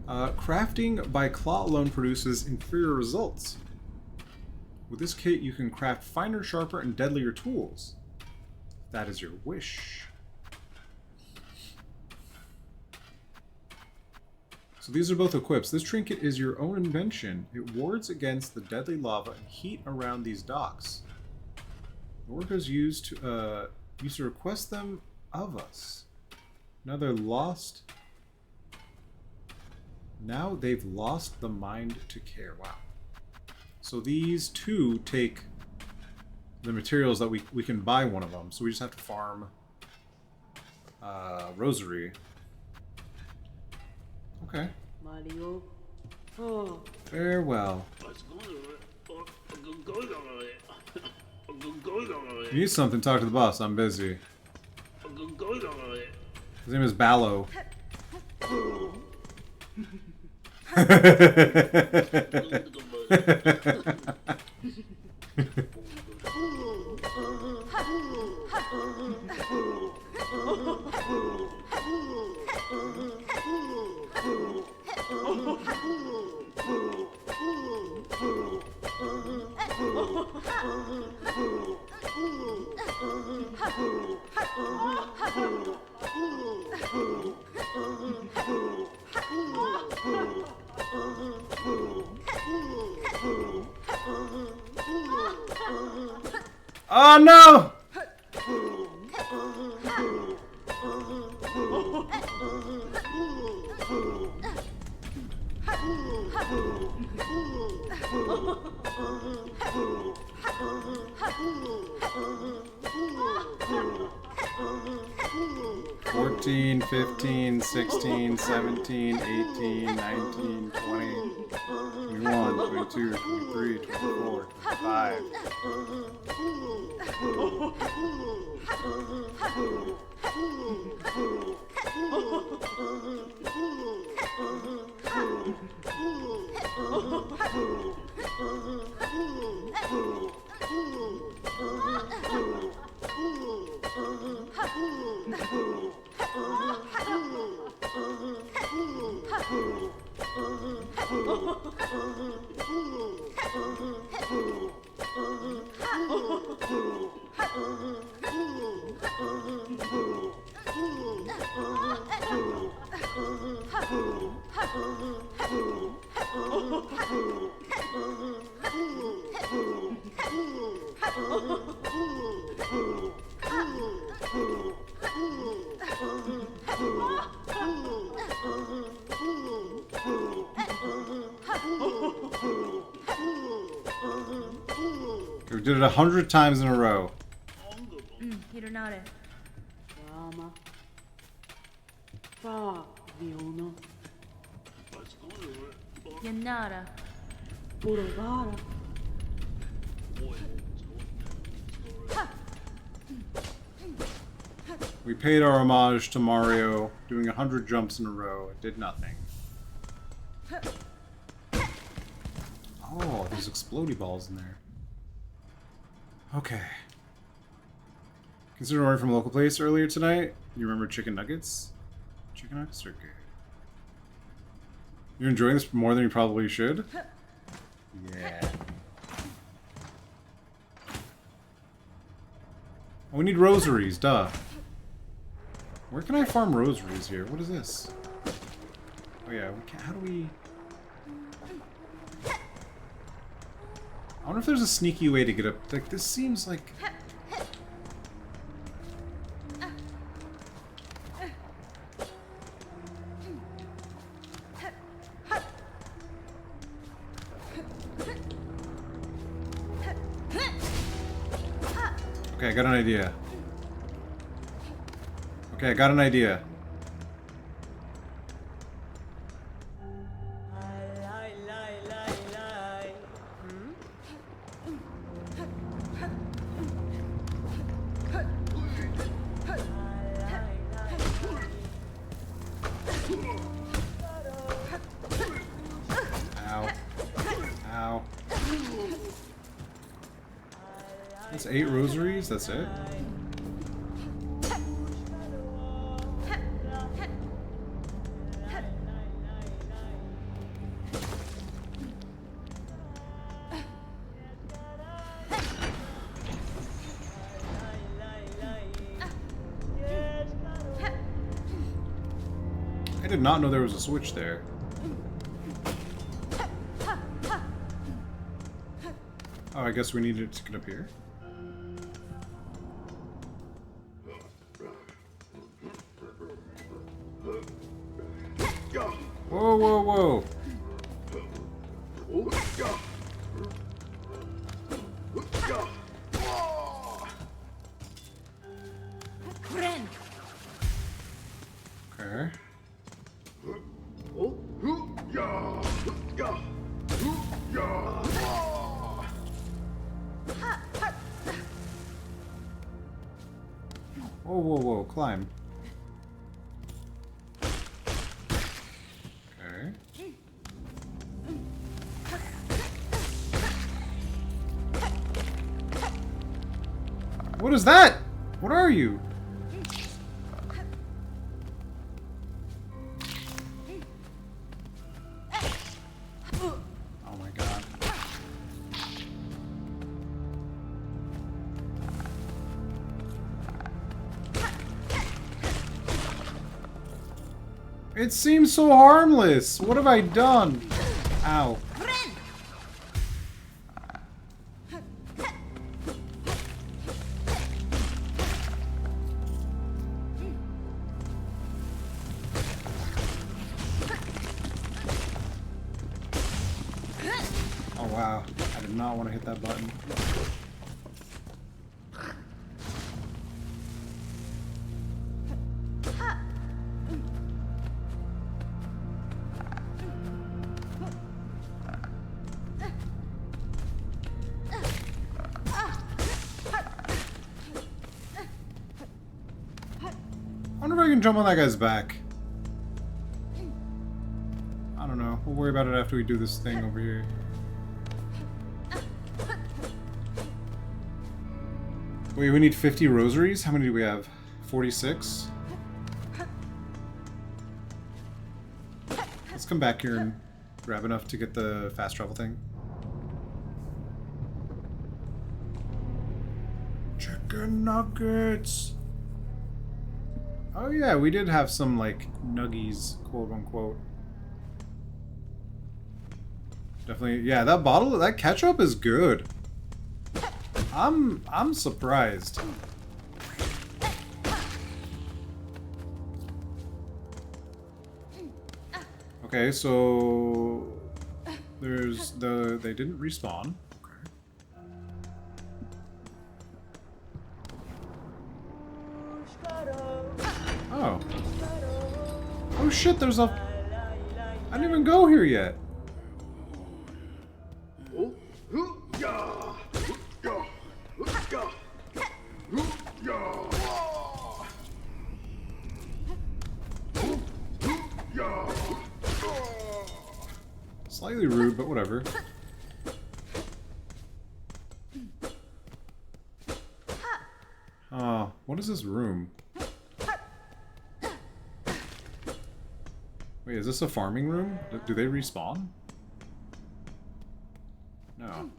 Crafting by claw alone produces inferior results. With this kit, you can craft finer, sharper, and deadlier tools. If that is your wish. So these are both equips. This trinket is your own invention. It wards against the deadly lava and heat around these docks. The workers used to request them of us. Now they're lost. Now they've lost the mind to care. Wow. So these two take the materials that we can buy one of them. So we just have to farm Rosary. Okay. Farewell. You need something, talk to the boss. I'm busy. His name is Ballo. Oh no! $14, $15, $16, $17, $18, $19, $20, $21, $22, $23, $24, $25. We did it 100 times in a row. Hironare. Yanara. We paid our homage to Mario, doing 100 jumps in a row. It did nothing. Oh, there's explodey balls in there. Okay. Consider ordering from a local place earlier tonight. You remember chicken nuggets? Chicken nuggets are good. You're enjoying this more than you probably should? Yeah. Oh, we need rosaries, duh. Where can I farm rosaries here? What is this? Oh yeah, we can't, how do we... I wonder if there's a sneaky way to get up. Like, this seems like... Okay, I got an idea. Okay, I got an idea. Ow. Ow. That's 8 rosaries? That's it? I did not know there was a switch there. Oh, I guess we needed to get up here. Whoa, whoa, whoa. Okay. Whoa, whoa, whoa, climb. Okay. What is that? What are you? Oh my god. It seems so harmless. What have I done? Ow. Oh wow. I did not want to hit that button. I wonder if I can jump on that guy's back. I don't know. We'll worry about it after we do this thing over here. Wait, we need 50 rosaries? How many do we have? 46? Let's come back here and grab enough to get the fast travel thing. Chicken nuggets! Oh yeah, we did have some, like, nuggies, quote-unquote. Definitely, yeah, that bottle, that ketchup is good. I'm surprised. Okay, so there's they didn't respawn. Oh. Oh shit, there's a... I didn't even go here yet. Slightly rude, but whatever. What is this room? Wait, is this a farming room? Do they respawn? No.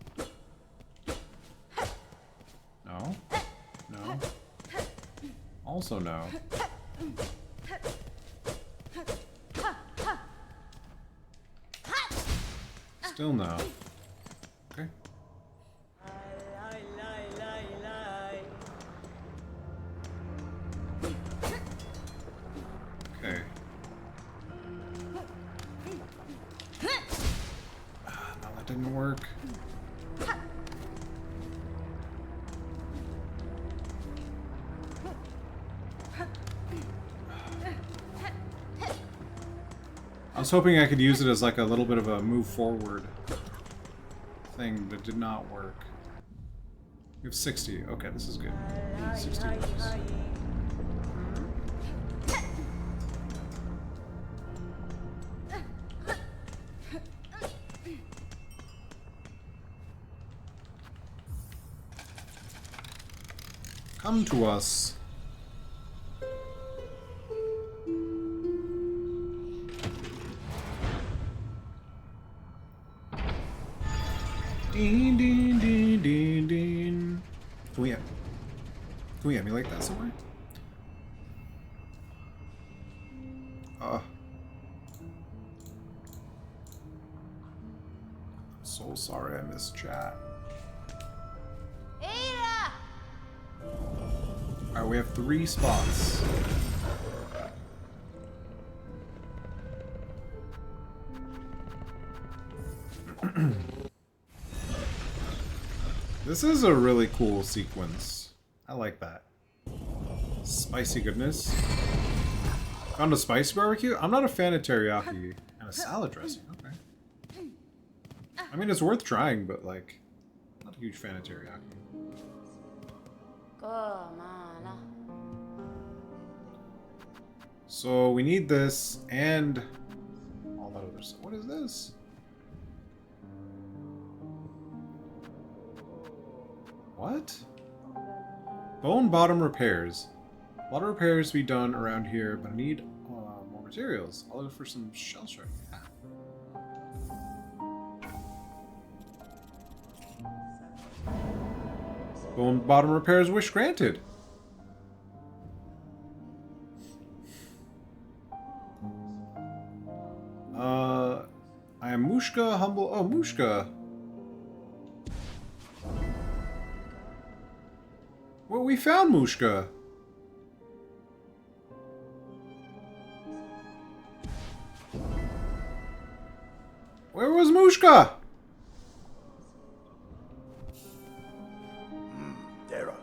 No? No? Also no. Still no. Okay. Okay. No, that didn't work. I was hoping I could use it as like a little bit of a move forward thing, but it did not work. We have 60. Okay, this is good. 60 moves. Come to us. Ding, ding, ding, ding, ding. Can we emulate that somewhere? I'm so sorry I missed chat. Ira! Alright, we have 3 spots. This is a really cool sequence. I like that. Spicy goodness. Found a spicy barbecue? I'm not a fan of teriyaki. And a salad dressing, okay. I mean, it's worth trying, but like, not a huge fan of teriyaki. Comana. So we need this and all that other stuff. What is this? What? Bone bottom repairs. A lot of repairs to be done around here, but I need more materials. I'll look for some shell shark. Yeah. Bone bottom repairs wish granted. I am Mushka, humble. Oh, Mushka. Well, we found Mushka. Where was Mushka? Dara.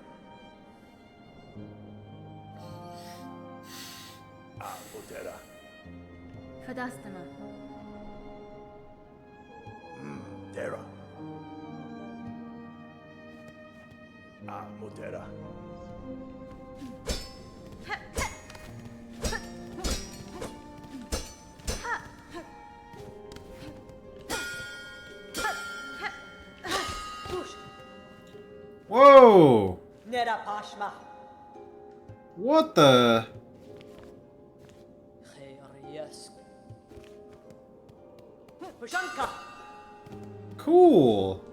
Dara. Fadastama. Dara. Modera. Whoa! Nera Pashma. What the? Khairiyas. Pushanka. Cool.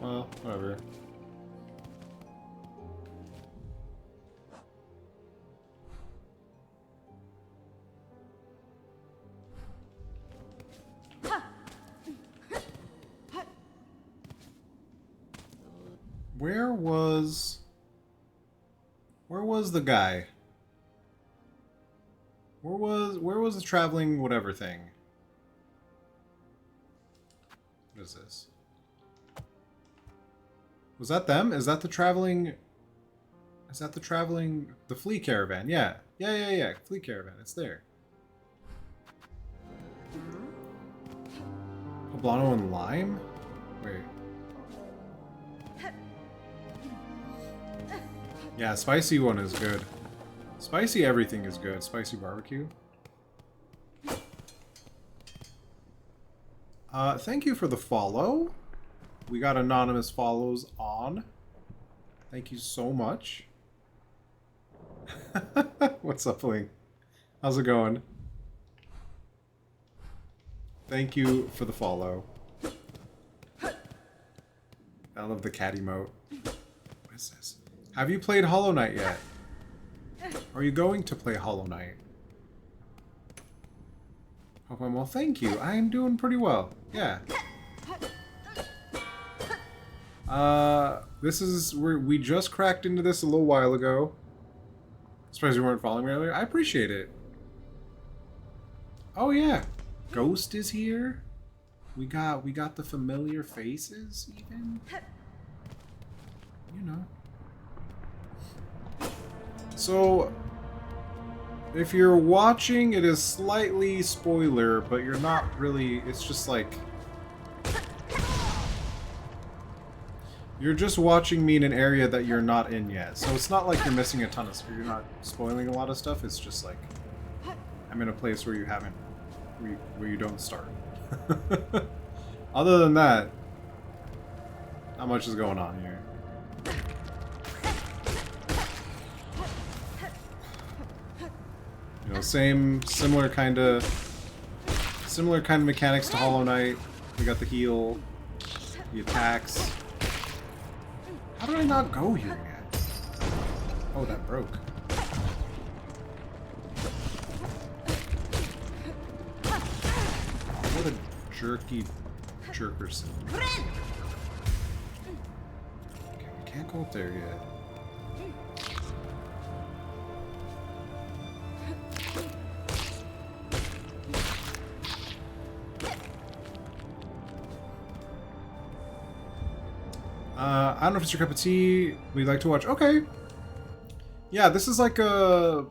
Well, whatever. Where was the guy? Where was the traveling whatever thing? What is this? Was that them? Is that the traveling... Is that the traveling... The flea caravan? Yeah. Yeah. Flea caravan. It's there. Poblano and lime? Wait. Yeah, spicy one is good. Spicy everything is good. Spicy barbecue. Thank you for the follow. We got anonymous follows on. Thank you so much. What's up, Link? How's it going? Thank you for the follow. I love the cat emote. What is this? Have you played Hollow Knight yet? Are you going to play Hollow Knight? Hope I'm well. Thank you. I am doing pretty well. Yeah. This is where we just cracked into this a little while ago. Surprised you weren't following me earlier. I appreciate it. Oh yeah, Ghost is here. We got the familiar faces even. You know. So, if you're watching, it is slightly spoiler, but you're not really. It's just like you're just watching me in an area that you're not in yet. So it's not like you're missing a ton of stuff. You're not spoiling a lot of stuff. It's just like I'm in a place where you haven't, where you don't start. Other than that, not much is going on here. You know, similar kind of mechanics to Hollow Knight. We got the heal, the attacks. How did I not go here yet? Oh, that broke. What a jerky jerkerson. Okay, we can't go up there yet. I don't know if it's your cup of tea. We'd like to watch. Okay. Yeah, this is like a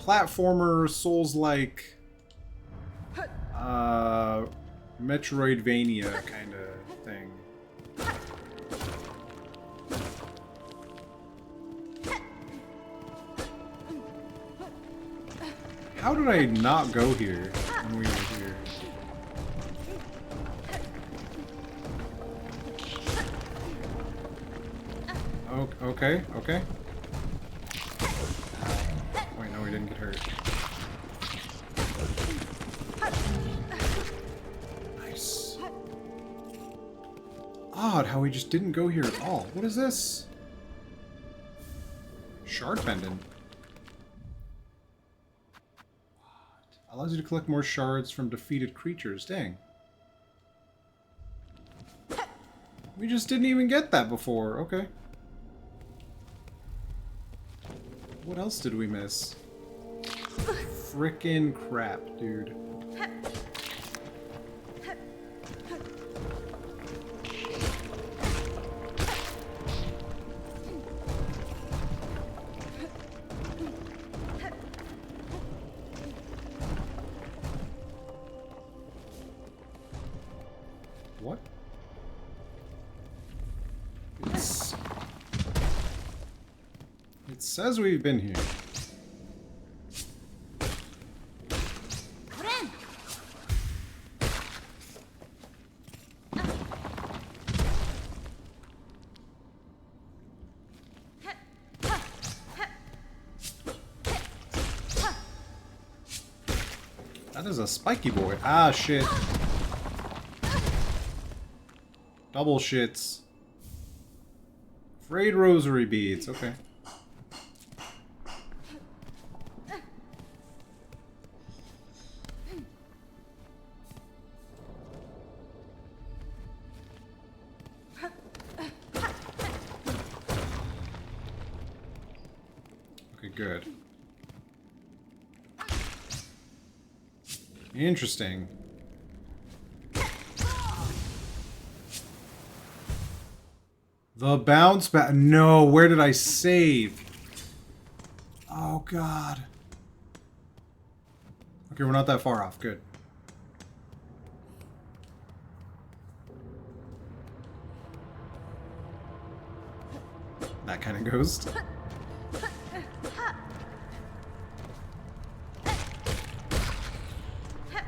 platformer, Souls-like, Metroidvania kind of thing. How did I not go here when we were here? Okay, okay. Wait, no, we didn't get hurt. Nice. Odd how we just didn't go here at all. What is this? Shard pendant. What? Allows you to collect more shards from defeated creatures. Dang. We just didn't even get that before. Okay. What else did we miss? Frickin' crap, dude. What? It says we've been here. That is a spiky boy. Ah, shit. Double shits. Frayed rosary beads. Okay. Okay, good. Interesting. The bounce back. No, where did I save? Oh, God. Okay, we're not that far off. Good. That kind of ghost.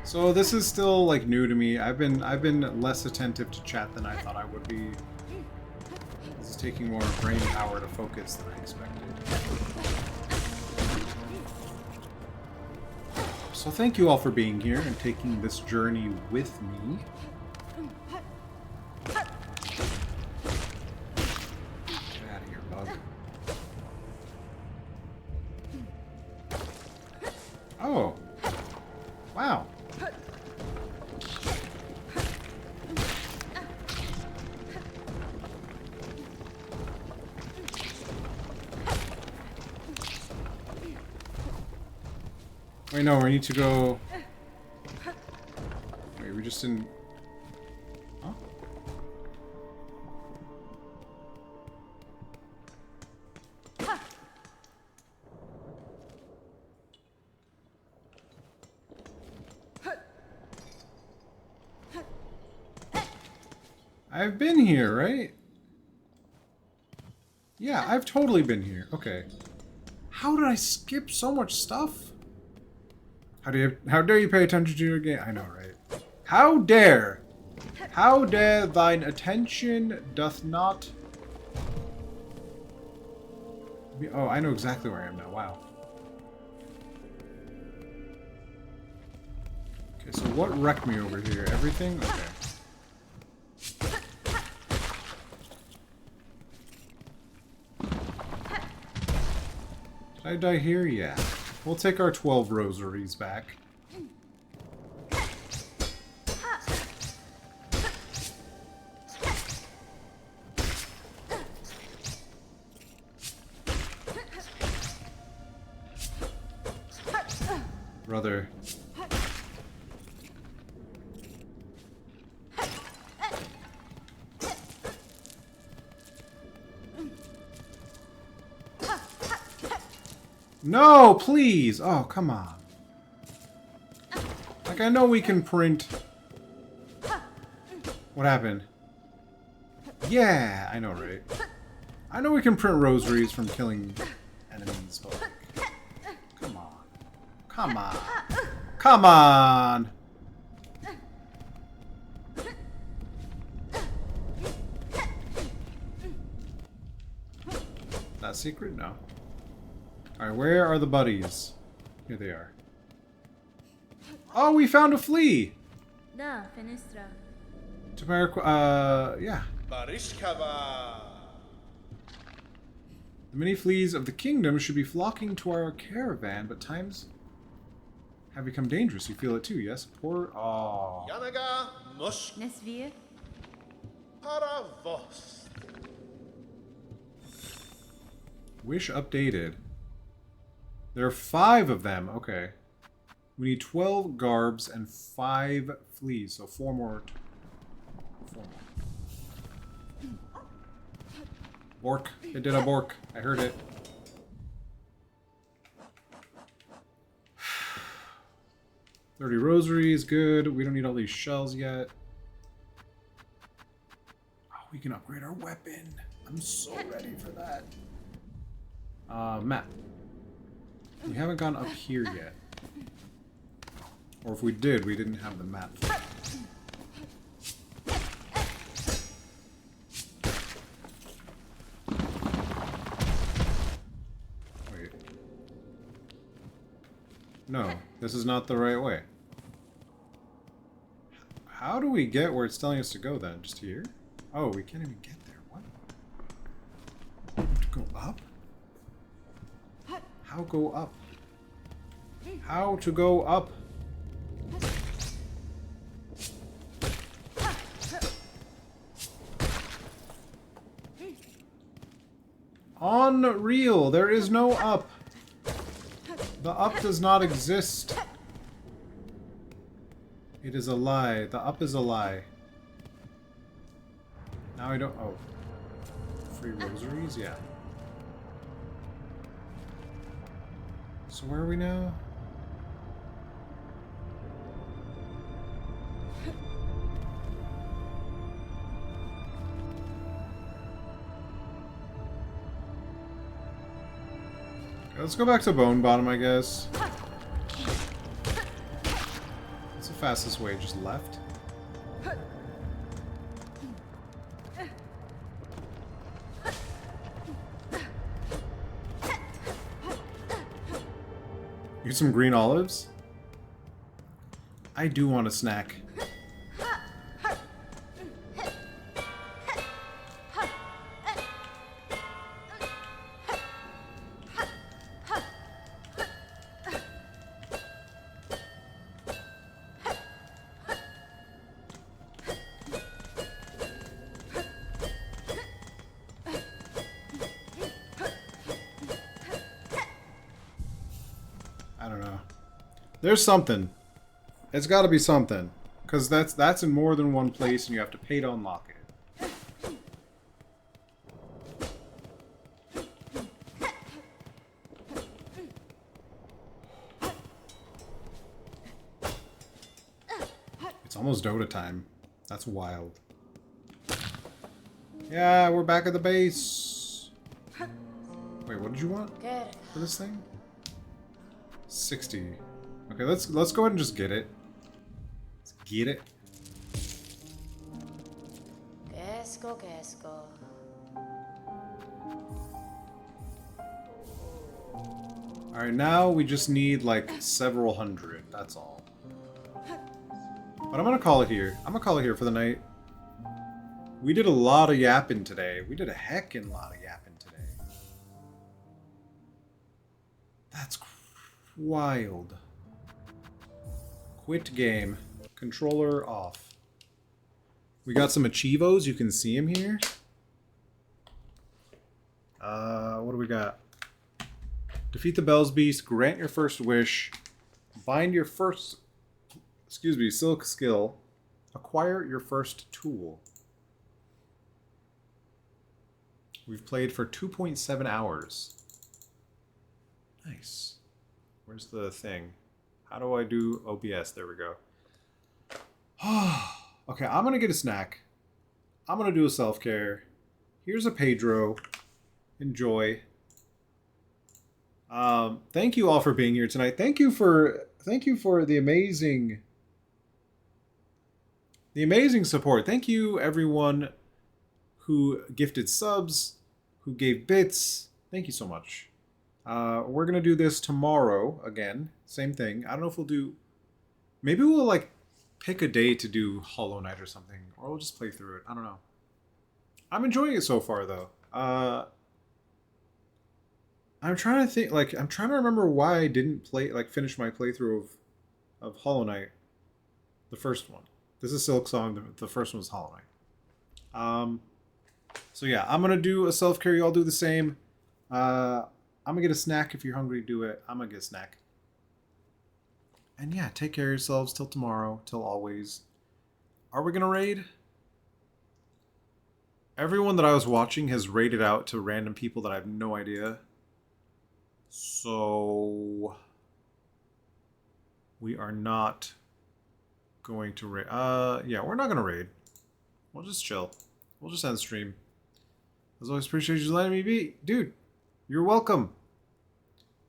So this is still like new to me. I've been less attentive to chat than I thought I would be. This is taking more brain power to focus than I expected. So thank you all for being here and taking this journey with me. Get out of here, bug. Oh. Wow. Wait, no, we need to go... Wait, we just didn't... Huh? I've been here, right? Yeah, I've totally been here. Okay. How did I skip so much stuff? How dare you pay attention to your game? I know, right? How dare thine attention doth not... Oh, I know exactly where I am now. Wow. Okay, so what wrecked me over here? Everything? Okay. Did I die here? Yeah. We'll take our 12 rosaries back. Brother. No, please! Oh, come on. Like, I know we can print... What happened? Yeah, I know, right? I know we can print rosaries from killing enemies, but... Like, come on. Come on. Come on! That secret? No. Alright, where are the buddies? Here they are. Oh, we found a flea! Da, Fenestra. Yeah. Barishkava. The many fleas of the kingdom should be flocking to our caravan, but times have become dangerous. You feel it too, yes? Poor... Aww. Yanaga mush Nesvir. paravos. Wish updated. There are 5 of them. Okay. We need 12 garbs and 5 fleas, so 4 more. 4 more. Bork. It did a bork. I heard it. $30 rosaries, good. We don't need all these shells yet. Oh, we can upgrade our weapon. I'm so ready for that. Map. We haven't gone up here yet. Or if we did, we didn't have the map. Wait. No, this is not the right way. How do we get where it's telling us to go then? Just here? Oh, we can't even get there. What? We have to go up? How go up? How to go up? Unreal! There is no up! The up does not exist. It is a lie. The up is a lie. Now I don't... Oh. Free rosaries? Yeah. So where are we now? Let's go back to Bone Bottom, I guess. What's the fastest way? Just left? Get some green olives? I do want a snack. I don't know. There's something. It's got to be something, because that's in more than one place, and you have to pay to unlock it. It's almost Dota time. That's wild. Yeah, we're back at the base. Wait, what did you want for this thing? 60. Okay, let's go ahead and just get it. Let's get it. Quesco. Alright, now we just need like several hundred, that's all. But I'm gonna call it here. I'm gonna call it here for the night. We did a lot of yapping today. We did a heckin' lot of yapping today. That's wild. Quit game. Controller off. We got some achievos. You can see them here. What do we got? Defeat the Bell's Beast. Grant your first wish. Find your first... Excuse me. Silk skill. Acquire your first tool. We've played for 2.7 hours. Nice. Where's the thing? How do I do OBS? There we go. Okay, I'm going to get a snack. I'm going to do a self-care. Here's a Pedro. Enjoy. Thank you all for being here tonight. Thank you for the amazing support. Thank you everyone who gifted subs, who gave bits. Thank you so much. We're going to do this tomorrow again. Same thing. I don't know if we'll do... Maybe we'll, like, pick a day to do Hollow Knight or something. Or we'll just play through it. I don't know. I'm enjoying it so far, though. I'm trying to think... Like, I'm trying to remember why I didn't finish my playthrough of Hollow Knight. The first one. This is Silksong. The first one was Hollow Knight. So, yeah. I'm going to do a self-care. You all do the same. I'm going to get a snack. If you're hungry, do it. I'm going to get a snack. And yeah, take care of yourselves till tomorrow, till always. Are we going to raid? Everyone that I was watching has raided out to random people that I have no idea. So... we are not going to raid. Yeah, we're not going to raid. We'll just chill. We'll just end stream. As always, appreciate you letting me be. Dude, you're welcome.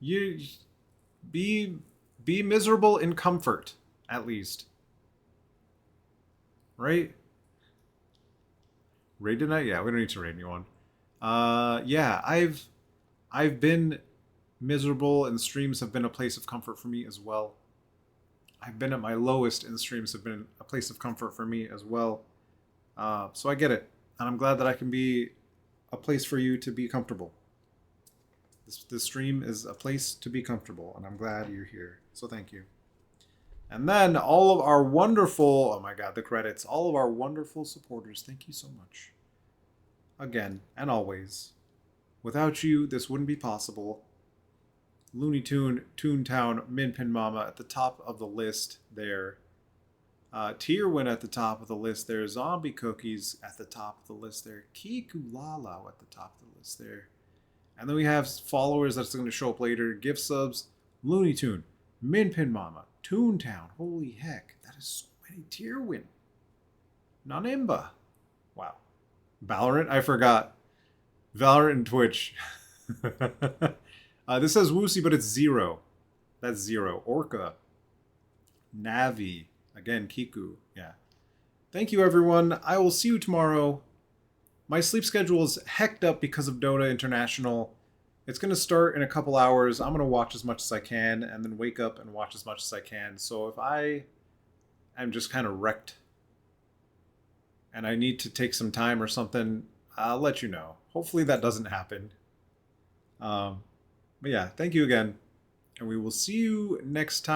You... Be miserable in comfort, at least. Right? Raid tonight? Yeah, we don't need to raid anyone. Yeah, I've been miserable, and streams have been a place of comfort for me as well. I've been at my lowest, and streams have been a place of comfort for me as well. So I get it, and I'm glad that I can be a place for you to be comfortable. This stream is a place to be comfortable, and I'm glad you're here. So thank you. And then all of our wonderful, oh my god, the credits, all of our wonderful supporters, thank you so much. Again, and always. Without you, this wouldn't be possible. Looney Tune, Toontown, Minpin Mama at the top of the list there. Tierwin at the top of the list there. Zombie Cookies at the top of the list there. Kikulalo at the top of the list there. And then we have followers that's going to show up later. Gift subs, Looney Tune, Minpin Mama, Toontown. Holy heck, that is so many. Tierwin. Nanimba. Wow. Valorant, I forgot. Valorant and Twitch. This says Woosie, but it's 0. That's 0. Orca. Navi. Again, Kiku. Yeah. Thank you, everyone. I will see you tomorrow. My sleep schedule is hecked up because of Dota International. It's going to start in a couple hours. I'm going to watch as much as I can and then wake up and watch as much as I can. So if I am just kind of wrecked and I need to take some time or something, I'll let you know. Hopefully that doesn't happen. But yeah, thank you again. And we will see you next time.